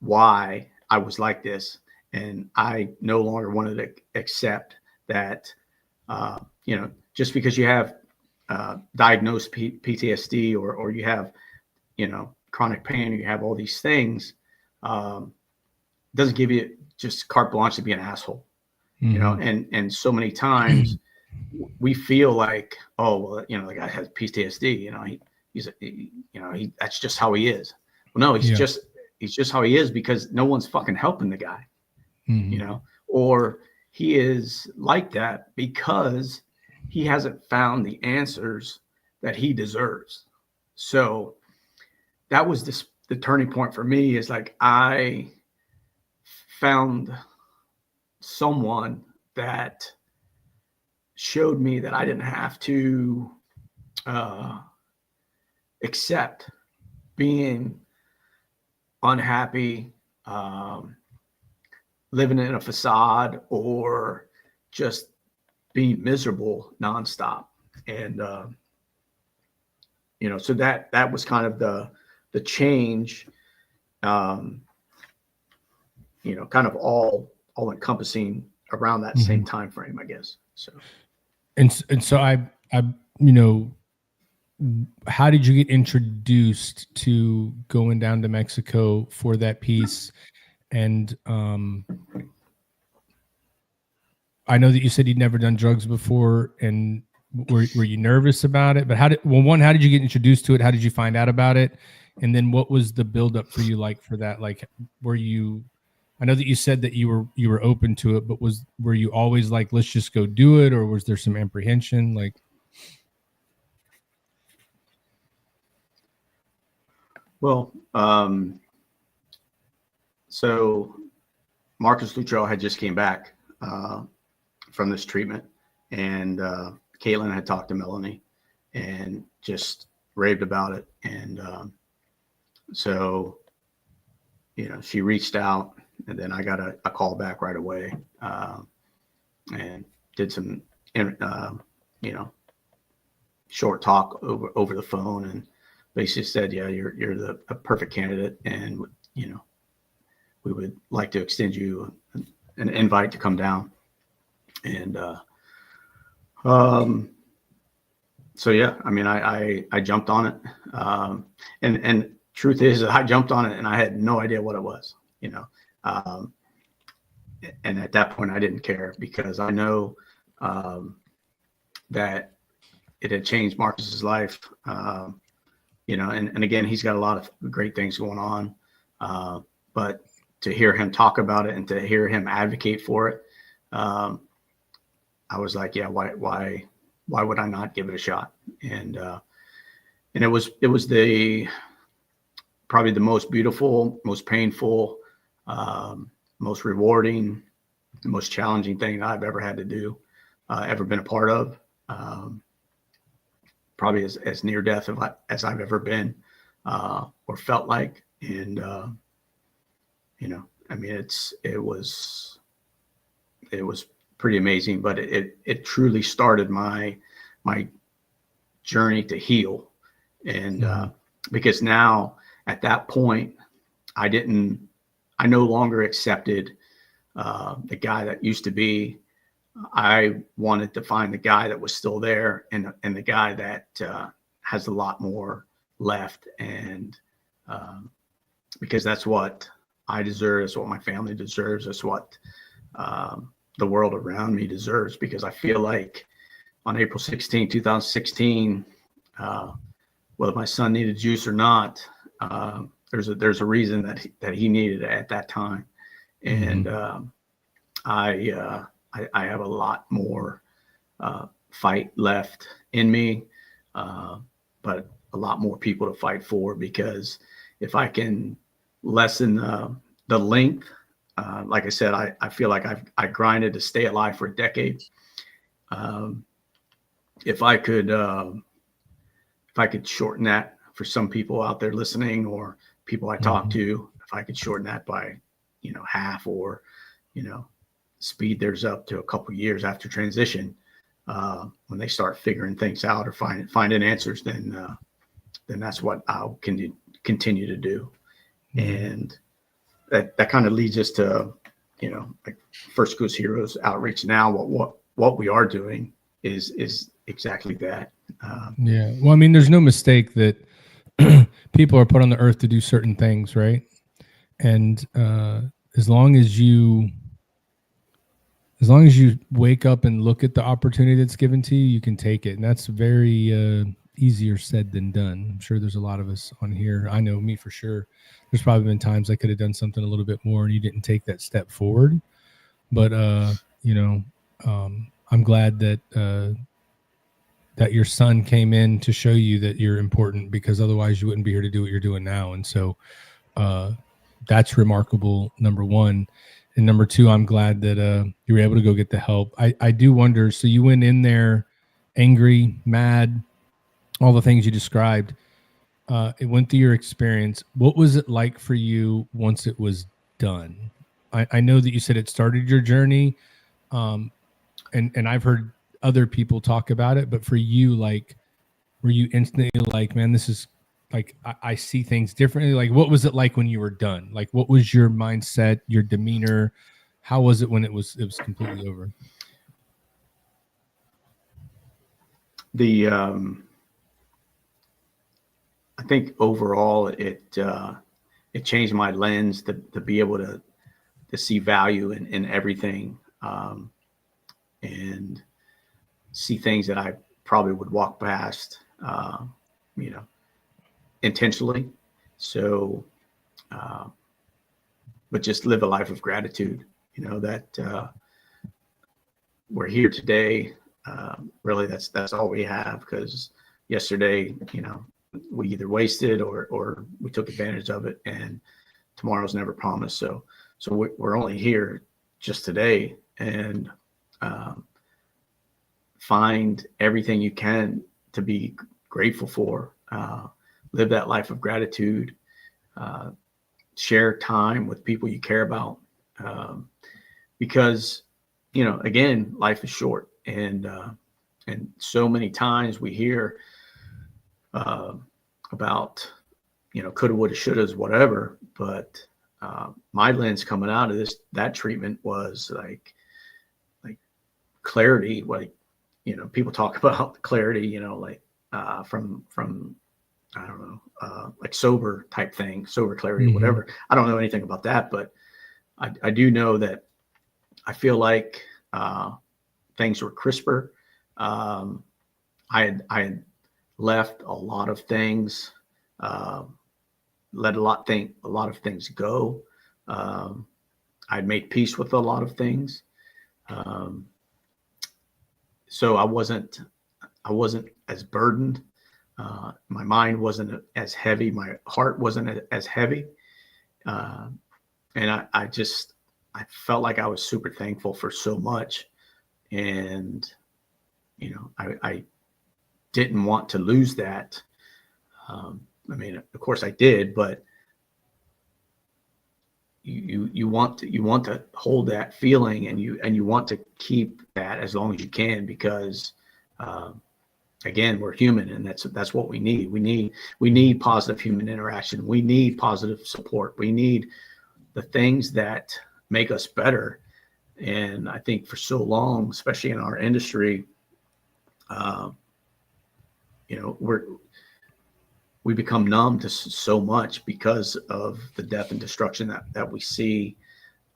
why I was like this. And I no longer wanted to accept that, just because you have diagnosed PTSD or you have, chronic pain, or you have all these things, doesn't give you just carte blanche to be an asshole, and so many times we feel like, oh, well, the guy has PTSD, that's just how he is. Well, no, he's just how he is, because no one's fucking helping the guy, or he is like that because he hasn't found the answers that he deserves. So that was the turning point for me, is like, I found someone that showed me that I didn't have to accept being unhappy, living in a facade, or just being miserable nonstop. And, so that was kind of the change, kind of all encompassing around that same time frame, I guess. So, and so I, how did you get introduced to going down to Mexico for that piece? And I know that you said you'd never done drugs before, and were you nervous about it? But how did you get introduced to it? How did you find out about it? And then what was the buildup for you like for that? Like, I know that you said that you were open to it, but were you always like, let's just go do it, or was there some apprehension? Like, well, so Marcus Luttrell had just came back from this treatment, and Caitlin had talked to Melanie and just raved about it. And so she reached out, and then I got a call back right away, and did some, short talk over the phone, and basically said, yeah, you're a perfect candidate, and we would like to extend you an invite to come down. And so yeah, I mean, I jumped on it, and truth is, I jumped on it and I had no idea what it was, and at that point I didn't care, because I know that it had changed Marcus's life, and again, he's got a lot of great things going on, but to hear him talk about it and to hear him advocate for it, I was like, yeah, why would I not give it a shot? And it was probably the most beautiful, most painful, most rewarding, the most challenging thing that I've ever had to do, ever been a part of. Probably as near death as I've ever been, or felt like. And I mean, it was pretty amazing, but it truly started my journey to heal. And because now at that point, I no longer accepted the guy that used to be. I wanted to find the guy that was still there, and the guy that has a lot more left. And because that's what I deserve, that's what my family deserves, that's what the world around me deserves, because I feel like on April 16, 2016, whether my son needed juice or not, there's a reason that he needed it at that time. And I have a lot more fight left in me, but a lot more people to fight for, because if I can lessen the length, like I said, I feel like I grinded to stay alive for a decade. If I could shorten that for some people out there listening, or people I talk to, if I could shorten that by, half, or, speed theirs up to a couple years after transition, when they start figuring things out or finding answers, then that's what I'll continue to do. And that kind of leads us to, like First Coast Heroes Outreach now. What we are doing is exactly that. Yeah. Well, I mean, there's no mistake that people are put on the earth to do certain things, right? And as long as you wake up and look at the opportunity that's given to you, you can take it. And that's very easier said than done. I'm sure there's a lot of us on here. I know me for sure. There's probably been times I could have done something a little bit more and you didn't take that step forward. But, I'm glad that your son came in to show you that you're important, because otherwise you wouldn't be here to do what you're doing now. And so that's remarkable, number one. And number two, I'm glad that you were able to go get the help. I do wonder, so you went in there angry, mad, all the things you described. It went through your experience. What was it like for you once it was done? I know that you said it started your journey, and I've heard other people talk about it, but for you, like, were you instantly like, man, this is like, I see things differently? Like, what was it like when you were done? Like, what was your mindset, your demeanor? How was it when it was completely over? I think overall it changed my lens to be able to see value in everything, and see things that I probably would walk past, intentionally. So, but just live a life of gratitude, that we're here today. Really, that's all we have, because yesterday, we either wasted or we took advantage of it, and tomorrow's never promised. So we're only here just today, and find everything you can to be grateful for. Live that life of gratitude. share time with people you care about, because, you know, again, life is short, and so many times we hear about, you know, coulda, woulda, shouldas, whatever. But my lens coming out of that treatment was like clarity. Like, you know, people talk about clarity, you know, like from I don't know, like sober type thing, sober clarity, or whatever. I don't know anything about that, but I do know that I feel like things were crisper. I had left a lot of things, let a lot of things go. I'd made peace with a lot of things. So I wasn't as burdened. My mind wasn't as heavy. My heart wasn't as heavy. And I felt like I was super thankful for so much. And, you know, I didn't want to lose that. I mean, of course I did, but you want to hold that feeling, and you want to keep that as long as you can, because again, we're human, and that's what we need. We need positive human interaction. We need positive support. We need the things that make us better. And I think for so long, especially in our industry, you know, we become numb to so much because of the death and destruction that we see,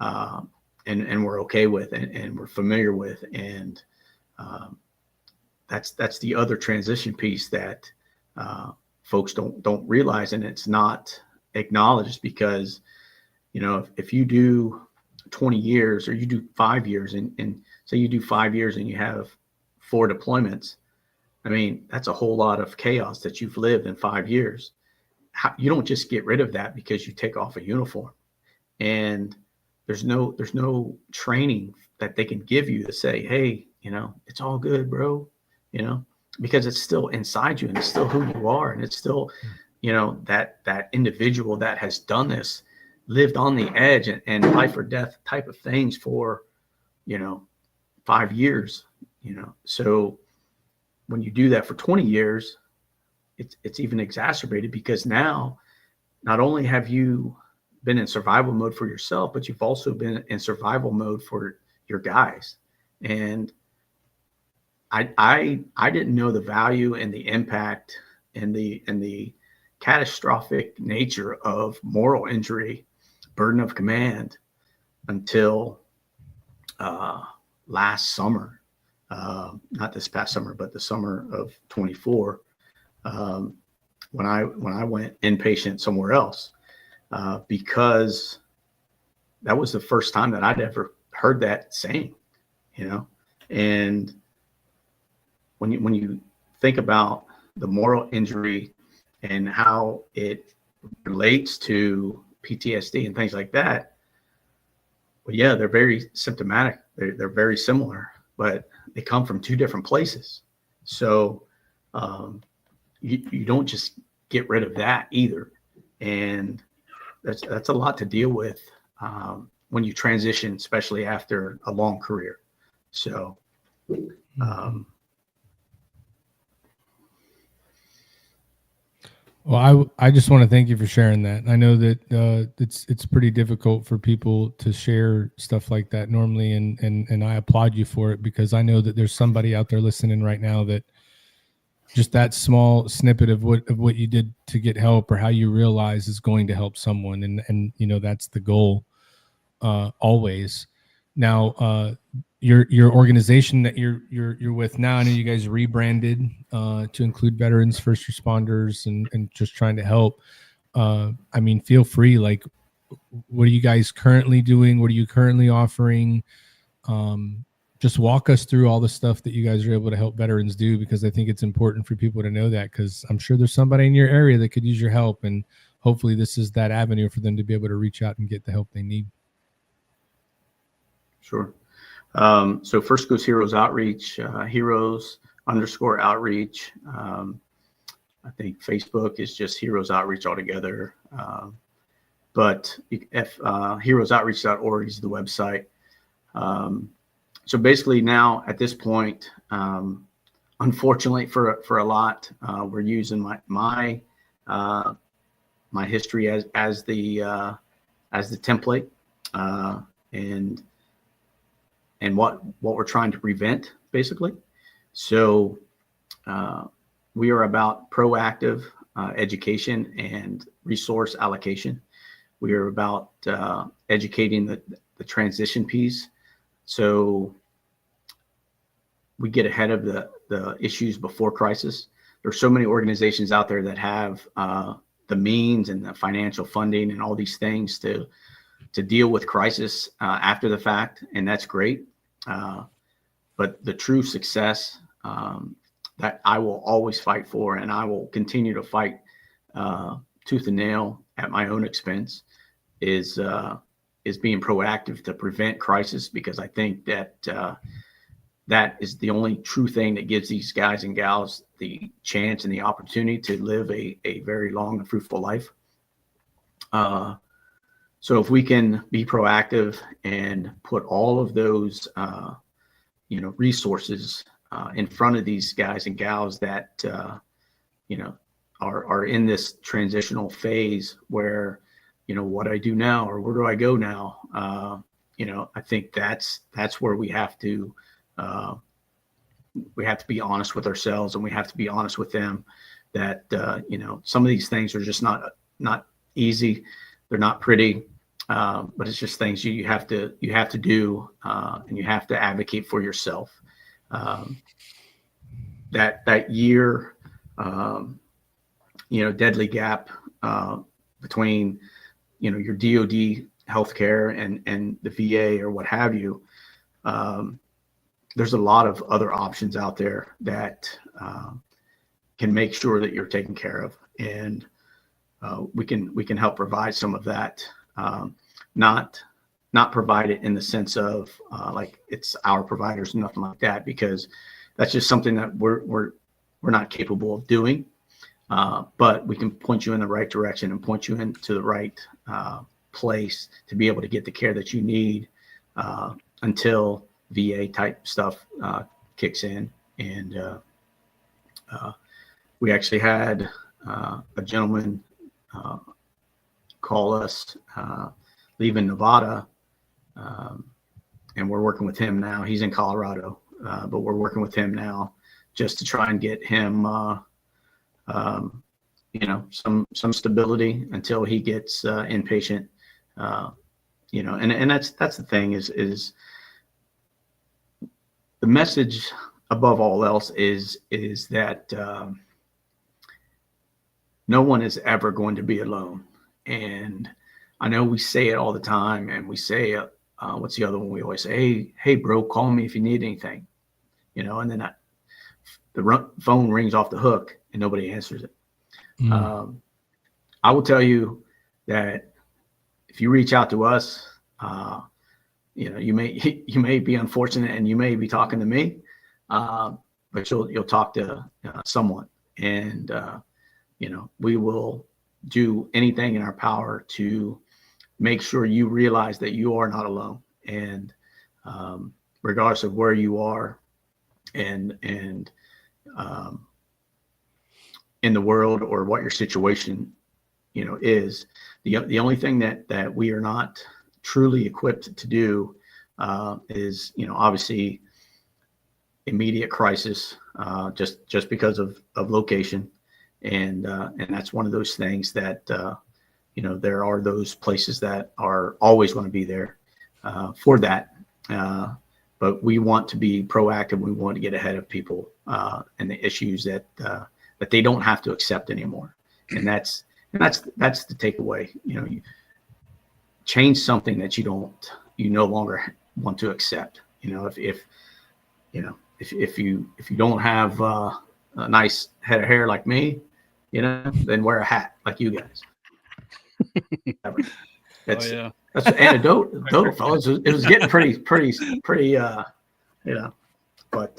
and we're okay with, and we're familiar with. And that's the other transition piece that folks don't realize, and it's not acknowledged, because, you know, if you do 20 years or you do 5 years, and say you do 5 years and you have 4 deployments, I mean, that's a whole lot of chaos that you've lived in 5 years. You don't just get rid of that because you take off a uniform. And there's no training that they can give you to say, hey, you know, it's all good, bro, you know, because it's still inside you, and it's still who you are. And it's still, you know, that individual that has done this, lived on the edge and life or death type of things for, you know, 5 years, you know. So when you do that for 20 years, it's even exacerbated, because now not only have you been in survival mode for yourself, but you've also been in survival mode for your guys. And I didn't know the value and the impact and the catastrophic nature of moral injury, burden of command, until last summer. Not this past summer, but the summer of 24, when I went inpatient somewhere else, because that was the first time that I'd ever heard that saying, you know. And when you think about the moral injury and how it relates to PTSD and things like that, well, yeah, they're very symptomatic. They're very similar, but they come from 2 different places. So you don't just get rid of that either. And that's a lot to deal with when you transition, especially after a long career. So well, I just want to thank you for sharing that. I know that it's pretty difficult for people to share stuff like that normally, and I applaud you for it, because I know that there's somebody out there listening right now that just that small snippet of what you did to get help, or how you realize, is going to help someone, and you know, that's the goal always. Now, your organization that you're with now, I know you guys rebranded to include veterans, first responders, and just trying to help. I mean, feel free. Like, what are you guys currently doing? What are you currently offering? Just walk us through all the stuff that you guys are able to help veterans do, because I think it's important for people to know that, because I'm sure there's somebody in your area that could use your help, and hopefully this is that avenue for them to be able to reach out and get the help they need. Sure. So First Goes Heroes Outreach, Heroes_Outreach. I think Facebook is just Heroes Outreach altogether. but if heroesoutreach.org is the website. So basically now at this point, unfortunately for a lot, we're using my history as the template, and what we're trying to prevent, basically. So we are about proactive education and resource allocation. We are about educating the transition piece. So we get ahead of the issues before crisis. There's so many organizations out there that have the means and the financial funding and all these things to deal with crisis after the fact, and that's great. But the true success that I will always fight for, and I will continue to fight tooth and nail at my own expense, is being proactive to prevent crisis, because I think that that is the only true thing that gives these guys and gals the chance and the opportunity to live a very long and fruitful life. So if we can be proactive and put all of those, resources in front of these guys and gals that, are in this transitional phase where, what I do now, or where do I go now? I think that's where we have to be honest with ourselves, and we have to be honest with them that, some of these things are just not easy. They're not pretty, but it's just things you have to do, and you have to advocate for yourself. That year, deadly gap between, your DoD healthcare and the VA or what have you. There's a lot of other options out there that can make sure that you're taken care of, and we can help provide some of that. Not provide it in the sense of like it's our providers, nothing like that, because that's just something that we're not capable of doing. But we can point you in the right direction and point you into the right place to be able to get the care that you need until VA type stuff kicks in. And we actually had a gentleman call us leaving Nevada, and we're working with him now. He's in Colorado, but we're working with him now just to try and get him some stability until he gets inpatient. And that's the thing is the message above all else is that no one is ever going to be alone. And I know we say it all the time, and we say, what's the other one we always say? Hey, bro, call me if you need anything, and then the phone rings off the hook and nobody answers it. I will tell you that if you reach out to us, you may be unfortunate and you may be talking to me, but you'll talk to someone, and we will do anything in our power to make sure you realize that you are not alone, and regardless of where you are and in the world or what your situation is, the only thing that we are not truly equipped to do is obviously immediate crisis, just because of location, and that's one of those things that there are those places that are always going to be there for that, but we want to be proactive. We want to get ahead of people and the issues that they don't have to accept anymore, and that's the takeaway. You change something that you no longer want to accept. If you don't have a nice head of hair like me, then wear a hat like you guys. That's anecdotal, fellas. It was getting pretty, but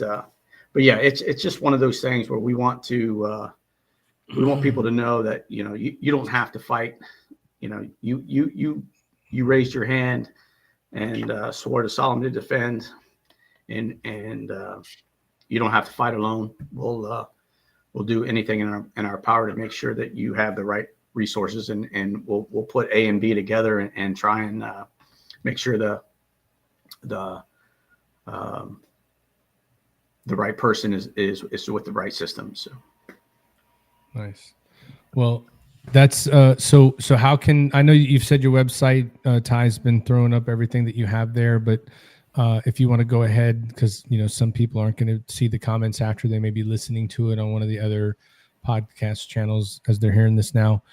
yeah, it's just one of those things where we want people to know that you don't have to fight you raised your hand and swore to solemnly defend, and you don't have to fight alone. We'll do anything in our power to make sure that you have the right resources, and we'll put A and B together and try and make sure the right person is with the right system. So nice. Well, that's so how can, I know you've said your website, Ty's been throwing up everything that you have there, but if you want to go ahead, because some people aren't going to see the comments after, they may be listening to it on one of the other podcast channels as they're hearing this now.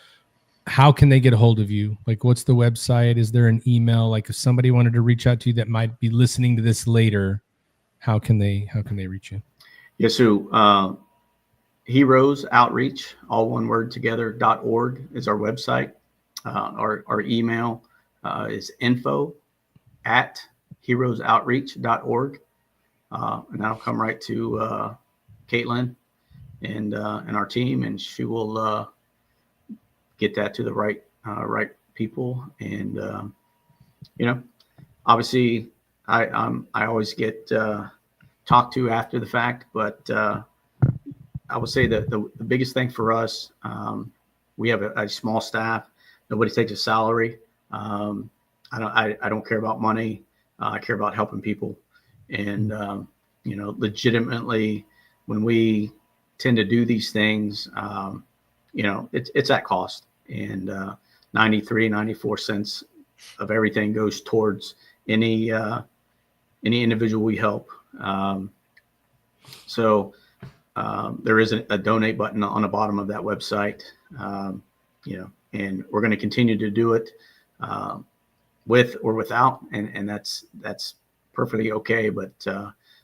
How can they get a hold of you? Like, what's the website? Is there an email? Like, if somebody wanted to reach out to you that might be listening to this later, how can they reach you? Yeah, so Heroes Outreach, all one word together, .org is our website. Our email is info@heroesoutreach.org, and that'll come right to Caitlin and our team, and she will get that to the right people. And obviously I always get talked to after the fact, but I would say that the biggest thing for us, we have a small staff. Nobody takes a salary. I don't care about money. I care about helping people. And legitimately, when we tend to do these things, it's at cost. And 94 cents of everything goes towards any individual we help. So there is a donate button on the bottom of that website, and we're going to continue to do it with or without, and that's perfectly okay. But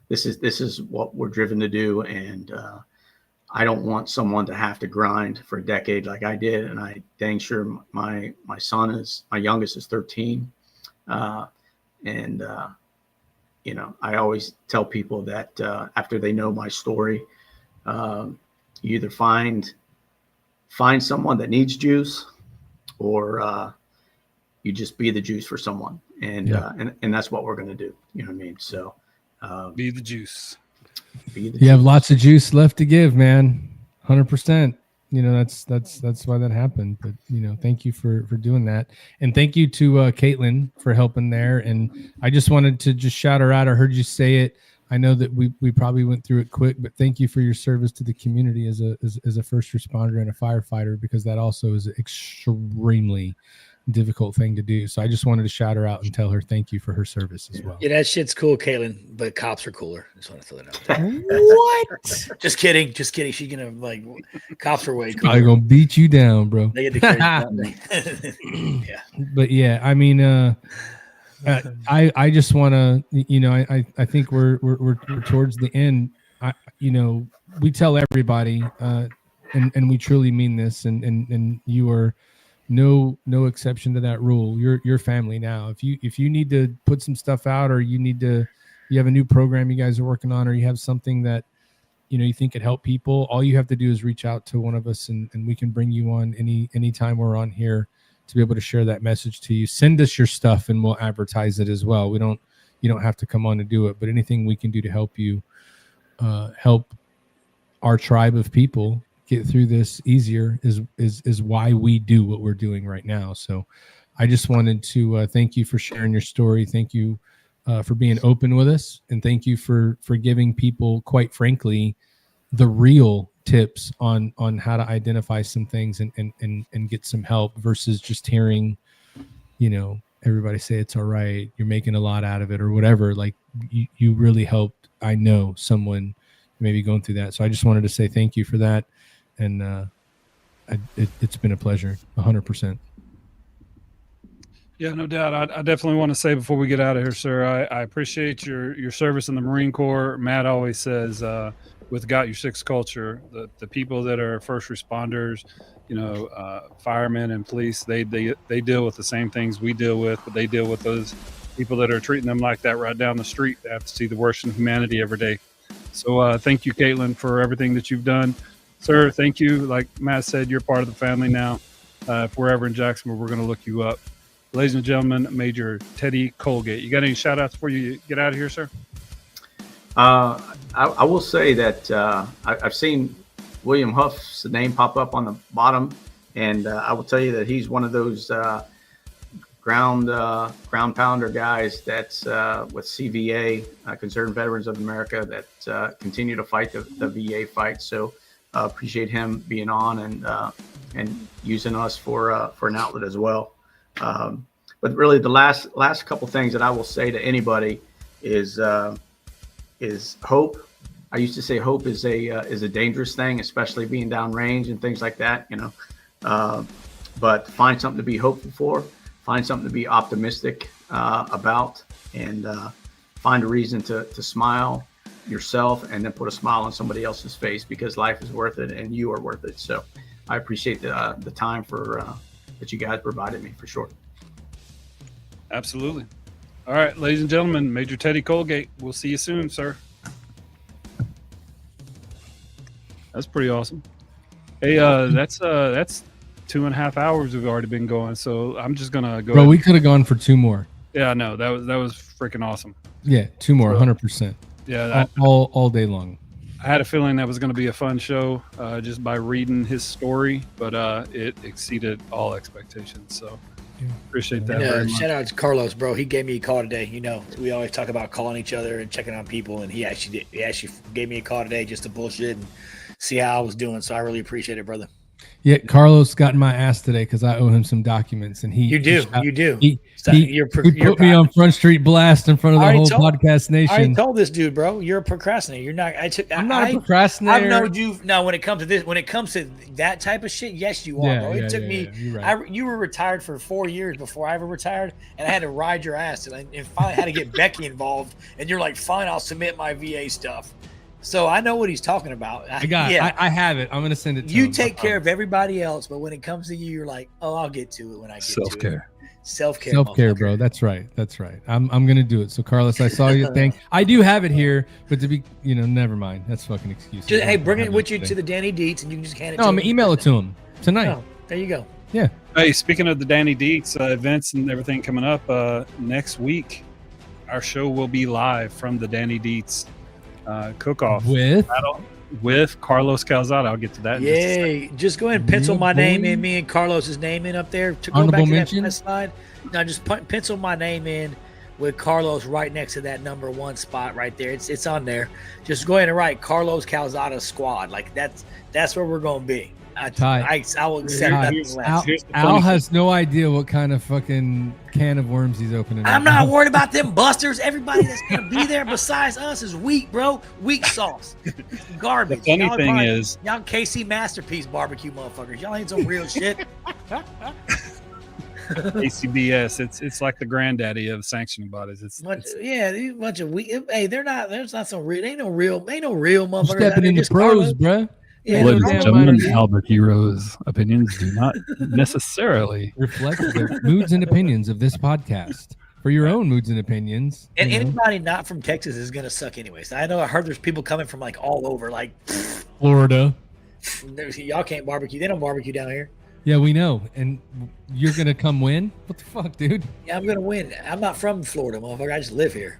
this is what we're driven to do, and I don't want someone to have to grind for a decade like I did. And I dang sure my youngest is 13, and I always tell people that after they know my story, you either find someone that needs juice, or you just be the juice for someone, and that's what we're going to do. You know what I mean? So be the juice. You have lots of juice left to give, man. 100%. That's why that happened. But thank you for doing that, and thank you to Caitlin for helping there. And I just wanted to just shout her out. I heard you say it. I know that we probably went through it quick, but thank you for your service to the community as a first responder and a firefighter, because that also is an extremely difficult thing to do. So I just wanted to shout her out and tell her thank you for her service as well. Yeah, that shit's cool, Caitlin, but cops are cooler. Just want to throw it out there. What? Just kidding. She's gonna cops are way cooler. I'm gonna beat you down, bro. They get the yeah. But yeah, I mean, I just want to, I think we're towards the end. We tell everybody, and we truly mean this, and you are no exception to that rule. You're family now. If you need to put some stuff out, or you have a new program you guys are working on, or you have something that you think could help people, all you have to do is reach out to one of us, and we can bring you on anytime we're on here to be able to share that message to you. Send us your stuff and we'll advertise it as well. You don't have to come on to do it, but anything we can do to help you, help our tribe of people get through this easier is why we do what we're doing right now. So I just wanted to thank you for sharing your story. Thank you for being open with us, and thank you for giving people, quite frankly, the real tips on how to identify some things and get some help, versus just hearing everybody say it's all right, you're making a lot out of it, or whatever. Like, you really helped, I know, someone maybe going through that. So I just wanted to say thank you for that. And it's been a pleasure, 100%. Yeah, no doubt. I definitely want to say before we get out of here, sir, I appreciate your service in the Marine Corps. Matt always says, with Got Your Six culture, the people that are first responders, firemen and police, they deal with the same things we deal with, but they deal with those people that are treating them like that right down the street. They have to see the worst in humanity every day. So thank you, Caitlin, for everything that you've done. Sir, thank you. Like Matt said, you're part of the family now. If we're ever in Jacksonville, we're going to look you up. Ladies and gentlemen, Major Teddy Colgate. You got any shout outs before you get out of here, sir? I will say that I've seen William Huff's name pop up on the bottom, and I will tell you that he's one of those ground pounder guys that's with CVA, Concerned Veterans of America, that continue to fight the VA fight. So appreciate him being on and using us for an outlet as well. But really, the last couple things that I will say to anybody is hope. I used to say hope is a dangerous thing, especially being downrange and things like that, but find something to be hopeful for, find something to be optimistic about, and find a reason to smile yourself and then put a smile on somebody else's face, because life is worth it and you are worth it. So I appreciate the time that you guys provided me, for sure. Absolutely. All right, ladies and gentlemen, Major Teddy Colgate. We'll see you soon, sir. That's pretty awesome. Hey, that's 2.5 hours we've already been going, so I'm just gonna go. Bro, we could have gone for 2 more. Yeah, no, that was freaking awesome. Yeah, 2 more, 100%. Yeah, all day long. I had a feeling that was going to be a fun show just by reading his story, but it exceeded all expectations. So appreciate that. Very much. Shout out to Carlos, bro. He gave me a call today. We always talk about calling each other and checking on people, and he actually gave me a call today just to bullshit and see how I was doing. So I really appreciate it, brother. Yeah, Carlos got in my ass today because I owe him some documents, and you do. He put me on Front Street blast in front of the whole podcast nation. I told this dude, bro, you're a procrastinator. You're not. I'm not a procrastinator. I've known you. No, when it comes to that type of shit, yes, you are, bro. It took me. Right. You were retired for 4 years before I ever retired, and I had to ride your ass, and finally had to get Becky involved. And you're like, fine, I'll submit my VA stuff. So I know what he's talking about. I have it. I'm going to send it to you. You take care of everybody else, but when it comes to you, you're like, oh, I'll get to it when I get Self-care. to it. Self-care. Self-care, bro. That's right. I'm going to do it. So, Carlos, I saw your thing. I do have it here, but to be, never mind. That's fucking excuse. Hey, bring it with you to the Danny Dietz, and you can just hand it to him. No, I'm going to email it to him tonight. Oh, there you go. Yeah. Hey, speaking of the Danny Dietz events and everything coming up, next week, our show will be live from the Danny Dietz cook-off with Carlos Calzada. I'll get to that. Yay! Just go ahead and pencil my name in, me and Carlos's name in up there. To go back to that slide. Now just pencil my name in with Carlos right next to that number 1 spot right there. It's on there. Just go ahead and write Carlos Calzada squad. Like that's where we're gonna be. I will accept nothing less. Al has no idea what kind of fucking can of worms he's opening. I'm not worried about them busters. Everybody that's gonna be there besides us is weak, bro. Weak sauce, garbage. The funny thing is, y'all KC Masterpiece barbecue motherfuckers. Y'all ain't some real shit. ACBS. It's like the granddaddy of sanctioning bodies. It's a bunch of weak. Hey, they're not. There's not some real. Ain't no real motherfuckers. Stepping in the pros, bruh. Yeah, ladies and gentlemen, Albert Hero's opinions do not necessarily reflect the moods and opinions of this podcast. For your own moods and opinions. And anybody not from Texas is going to suck anyways. I heard there's people coming from like all over, like Florida. Y'all can't barbecue. They don't barbecue down here. Yeah, we know. And you're going to come win? What the fuck, dude? Yeah, I'm going to win. I'm not from Florida, motherfucker. I just live here.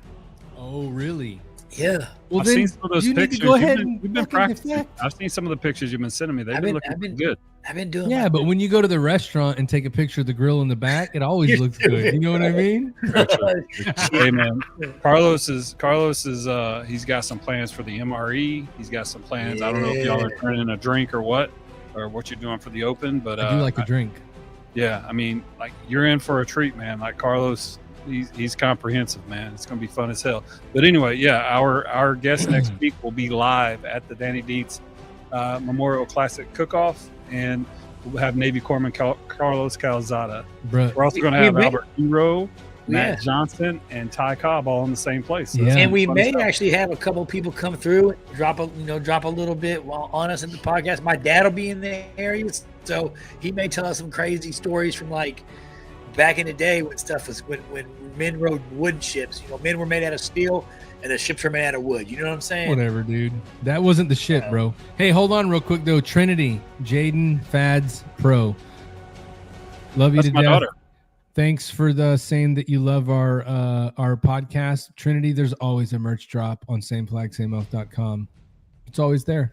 Oh, really? Yeah. Well, then you need to go ahead and you've been practicing. I've seen some of the pictures you've been sending me. They've been looking good. I've been doing. Yeah, but when you go to the restaurant and take a picture of the grill in the back, it always looks good. You know what I mean? Hey man, Carlos is he's got some plans for the MRE. He's got some plans. I don't know if y'all are turning a drink or what you're doing for the Open, but I do like a drink. Yeah, I mean, like you're in for a treat, man. Like Carlos. He's comprehensive, man. It's gonna be fun as hell. But anyway, yeah, our guest next week will be live at the Danny Dietz Memorial Classic Cook-Off, and we'll have Navy Corpsman Carlos Calzada. Bruh. We're also gonna have Albert Hero, Matt Johnson, and Ty Cobb all in the same place. So and we may actually have a couple people come through, drop a little bit on us in the podcast. My dad will be in the area, so he may tell us some crazy stories from like back in the day when stuff was when men rode wooden ships. Men were made out of steel and the ships were made out of wood. You know what I'm saying? Whatever, dude. That wasn't the shit, bro. Hey, hold on real quick though. Trinity, Jaden, Fads, Pro. Love you That's to my death. daughter. Thanks for the saying that you love our podcast. Trinity, there's always a merch drop on sameflagsameoath.com. It's always there.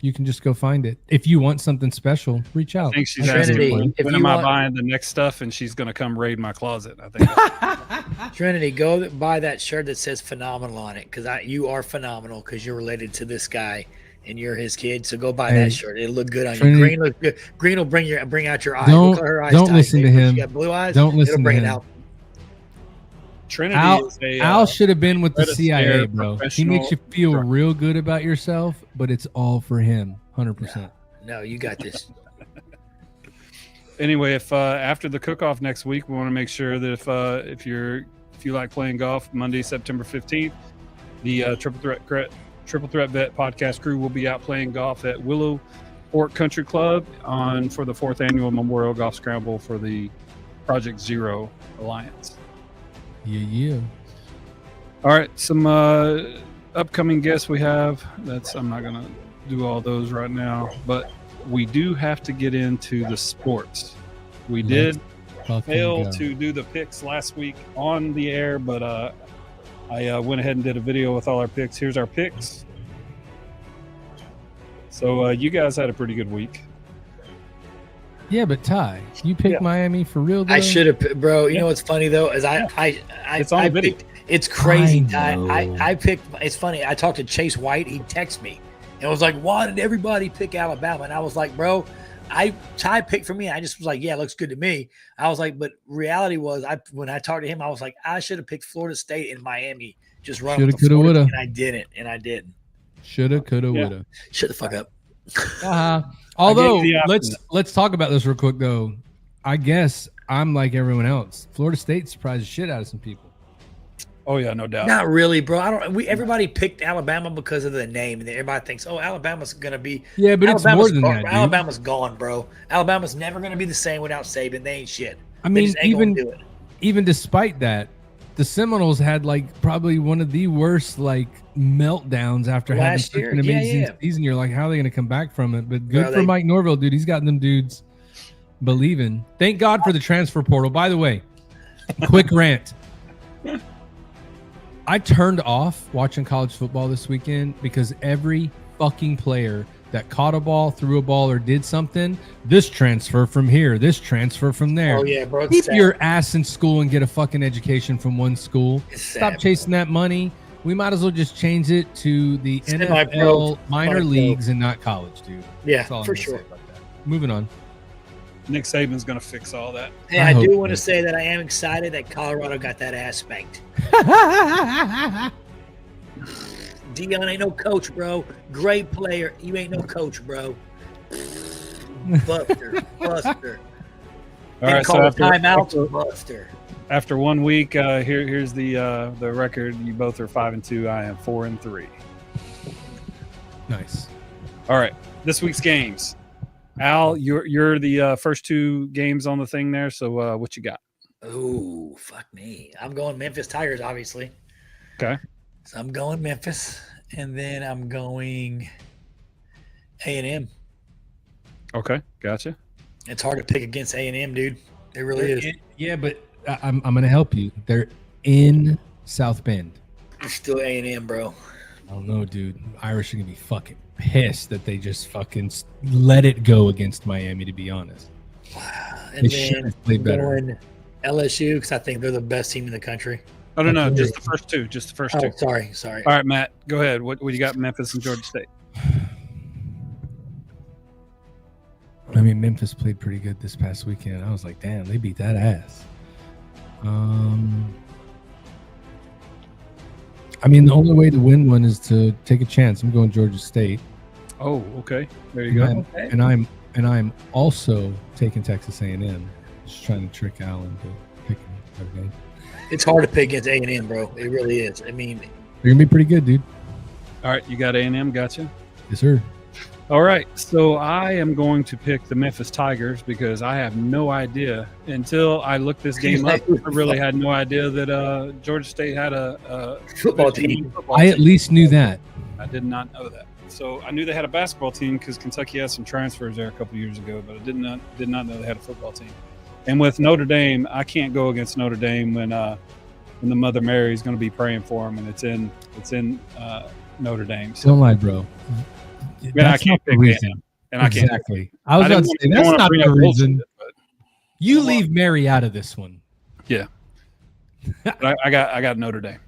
You can just go find it. If you want something special, reach out. I think she's Trinity, asking if when you am I want- buying the next stuff, and she's going to come raid my closet. I think. Trinity, go buy that shirt that says phenomenal on it, because you are phenomenal because you're related to this guy and you're his kid. So go buy Hey, that shirt. It'll look good on Trinity- you. Green looks good. Green will bring out your eyes. Don't- Look at her eyes. don't tight, listen to baby. him. She got blue eyes. Don't listen It'll to bring him. it out. Trinity Al, is a Al should have been with the Red is CIA, their bro. He makes you professional feel drug. real good about yourself, but it's all for him, 100%. No, you got this. Anyway, if after the cook-off next week, we want to make sure that if you like playing golf, Monday, September 15th, the Triple Threat Vet podcast crew will be out playing golf at Willow Fork Country Club for the 4th annual Memorial Golf Scramble for the Project Zero Alliance. Yeah. All right, some upcoming guests we have. I'm not gonna do all those right now, but we do have to get into the sports. We did Fucking fail go. to do the picks last week on the air, but I went ahead and did a video with all our picks. Here's our picks. So you guys had a pretty good week. Yeah, but Ty, you picked Yeah. Miami for real, though? I should have, bro. You Yeah. know what's funny though is I It's on I video. picked. It's crazy, I Ty. know. I picked. It's funny. I talked to Chase White. He texted me and was like, "Why did everybody pick Alabama?" And I was like, "Bro, Ty picked for me." I just was like, "Yeah, looks good to me." I was like, but reality was, when I talked to him, I was like, I should have picked Florida State and Miami. Just run Shoulda, with the coulda, Florida, woulda. and I didn't. Shoulda, coulda, Yeah. woulda. Shut the fuck up. Although, the option. let's talk about this real quick, though. I guess I'm like everyone else. Florida State surprised the shit out of some people. Oh yeah, no doubt. Not really, bro. Everybody picked Alabama because of the name, and everybody thinks, "Oh, Alabama's gonna be." Yeah, but it's more than that, dude. Alabama's gone, bro. Alabama's never gonna be the same without Saban. They ain't shit. I They mean, just ain't even gonna do it. even despite that, the Seminoles had like probably one of the worst like meltdowns after having Last such year? an amazing Yeah. season. You're like, how are they going to come back from it? But good Bro, for they- Mike Norville, dude. He's got them dudes believing. Thank God for the transfer portal. By the way, quick rant. I turned off watching college football this weekend because every fucking player that caught a ball, threw a ball, or did something, this transfer from here, this transfer from there. Oh yeah, bro. It's Keep sad. your ass in school and get a fucking education from one school. It's Stop sad. chasing that money. We might as well just change it to the Semi-pro, NFL minor semi-pro. leagues and not college, dude. Yeah, That's all I'm for gonna sure. say about that. Moving on. Nick Saban's going to fix all that. Hey, I I hope do want to so. say that I am excited that Colorado got that ass spanked. Dion ain't no coach, bro. Great player. You ain't no coach, bro. Buster. All right, so call after, timeout. Buster. after 1 week, here's the record. You both are 5-2. I am 4-3. Nice. All right, this week's games. Al, you're the first two games on the thing there. So what you got? Ooh, fuck me. I'm going Memphis Tigers, obviously. Okay. So I'm going Memphis, and then I'm going A&M. Okay, gotcha. It's hard to pick against A&M, dude. It really is. Yeah, but I'm going to help you. They're in South Bend. It's still A&M, bro. I don't know, dude. Irish are going to be fucking pissed that they just fucking let it go against Miami, to be honest. And They should then have played I'm better. going LSU because I think they're the best team in the country. Oh, no, Okay. just the first two. Just the first Oh, two. sorry. All right, Matt, go ahead. What you got? Memphis and Georgia State. I mean, Memphis played pretty good this past weekend. I was like, damn, they beat that ass. I mean, the only way to win one is to take a chance. I'm going Georgia State. Oh, okay. There you go. And I'm also taking Texas A&M. Just trying to trick Al into picking everything. It's hard to pick against A&M, bro. It really is. I mean, They're gonna be pretty good, dude. All right, you got A&M. Gotcha. Yes, sir. All right, so I am going to pick the Memphis Tigers because I have no idea until I looked this game up. I really had no idea that Georgia State had a football team. I at least knew that. I did not know that. So I knew they had a basketball team because Kentucky had some transfers there a couple years ago, but I did not know they had a football team. And with Notre Dame, I can't go against Notre Dame when the Mother Mary is going to be praying for them, and it's in Notre Dame. So Don't lie, bro. man, I can't pick reason. and I can't. Exactly. I was about to say that's not the reason. You leave Mary out of this one. Yeah. But I got Notre Dame.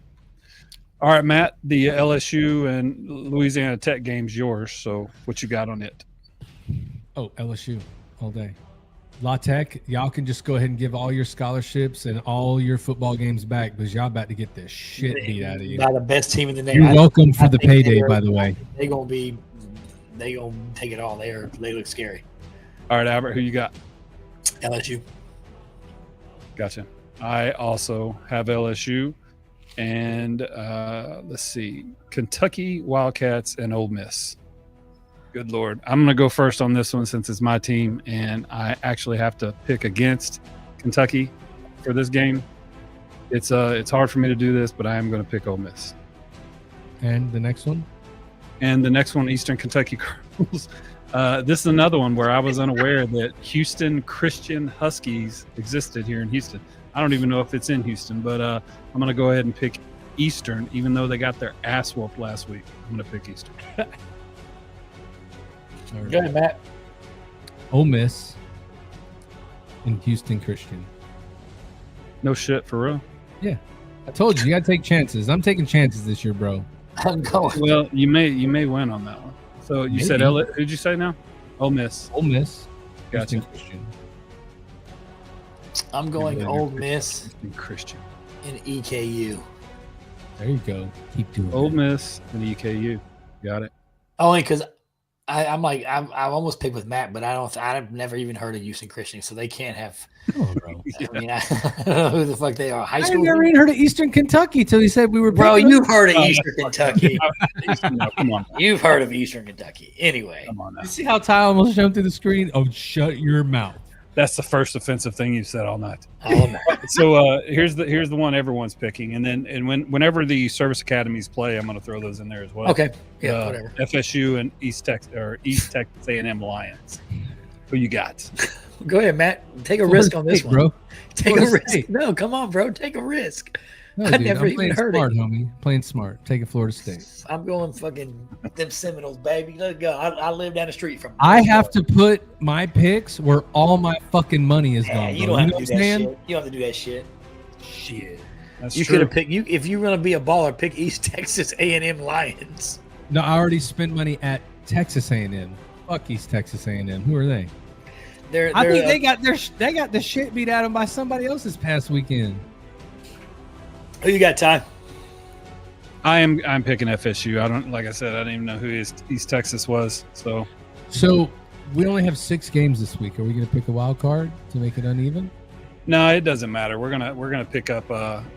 All right, Matt, the LSU and Louisiana Tech game's yours. So what you got on it? Oh, LSU all day. La Tech, y'all can just go ahead and give all your scholarships and all your football games back because y'all about to get the shit beat out of you. By the best team in the nation. You're welcome for the payday, by the way. They gonna take it all. They look scary. All right, Albert, who you got? LSU. Gotcha. I also have LSU, and let's see, Kentucky Wildcats and Ole Miss. Good Lord. I'm going to go first on this one since it's my team, and I actually have to pick against Kentucky for this game. It's hard for me to do this, but I am going to pick Ole Miss. And the next one? And the next one, Eastern Kentucky Colonels. This is another one where I was unaware that Houston Christian Huskies existed here in Houston. I don't even know if it's in Houston, but I'm going to go ahead and pick Eastern, even though they got their ass whooped last week. I'm going to pick Eastern. Right. Go ahead, Matt. Ole Miss and Houston Christian. No shit, for real? Yeah. I told you got to take chances. I'm taking chances this year, bro. I'm going. Well, you may win on that one. So you said who'd you say now? Ole Miss. Ole Miss. Gotcha. Houston Christian. I'm going Ole Miss Christian. and EKU. There you go. Keep doing Ole that. Miss and EKU. Got it. Only because I'm almost picked with Matt, but I've never even heard of Houston Christian, so they can't have. Come on, bro. I mean, I don't know who the fuck they are. High I school. never even heard of Eastern Kentucky till he said we were. Bro, picking you've up. heard of Eastern Kentucky. No, come on. You've heard of Eastern Kentucky. Anyway, Come on now. You see how Ty almost jumped through the screen? Oh, shut your mouth. That's the first offensive thing you've said all night. I'll know. So here's the one everyone's picking, and whenever the service academies play, I'm going to throw those in there as well. Okay. Yeah, whatever. FSU and East Texas A&M Lions. Who you got? Go ahead, Matt. Take a risk on this one. bro. Take a Florida risk. State. No, come on, bro. Take a risk. No, I dude, never I'm even playing heard smart, it. homie. Playing smart. Taking Florida State. I'm going fucking them Seminoles, baby. Let's go. I live down the street from. I have to put my picks where all my fucking money is Yeah, gone. you bro. don't have know to do what I'm that saying? shit. You don't have to do that shit. Shit. That's You true. could have picked you if you're gonna be a baller. Pick East Texas A&M Lions. No, I already spent money at Texas A&M. Fuck East Texas A&M. Who are they? I think they got the shit beat out of them by somebody else this past weekend. Who you got, Ty? I'm picking FSU. I don't, like I said, I didn't even know who East Texas was. So We only have 6 games this week. Are we going to pick a wild card to make it uneven? no, it doesn't matter. We're gonna pick up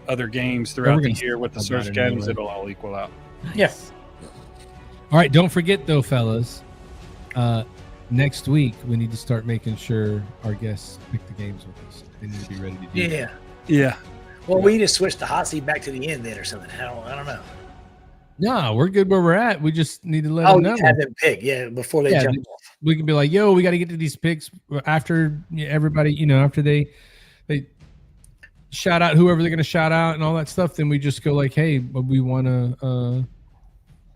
other games throughout the year with the talk about search it academies. anyway. It'll all equal out. Yes. All right, don't forget though, fellas. Next week we need to start making sure our guests pick the games with us. They need to be ready to do that. Yeah. Yeah. Well, we need to switch the hot seat back to the end then or something. I don't know. No, we're good where we're at. We just need to let Oh, them know. you have them pick, before they jump off. We can be like, yo, we got to get to these picks after everybody, after they shout out whoever they're going to shout out and all that stuff. Then we just go like, hey, but we want to,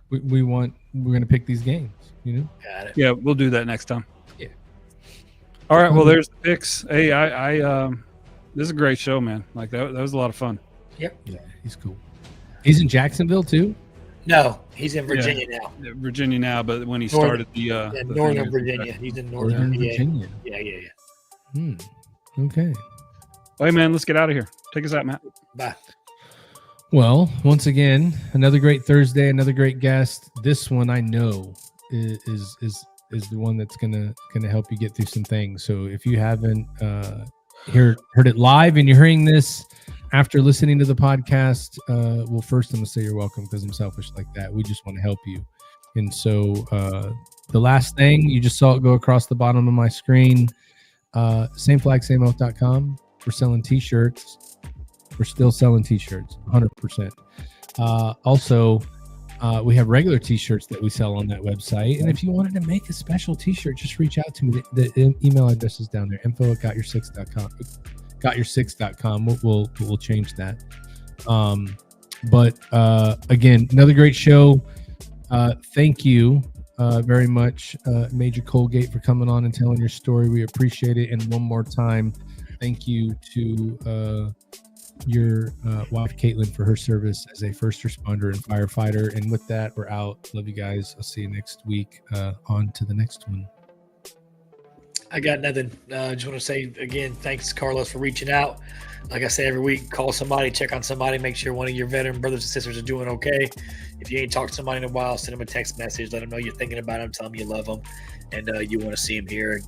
we're going to pick these games, Got it. Yeah, we'll do that next time. Yeah. All right. Well, there's the picks. Hey, this is a great show, man. Like that was a lot of fun. Yeah, he's cool. He's in Jacksonville too. No, he's in Virginia now. Virginia now, but when he Northern- started the Northern thing, Virginia. He's in Northern Northern Virginia. Yeah. Okay. Hey, man, let's get out of here. Take us out, Matt. Bye. Well, once again, another great Thursday, another great guest. This one I know is the one that's gonna help you get through some things. So if you haven't heard it live and you're hearing this after listening to the podcast, well, first I'm gonna say you're welcome because I'm selfish like that. We just want to help you. And so the last thing you just saw it go across the bottom of my screen. SameFlagSameOath.com. We're selling t-shirts. We're still selling t-shirts, 100%. Also, We have regular t-shirts that we sell on that website. And if you wanted to make a special t-shirt, just reach out to me. The email address is down there, info@gotyoursix.com. Gotyoursix.com. We'll change that. But again, another great show. Thank you very much, Major Colgate, for coming on and telling your story. We appreciate it. And one more time, thank you to your wife, Caitlin, for her service as a first responder and firefighter. And with that, we're out. Love you guys. I'll see you next week. On to the next one. I got nothing. Just want to say again, thanks, Carlos, for reaching out. Like I say every week, call somebody, check on somebody, make sure one of your veteran brothers and sisters are doing okay. If you ain't talked to somebody in a while, send them a text message, let them know you're thinking about them, tell them you love them, and you want to see them here,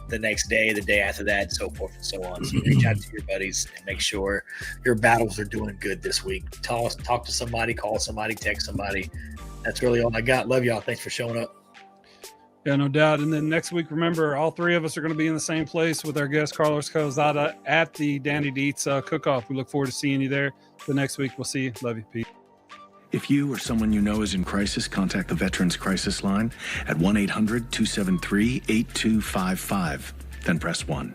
the next day, the day after that, and so forth and so on. So reach out to your buddies and make sure your battles are doing good this week. Talk to somebody, call somebody, text somebody. That's really all I got. Love y'all. Thanks for showing up. Yeah, no doubt. And then next week, remember, all three of us are going to be in the same place with our guest, Carlos Calzada, at the Dandy Deets cook-off. We look forward to seeing you there. The next week, we'll see you. Love you, Pete. If you or someone you know is in crisis, contact the Veterans Crisis Line at 1-800-273-8255. Then press 1.